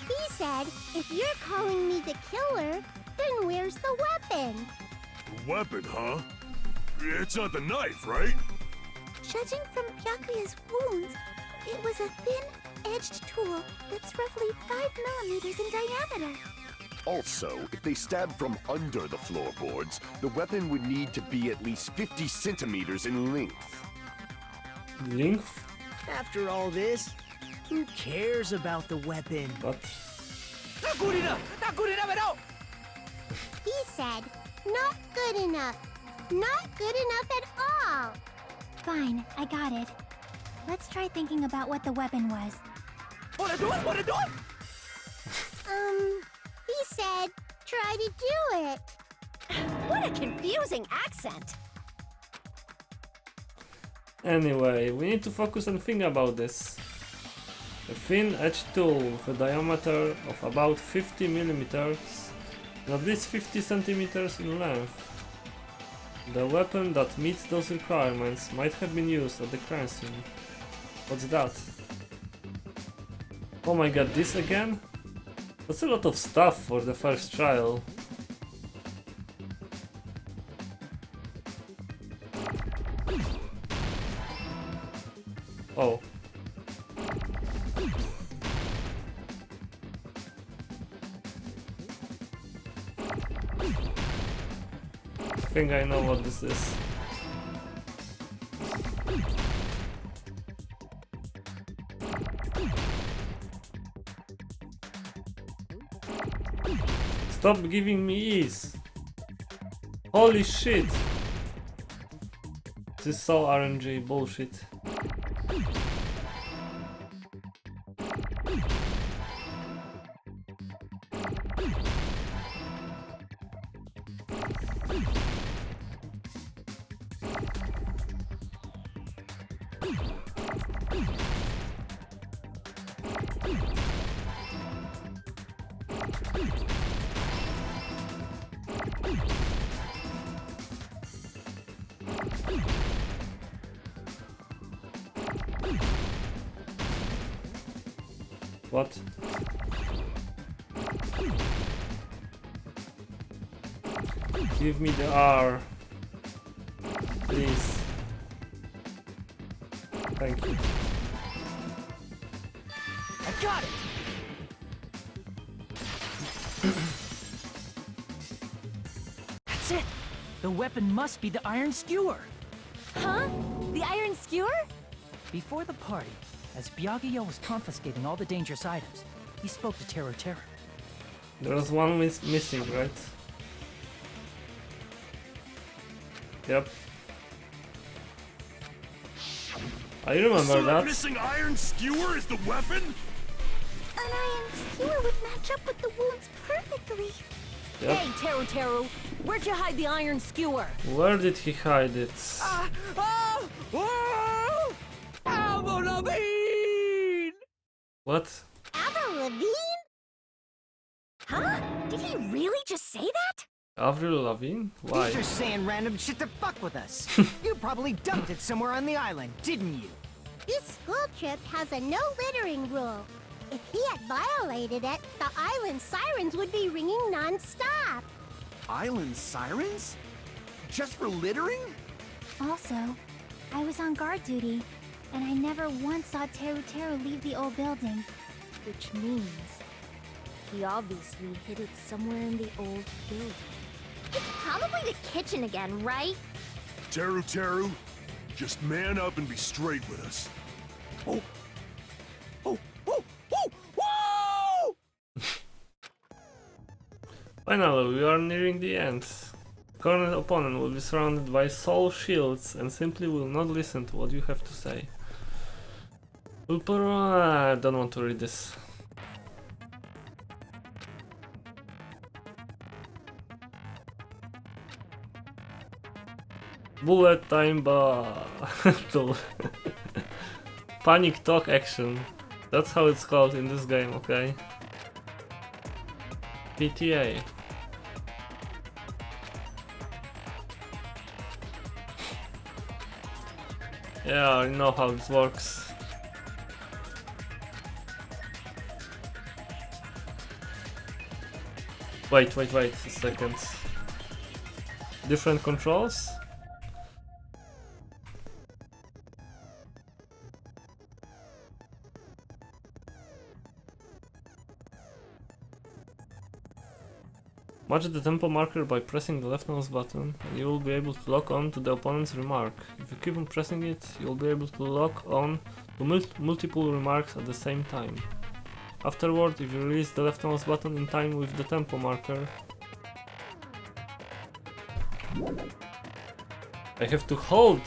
He said, if you're calling me the killer, then where's the weapon? Weapon, huh? It's not the knife, right? Judging from Byakuya's wounds, it was a thin-edged tool that's roughly 5 millimeters in diameter. Also, if they stab from under the floorboards, the weapon would need to be at least 50 centimeters in length. Length? After all this, who cares about the weapon? What? Not good enough! Not good enough at all! He said, not good enough. Not good enough at all. Fine, I got it. Let's try thinking about what the weapon was. What do it? What do it? He said, try to do it. What a confusing accent. Anyway, we need to focus and think about this. A thin-edged tool with a diameter of about 50 millimeters and at least 50 centimeters in length. The weapon that meets those requirements might have been used at the crime scene. What's that? Oh my god, this again? That's a lot of stuff for the first trial. Oh. I think I know what this is. Stop giving me ease! Holy shit! This is so RNG bullshit. What? Give me the R. Please. Thank you. I got it! That's it! The weapon must be the iron skewer! Huh? The iron skewer? Before the party, as Byakuya was confiscating all the dangerous items, he spoke to Teru. There was one missing, right? Yep. I remember so that. Missing iron skewer is the weapon? An iron skewer would match up with the wounds perfectly. Yep. Hey, Teru, where'd you hide the iron skewer? Where did he hide it? Avril Lavigne! What? Avril Lavigne? Huh? Did he really just say that? Avril Lavigne? Why? He's just saying random shit to fuck with us. You probably dumped it somewhere on the island, didn't you? This school trip has a no littering rule. If he had violated it, the island sirens would be ringing non-stop. Island sirens? Just for littering? Also, I was on guard duty, and I never once saw Teru leave the old building. Which means he obviously hid it somewhere in the old building. It's probably the kitchen again, right? Teru, just man up and be straight with us. Oh! Finally, we are nearing the end. Current opponent will be surrounded by soul shields and simply will not listen to what you have to say. I don't want to read this. Bullet time battle. Panic talk action. That's how it's called in this game, okay? PTA. Yeah, I know how this works. Wait a second. Different controls? Match the tempo marker by pressing the left mouse button, and you will be able to lock on to the opponent's remark. If you keep on pressing it, you will be able to lock on to multiple remarks at the same time. Afterward, if you release the left mouse button in time with the tempo marker, I have to hold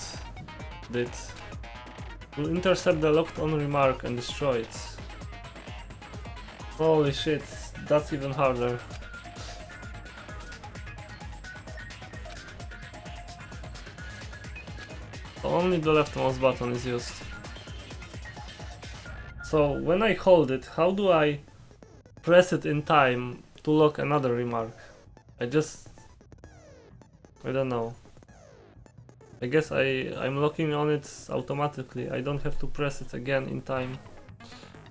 it to intercept the locked on remark and destroy it. Holy shit, that's even harder. Only the left mouse button is used. So when I hold it, how do I press it in time to lock another remark? I don't know. I guess I'm locking on it automatically. I don't have to press it again in time.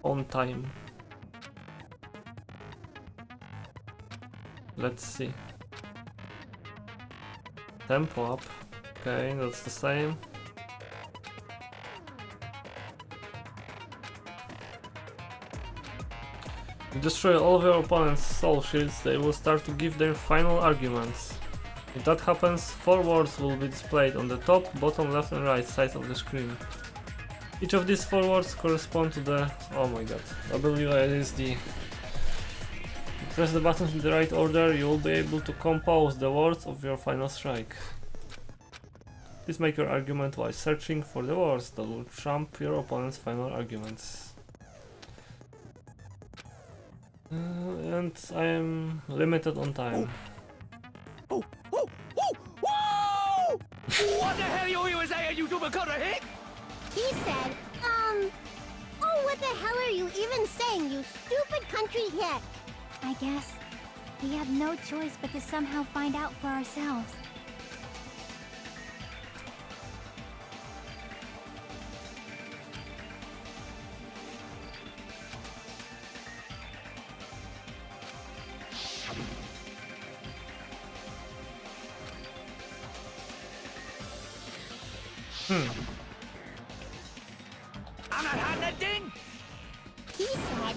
On time. Let's see. Tempo up. Okay, that's the same. You destroy all of your opponent's soul shields, they will start to give their final arguments. If that happens, 4 words will be displayed on the top, bottom, left and right sides of the screen. Each of these 4 words correspond to the... oh my god, WASD. Press the buttons in the right order, you will be able to compose the words of your final strike. Please make your argument while searching for the words that will trump your opponent's final arguments. And I am limited on time. What the hell you even saying, you super cutter hick? He said, oh, what the hell are you even saying, you stupid country hick? I guess we have no choice but to somehow find out for ourselves. I'm not hiding that thing! He said,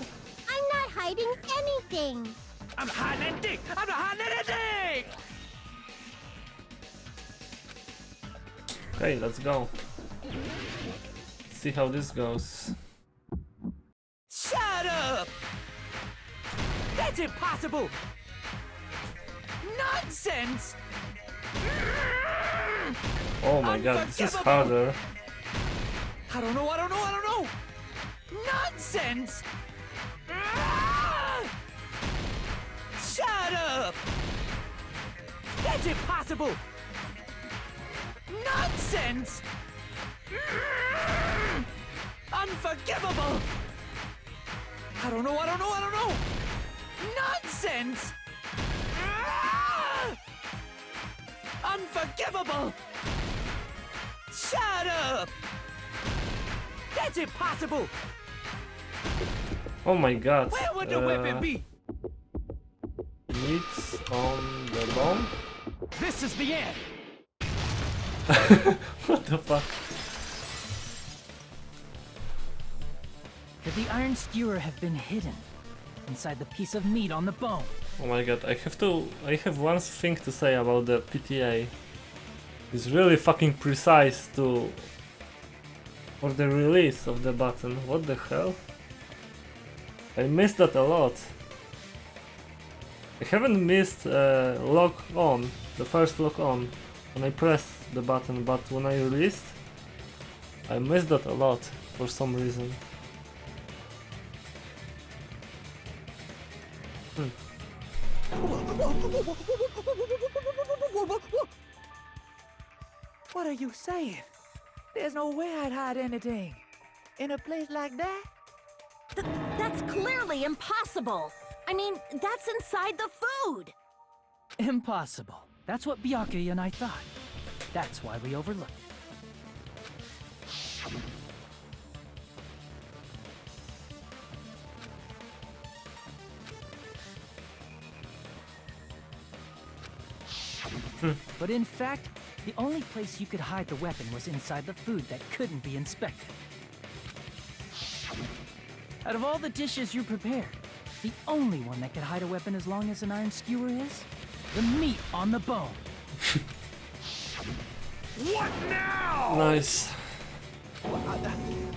I'm not hiding anything. I'm not hiding anything! I'm not hiding anything! Okay, let's go. See how this goes. Shut up! That's impossible! Nonsense! Oh my god, this is harder. I don't know! Nonsense! Shut up! That's impossible! Nonsense! Unforgivable! I don't know! Nonsense! Unforgivable! Shut up! That's impossible! Oh my god. Where would the weapon be? Meats on the bomb? This is the end! What the fuck? Could the iron skewer have been hidden inside the piece of meat on the bone? Oh my god, I have one thing to say about the PTA. It's really fucking precise for the release of the button. What the hell? I missed that a lot. I haven't missed lock on, the first lock on, when I pressed the button, but when I released, I missed that a lot for some reason. What are you saying? There's no way I'd hide anything. In a place like that? That's clearly impossible. I mean, that's inside the food. Impossible. That's what Byakuya and I thought. That's why we overlooked it. But in fact, the only place you could hide the weapon was inside the food that couldn't be inspected. Out of all the dishes you prepared, the only one that could hide a weapon as long as an iron skewer is the meat on the bone. What now? Nice.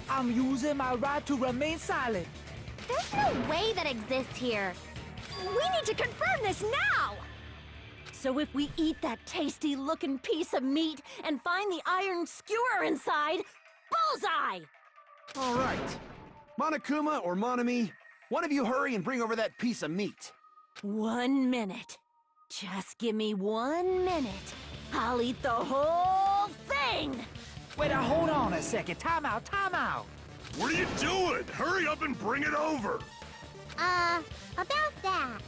I'm using my right to remain silent. There's no way that exists here. We need to confirm this now! So if we eat that tasty-looking piece of meat and find the iron skewer inside, bullseye! All right. Monokuma or Monami, one of you hurry and bring over that piece of meat. 1 minute. Just give me 1 minute. I'll eat the whole thing! Wait, hold on a second. Time out, time out. What are you doing? Hurry up and bring it over! About that.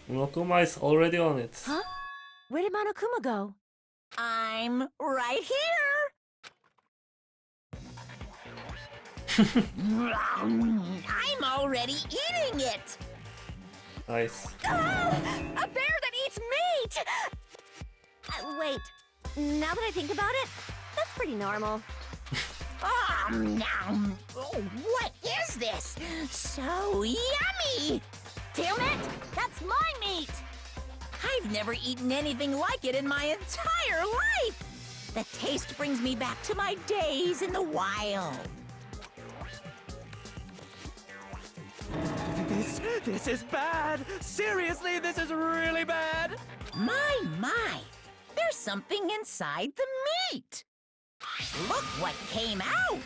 Monokuma is already on it. Huh? Where did Monokuma go? I'm right here! I'm already eating it! Nice. A bear that eats meat! Wait. Now that I think about it, that's pretty normal. Nom. Oh, what is this? So yummy! Damn it! That's my meat! I've never eaten anything like it in my entire life! The taste brings me back to my days in the wild. This is bad. Seriously, this is really bad. My! There's something inside the meat! Look what came out!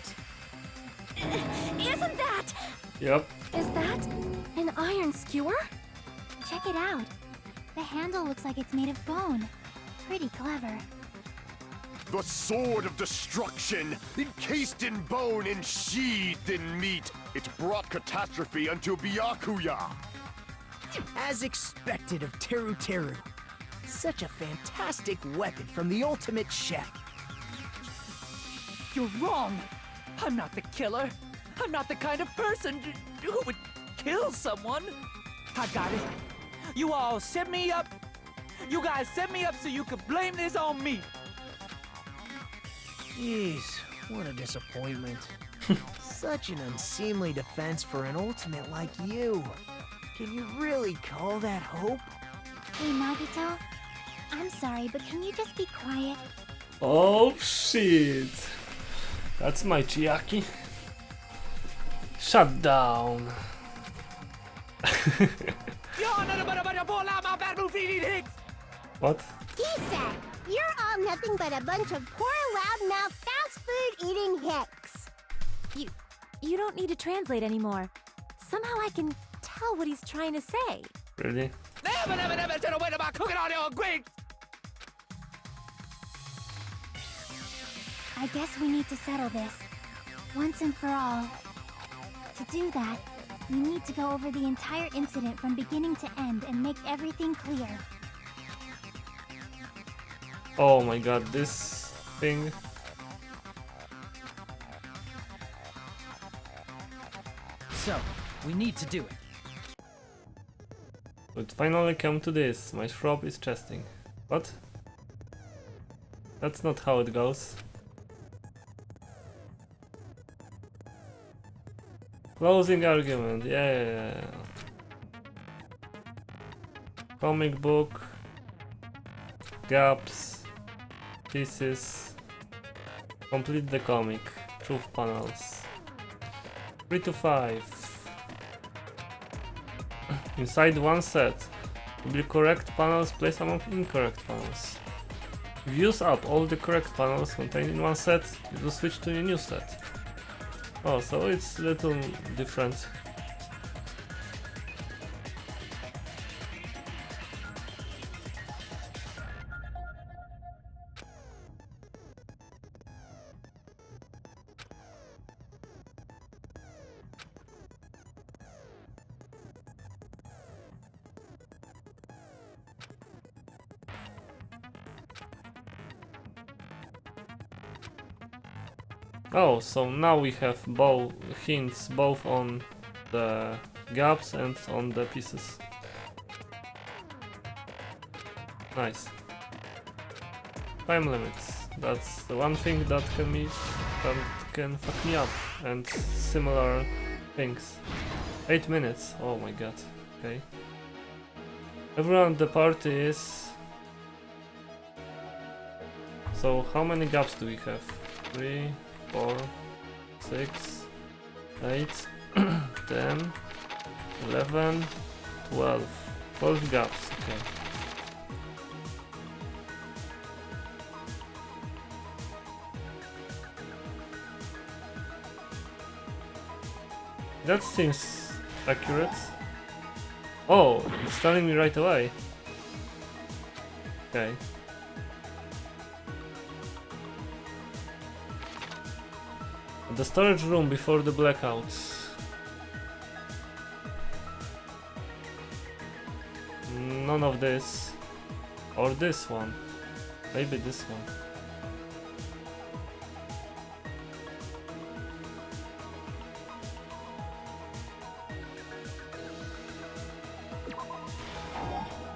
Isn't that... Yep. Is that an iron skewer? Check it out. The handle looks like it's made of bone. Pretty clever. The sword of destruction, encased in bone and sheathed in meat. It brought catastrophe unto Byakuya. As expected of Teru Teru. Such a fantastic weapon from the ultimate chef. You're wrong. I'm not the killer. I'm not the kind of person who would kill someone. I got it. You all set me up. You guys set me up so you could blame this on me. Jeez, what a disappointment. Such an unseemly defense for an ultimate like you. Can you really call that hope? Hey, Nagito. I'm sorry, but can you just be quiet? Oh shit. That's my Chiaki. Shut down. What? He said, you're all nothing but a bunch of poor, loudmouth, fast food eating hicks. You don't need to translate anymore. Somehow I can tell what he's trying to say. Really? Never said a word about cooking on your Greek. I guess we need to settle this. Once and for all. To do that, we need to go over the entire incident from beginning to end and make everything clear. Oh my god, this thing. So, we need to do it. It finally come to this. My shop is chesting. What? That's not how it goes. Closing argument. Yeah. Comic book, gaps, pieces, complete the comic, truth panels. 3 to 5. Inside one set, will be correct panels placed among incorrect panels. If you use up all the correct panels contained in one set, it will switch to a new set. Oh, so it's a little different. Oh, so now we have both hints both on the gaps and on the pieces. Nice. Time limits. That's the one thing that can fuck me up, and similar things. 8 minutes. Oh my god. Okay. Everyone at the party is. So how many gaps do we have? 3, 4, 6, 8, 10, 11, 12. 12 gaps, okay. That seems accurate. Oh, it's telling me right away. Okay. The storage room before the blackouts. None of this. Or this one. Maybe this one.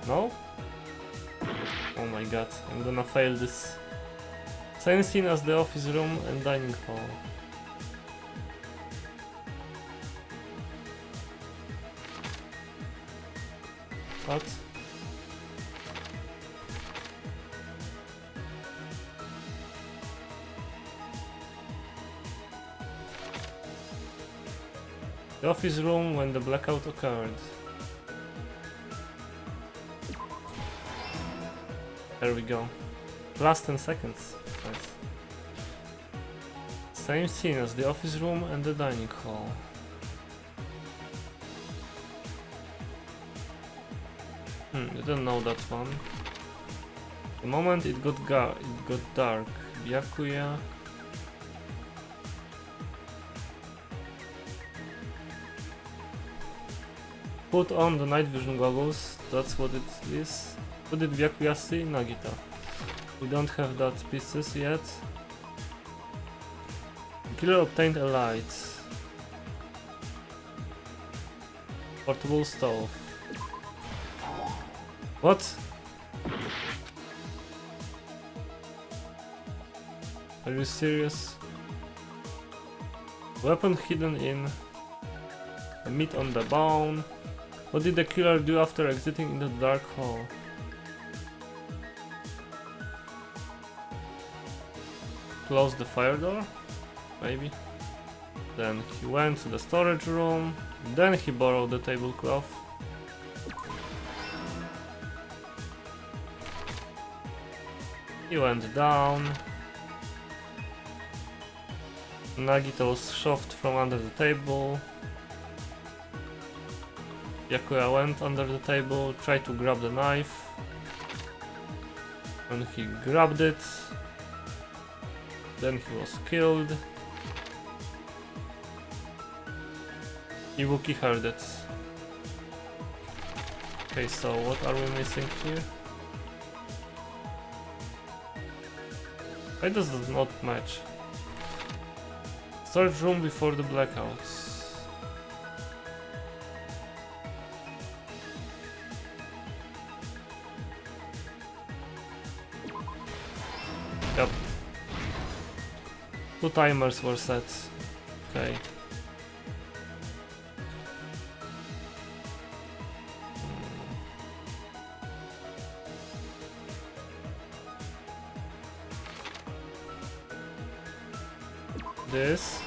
No? Oh my god, I'm gonna fail this. Same scene as the office room and dining hall. What? The office room when the blackout occurred. There we go. Last 10 seconds. Nice. Same scene as the office room and the dining hall. You don't know that one. The moment it got dark. Byakuya. Put on the night vision goggles. That's what it is. What did Byakuya see? Nagita. We don't have that pieces yet. The killer obtained a light. Portable stove. What? Are you serious? Weapon hidden in the meat on the bone. What did the killer do after exiting in the dark hall? Close the fire door? Maybe. Then he went to the storage room. Then he borrowed the tablecloth. He went down. Nagita was shoved from under the table. Byakuya went under the table, tried to grab the knife. When he grabbed it, then he was killed. Ibuki heard it. Okay, so what are we missing here? Why does it not match? Storage room before the blackouts. Yep. 2 timers were set. Okay. this.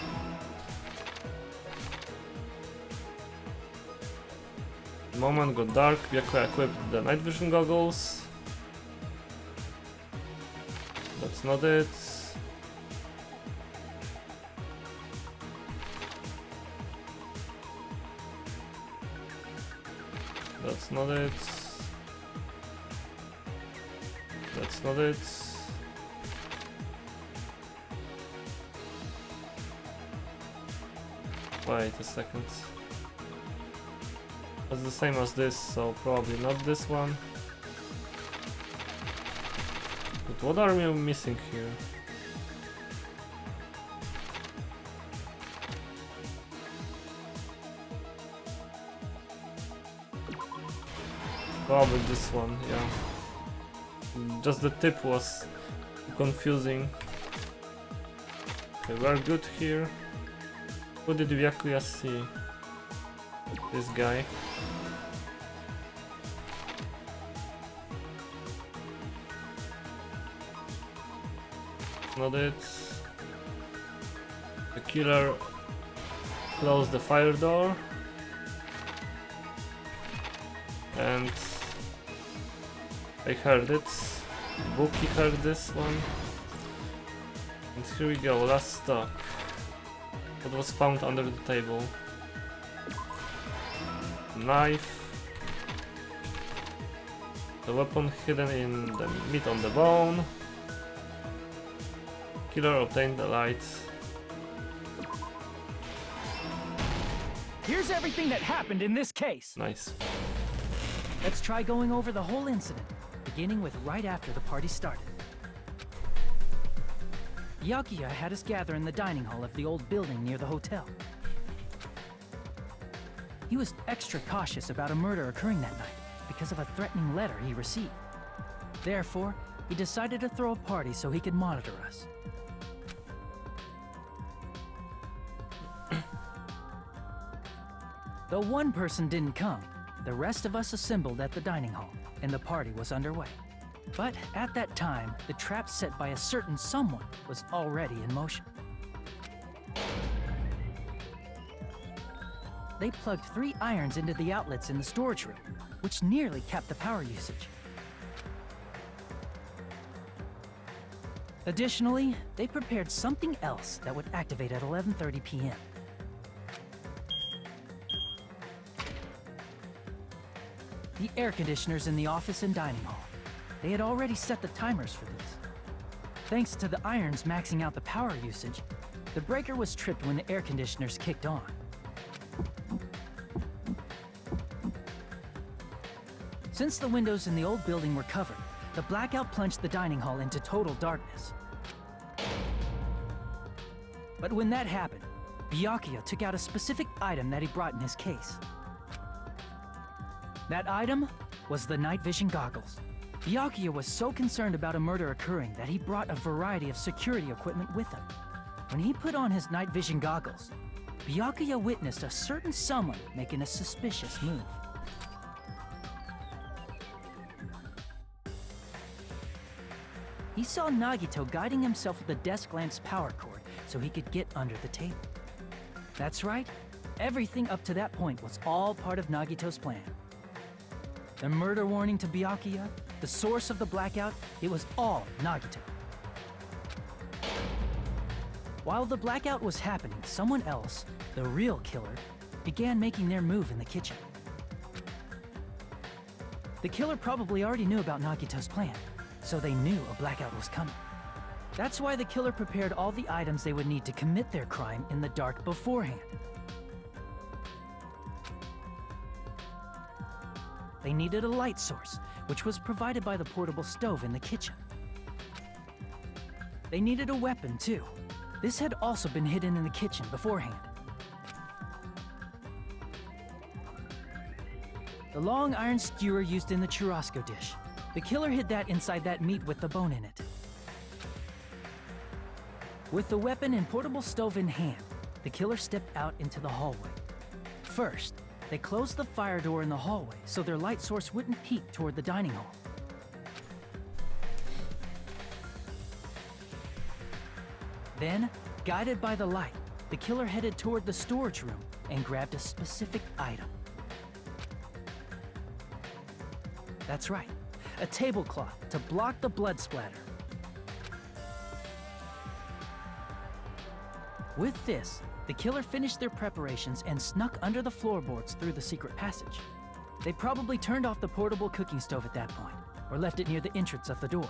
The moment got dark, Byakuya equipped the night vision goggles. That's not it. That's not it. That's not it. Wait a second. That's the same as this, so probably not this one. But what are we missing here? Probably this one, yeah. Just the tip was confusing. Okay, we're good here. Who did Byakuya see? This guy. Not it. The killer closed the fire door. And I heard it. Buki heard this one. And here we go, last stop. What was found under the table? Knife. The weapon hidden in the meat on the bone. Killer obtained the light. Here's everything that happened in this case. Nice. Let's try going over the whole incident, beginning with right after the party started. Byakuya had us gather in the dining hall of the old building near the hotel. He was extra cautious about a murder occurring that night because of a threatening letter he received. Therefore, he decided to throw a party so he could monitor us. Though one person didn't come, the rest of us assembled at the dining hall, and the party was underway. But at that time, the trap set by a certain someone was already in motion. They plugged 3 irons into the outlets in the storage room, which nearly capped the power usage. Additionally, they prepared something else that would activate at 11:30 p.m. The air conditioners in the office and dining hall. They had already set the timers for these. Thanks to the irons maxing out the power usage, the breaker was tripped when the air conditioners kicked on. Since the windows in the old building were covered, the blackout plunged the dining hall into total darkness. But when that happened, Byakuya took out a specific item that he brought in his case. That item was the night vision goggles. Byakuya was so concerned about a murder occurring that he brought a variety of security equipment with him. When he put on his night vision goggles, Byakuya witnessed a certain someone making a suspicious move. He saw Nagito guiding himself with the desk lamp's power cord so he could get under the table. That's right, everything up to that point was all part of Nagito's plan. The murder warning to Byakuya, the source of the blackout, it was all Nagito. While the blackout was happening, someone else, the real killer, began making their move in the kitchen. The killer probably already knew about Nagito's plan, so they knew a blackout was coming. That's why the killer prepared all the items they would need to commit their crime in the dark beforehand. They needed a light source, which was provided by the portable stove in the kitchen. They needed a weapon, too. This had also been hidden in the kitchen beforehand. The long iron skewer used in the churrasco dish. The killer hid that inside that meat with the bone in it. With the weapon and portable stove in hand, the killer stepped out into the hallway. First, they closed the fire door in the hallway so their light source wouldn't peek toward the dining hall. Then, Guided by the light, the killer headed toward the storage room and grabbed a specific item. That's right, a tablecloth to block the blood splatter. With this, the killer finished their preparations and snuck under the floorboards through the secret passage. They probably turned off the portable cooking stove at that point, or left it near the entrance of the door.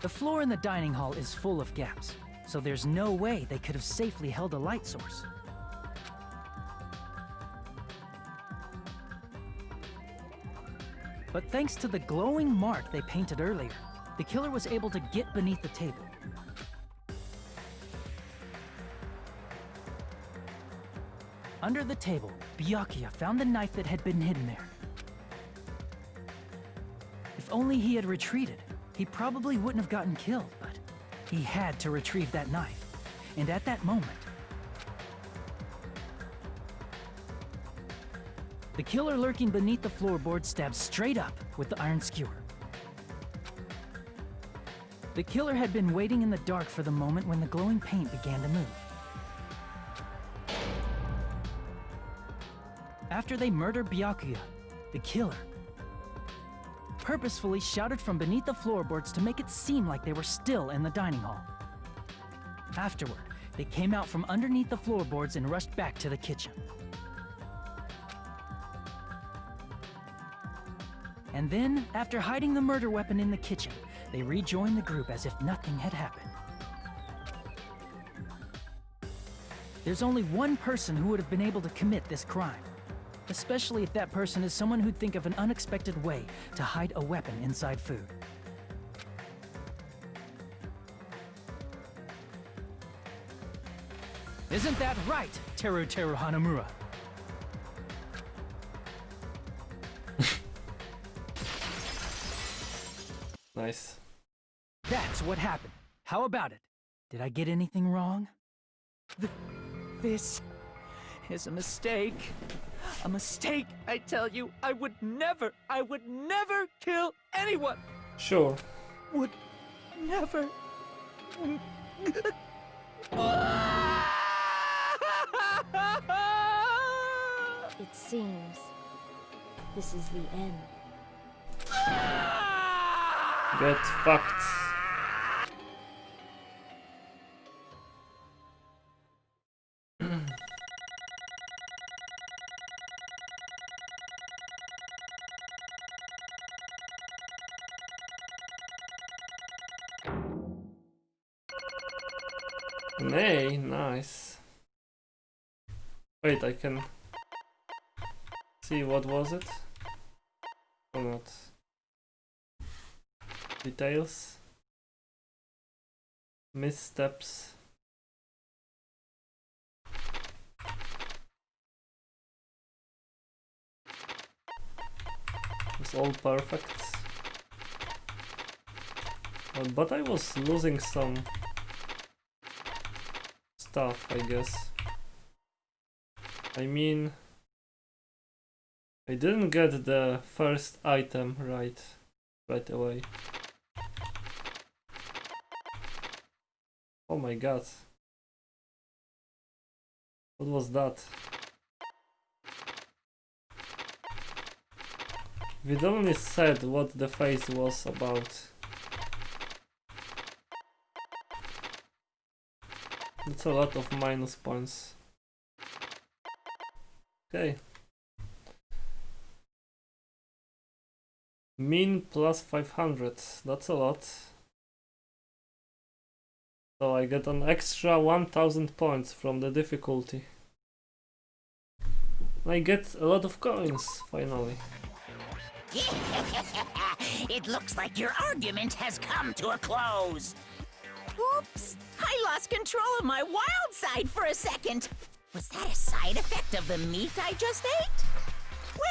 The floor in the dining hall is full of gaps, so there's no way they could have safely held a light source. But thanks to the glowing mark they painted earlier, the killer was able to get beneath the table. Under the table, Byakuya found the knife that had been hidden there. If only he had retreated, he probably wouldn't have gotten killed, but he had to retrieve that knife. And at that moment, the killer lurking beneath the floorboard stabbed straight up with the iron skewer. The killer had been waiting in the dark for the moment when the glowing paint began to move. After they murdered Byakuya, the killer purposefully shouted from beneath the floorboards to make it seem like they were still in the dining hall. Afterward, they came out from underneath the floorboards and rushed back to the kitchen. And then, after hiding the murder weapon in the kitchen, they rejoined the group as if nothing had happened. There's only one person who would have been able to commit this crime, especially if that person is someone who'd think of an unexpected way to hide a weapon inside food. Isn't that right, Teru Hanamura? Nice. That's what happened. How about it? Did I get anything wrong? This is a mistake. A mistake, I tell you. I would never kill anyone. Sure. Would never. It seems this is the end. Get fucked. Nay, nice. Wait, I can see what was it? Or not? Details. Missteps. It's all perfect. But I was losing some stuff, I guess. I mean, I didn't get the first item right away. Oh my god. What was that? We'd only said what the face was about. That's a lot of minus points. Okay. Mean plus 500. That's a lot. So I get an extra 1000 points from the difficulty. I get a lot of coins, finally. It looks like your argument has come to a close. Oops! I lost control of my wild side for a second. Was that a side effect of the meat I just ate?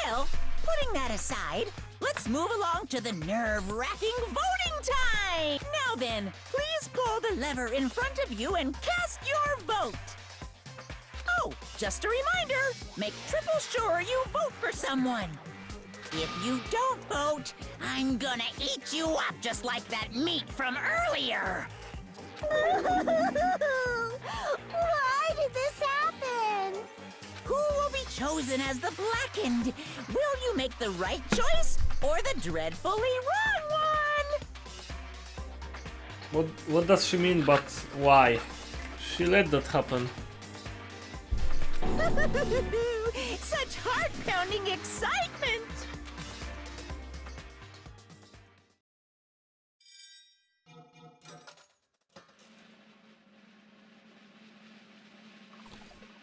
Well, putting that aside, let's move along to the nerve-wracking voting time! Now then, please pull the lever in front of you and cast your vote! Oh, just a reminder, make triple sure you vote for someone. If you don't vote, I'm gonna eat you up just like that meat from earlier! chosen as the Blackened. Will you make the right choice or the dreadfully wrong one? What does she mean, but why? She let that happen. Such heart-pounding excitement!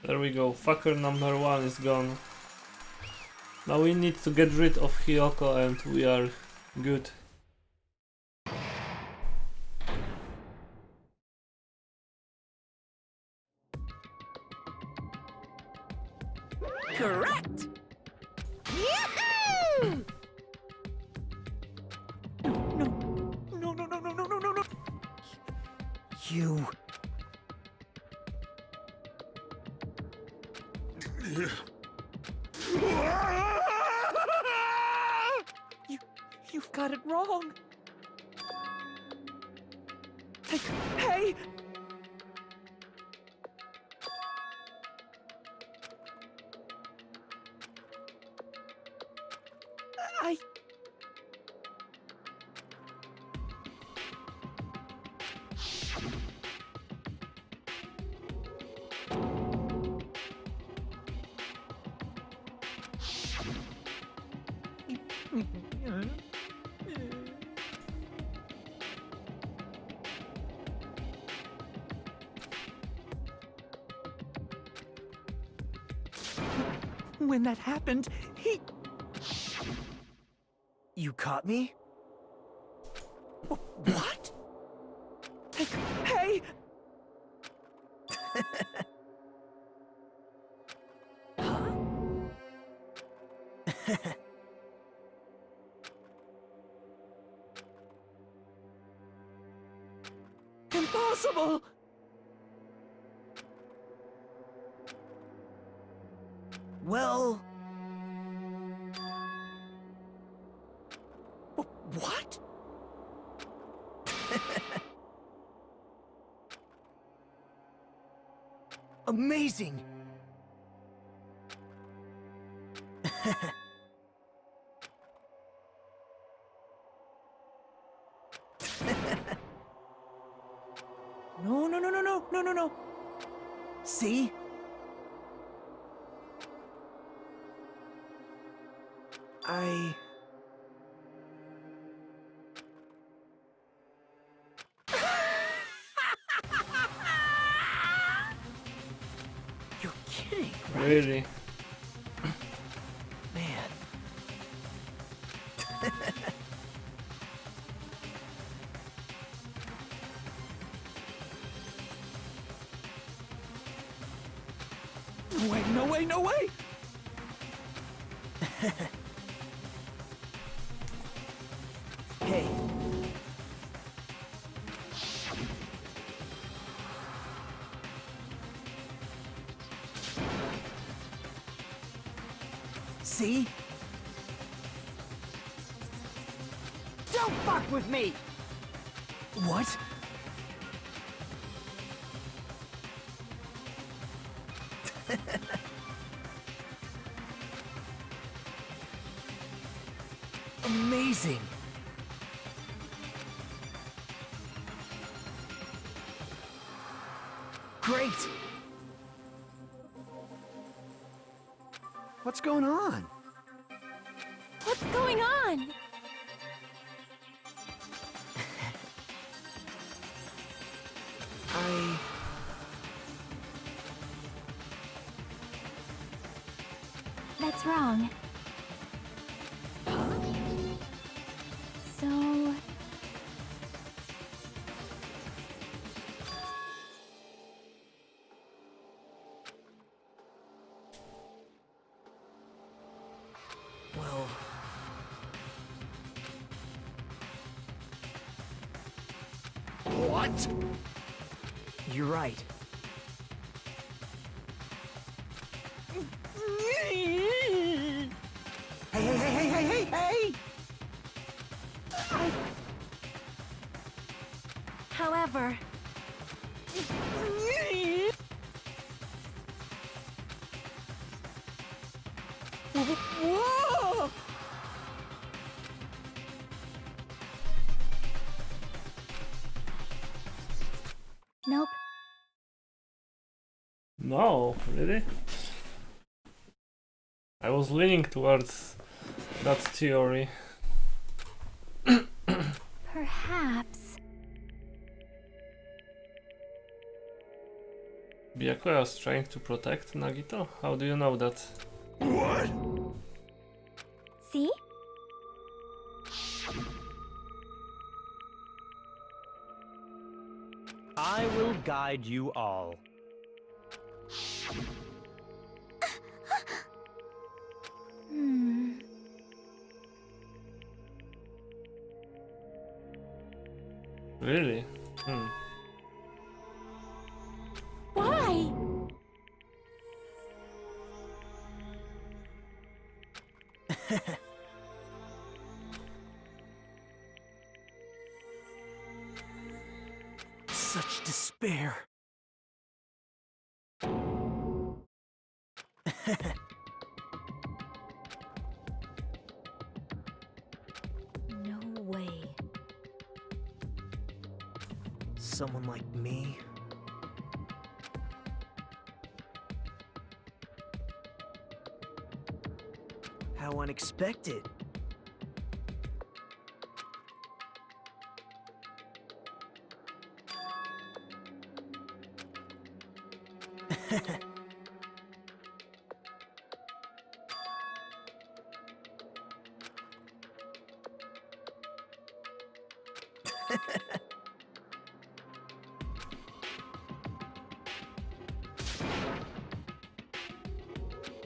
There we go, fucker number 1 is gone. Now we need to get rid of Hyoko and we are good. Correct! Yahoo! No. You... You've got it wrong. Hey! When that happened, he... You caught me? What? Hey! Impossible! Well... What? Amazing! No. See? You're kidding, right? Really? Man. No way! Hey. See? Don't fuck with me! What? Amazing! Great! What's going on? What's going on? That's wrong. So... Well... What? You're right. Hey! However... Nope. No, really? I was leaning towards that theory. Perhaps. Byakuya was trying to protect Nagito? How do you know that? What? See? I will guide you all. Really? Why? Such despair. No way. Someone like me? How unexpected.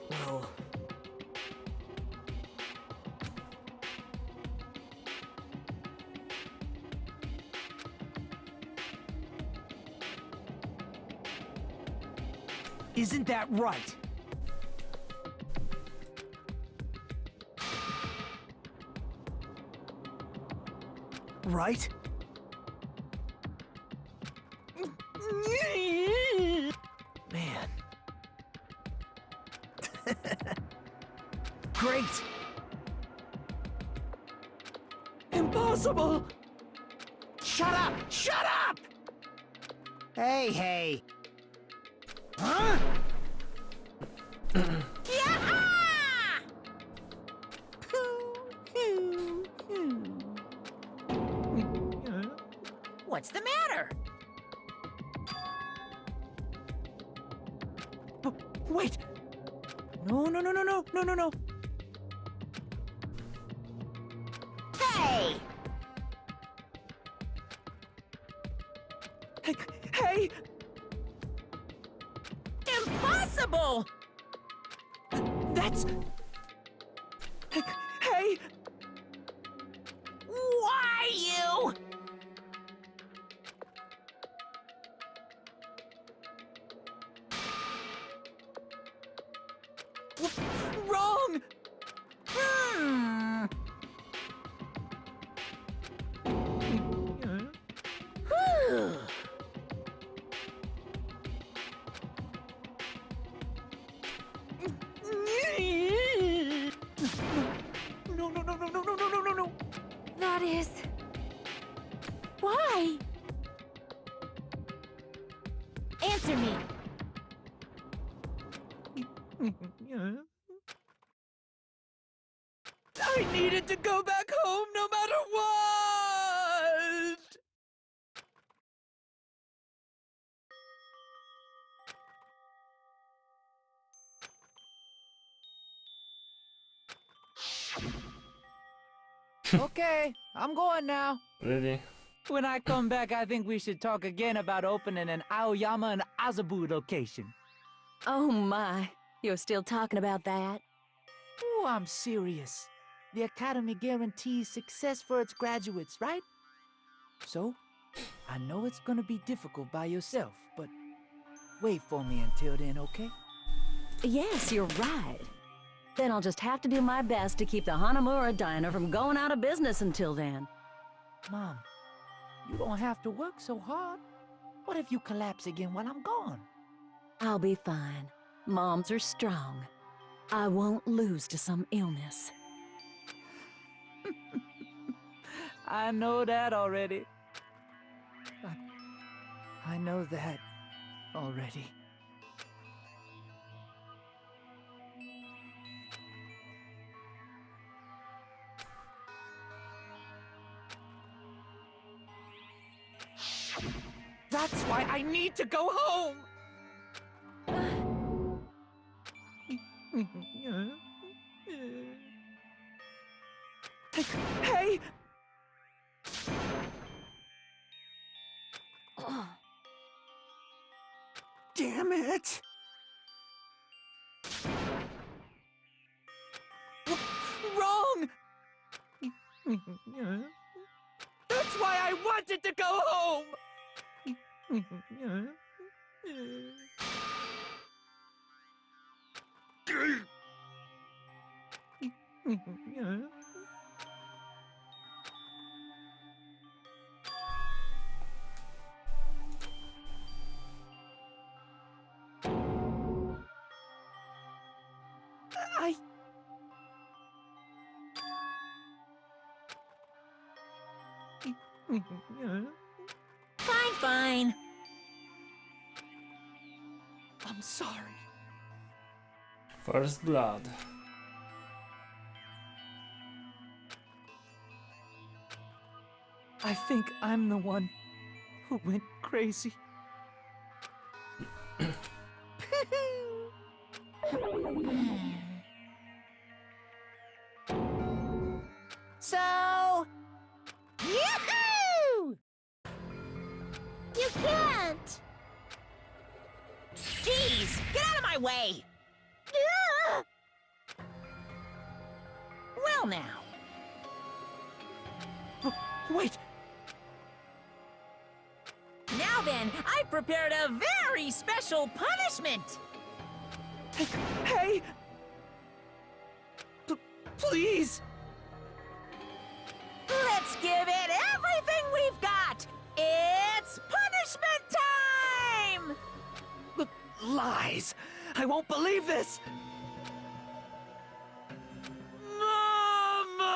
Well... Isn't that right? Right? Man. Great! Impossible! Shut up! Shut up! Hey, hey. Huh? What's the matter? Wait! No, no, no, no, no, no, no, no! Hey! Hey! Impossible! That's... Hey! Why you? Wrong! No, no, no, no, no, no, no, no, no, no! That is... Why? Answer me. I needed to go back home no matter what! Okay, I'm going now. Really? When I come back, I think we should talk again about opening an Aoyama and Azabu location. Oh my, you're still talking about that? Oh, I'm serious. The Academy guarantees success for its graduates, right? So, I know it's gonna be difficult by yourself, but wait for me until then, okay? Yes, you're right. Then I'll just have to do my best to keep the Hanamura Diner from going out of business until then. Mom, you don't have to work so hard. What if you collapse again while I'm gone? I'll be fine. Moms are strong. I won't lose to some illness. I know that already. I know that already. That's why I need to go home! Hey! Damn it! Wrong! That's why I wanted to go home! Fine, fine. I'm sorry. First blood. I think I'm the one who went crazy. So... Yahoo! You can't! Jeez, get out of my way! Ah! Well now. Wait! Now then, I've prepared a very special punishment! Hey! Please! Let's give it everything we've got! It's punishment time! Lies! I won't believe this! Mama!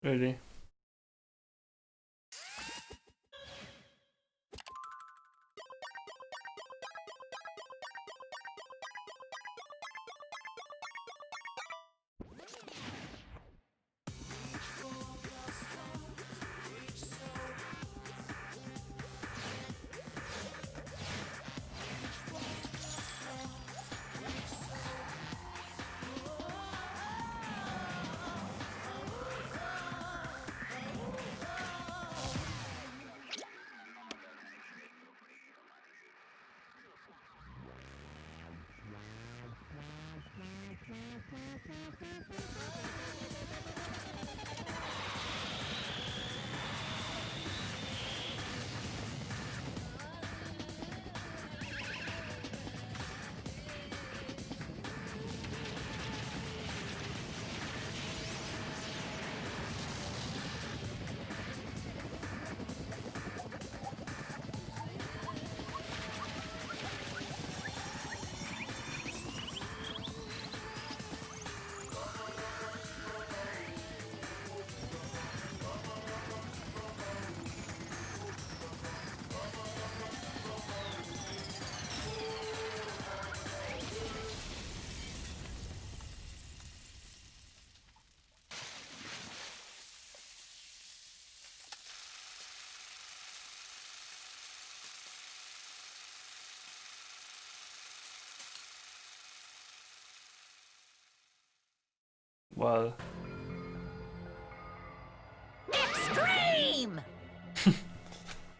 Really? Well... Extreme!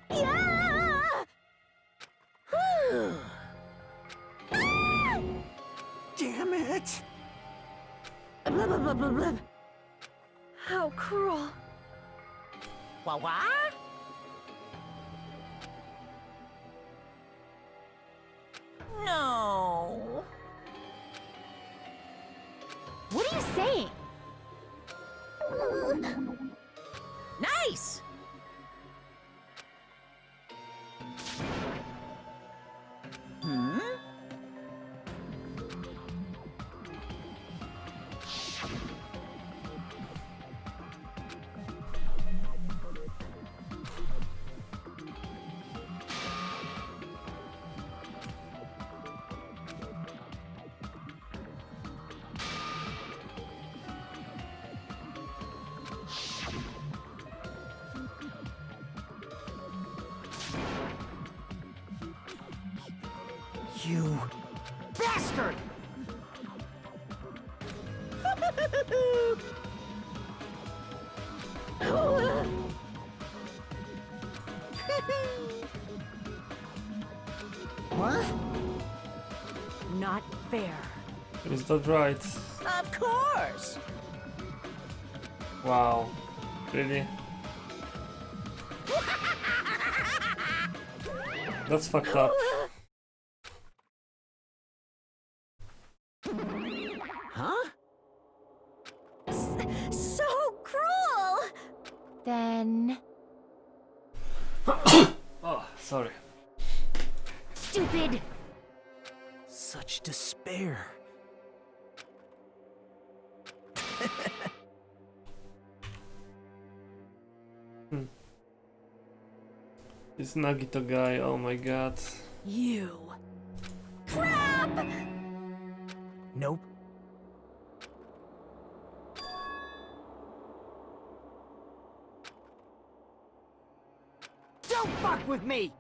Yeah! Whew. Ah! Damn it! Blah, blah, blah, blah, blah. How cruel. What? No. What are you saying? Nice! Hmm? You bastard! What? Not fair. Is that right? Of course! Wow. Really? That's fucked up. Huh? So cruel! Then... Oh, sorry. Stupid! Such despair. This Nagito guy, oh my god. You. Crap! Nope. Don't fuck with me!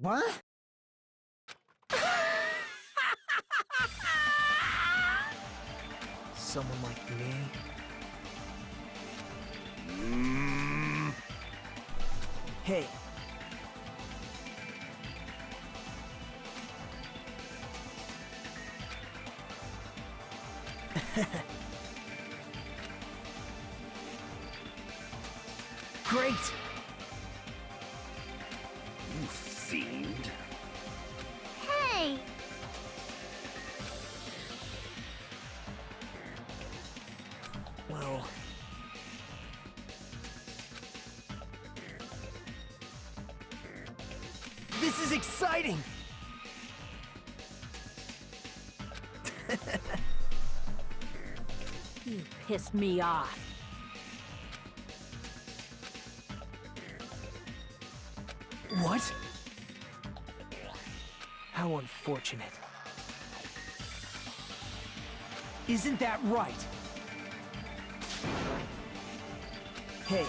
What? Someone like me? Hey. Great! You fiend. Hey! Well... This is exciting! You pissed me off. What? How unfortunate. Isn't that right? Hey.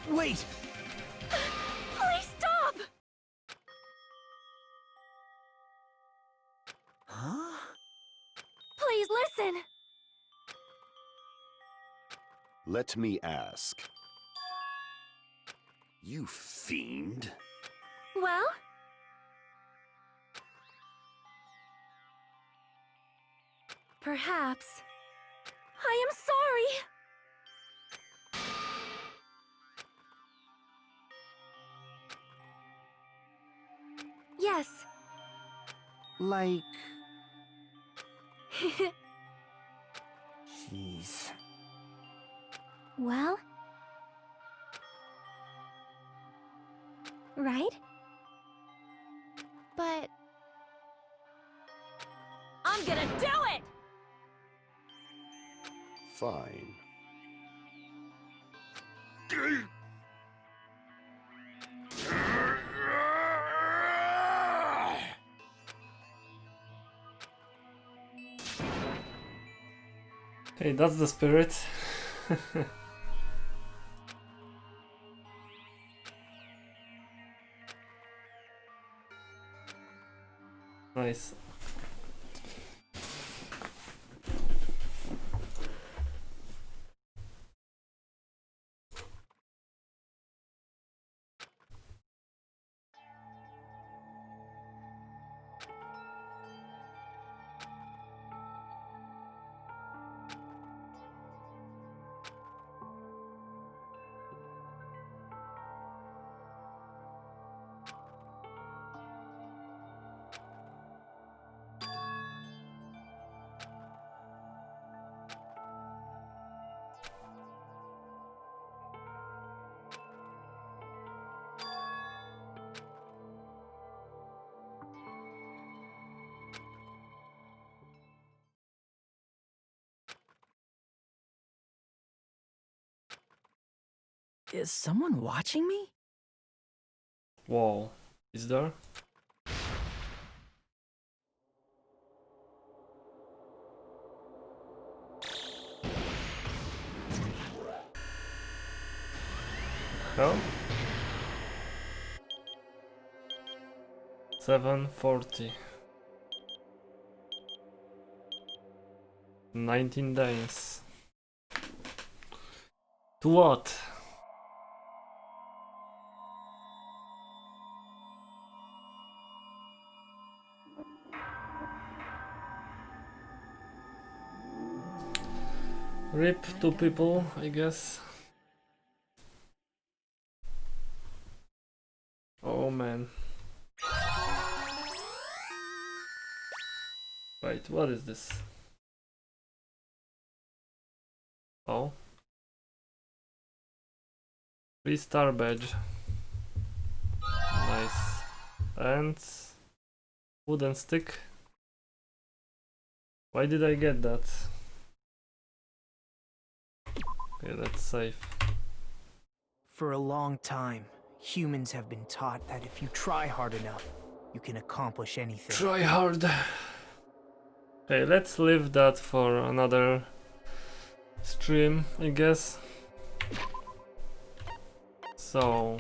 Wait! Please stop! Huh? Please listen! Let me ask. You fiend. Well? Perhaps. I am sorry! Yes. Like... Jeez. Well? Right? But... I'm gonna do it! Fine. Hey, that's the spirit. Nice. Is someone watching me? Whoa, is there? Hell? 740. 19 days. To what? RIP to people, I guess. Oh man. Wait, what is this? Oh. 3-star badge. Nice. And wooden stick. Why did I get that? Okay, that's safe. For a long time, humans have been taught that if you try hard enough, you can accomplish anything. Try hard. Okay, let's leave that for another stream, I guess. So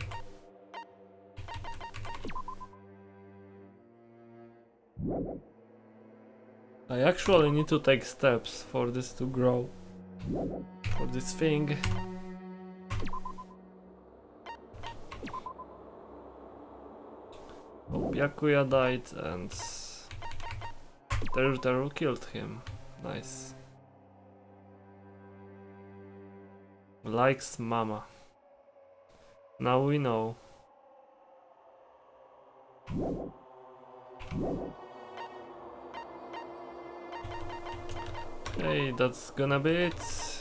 I actually need to take steps for this to grow. For this thing. Oh, Byakuya died and Teru killed him. Nice. Likes mama. Now we know. Okay, that's gonna be it.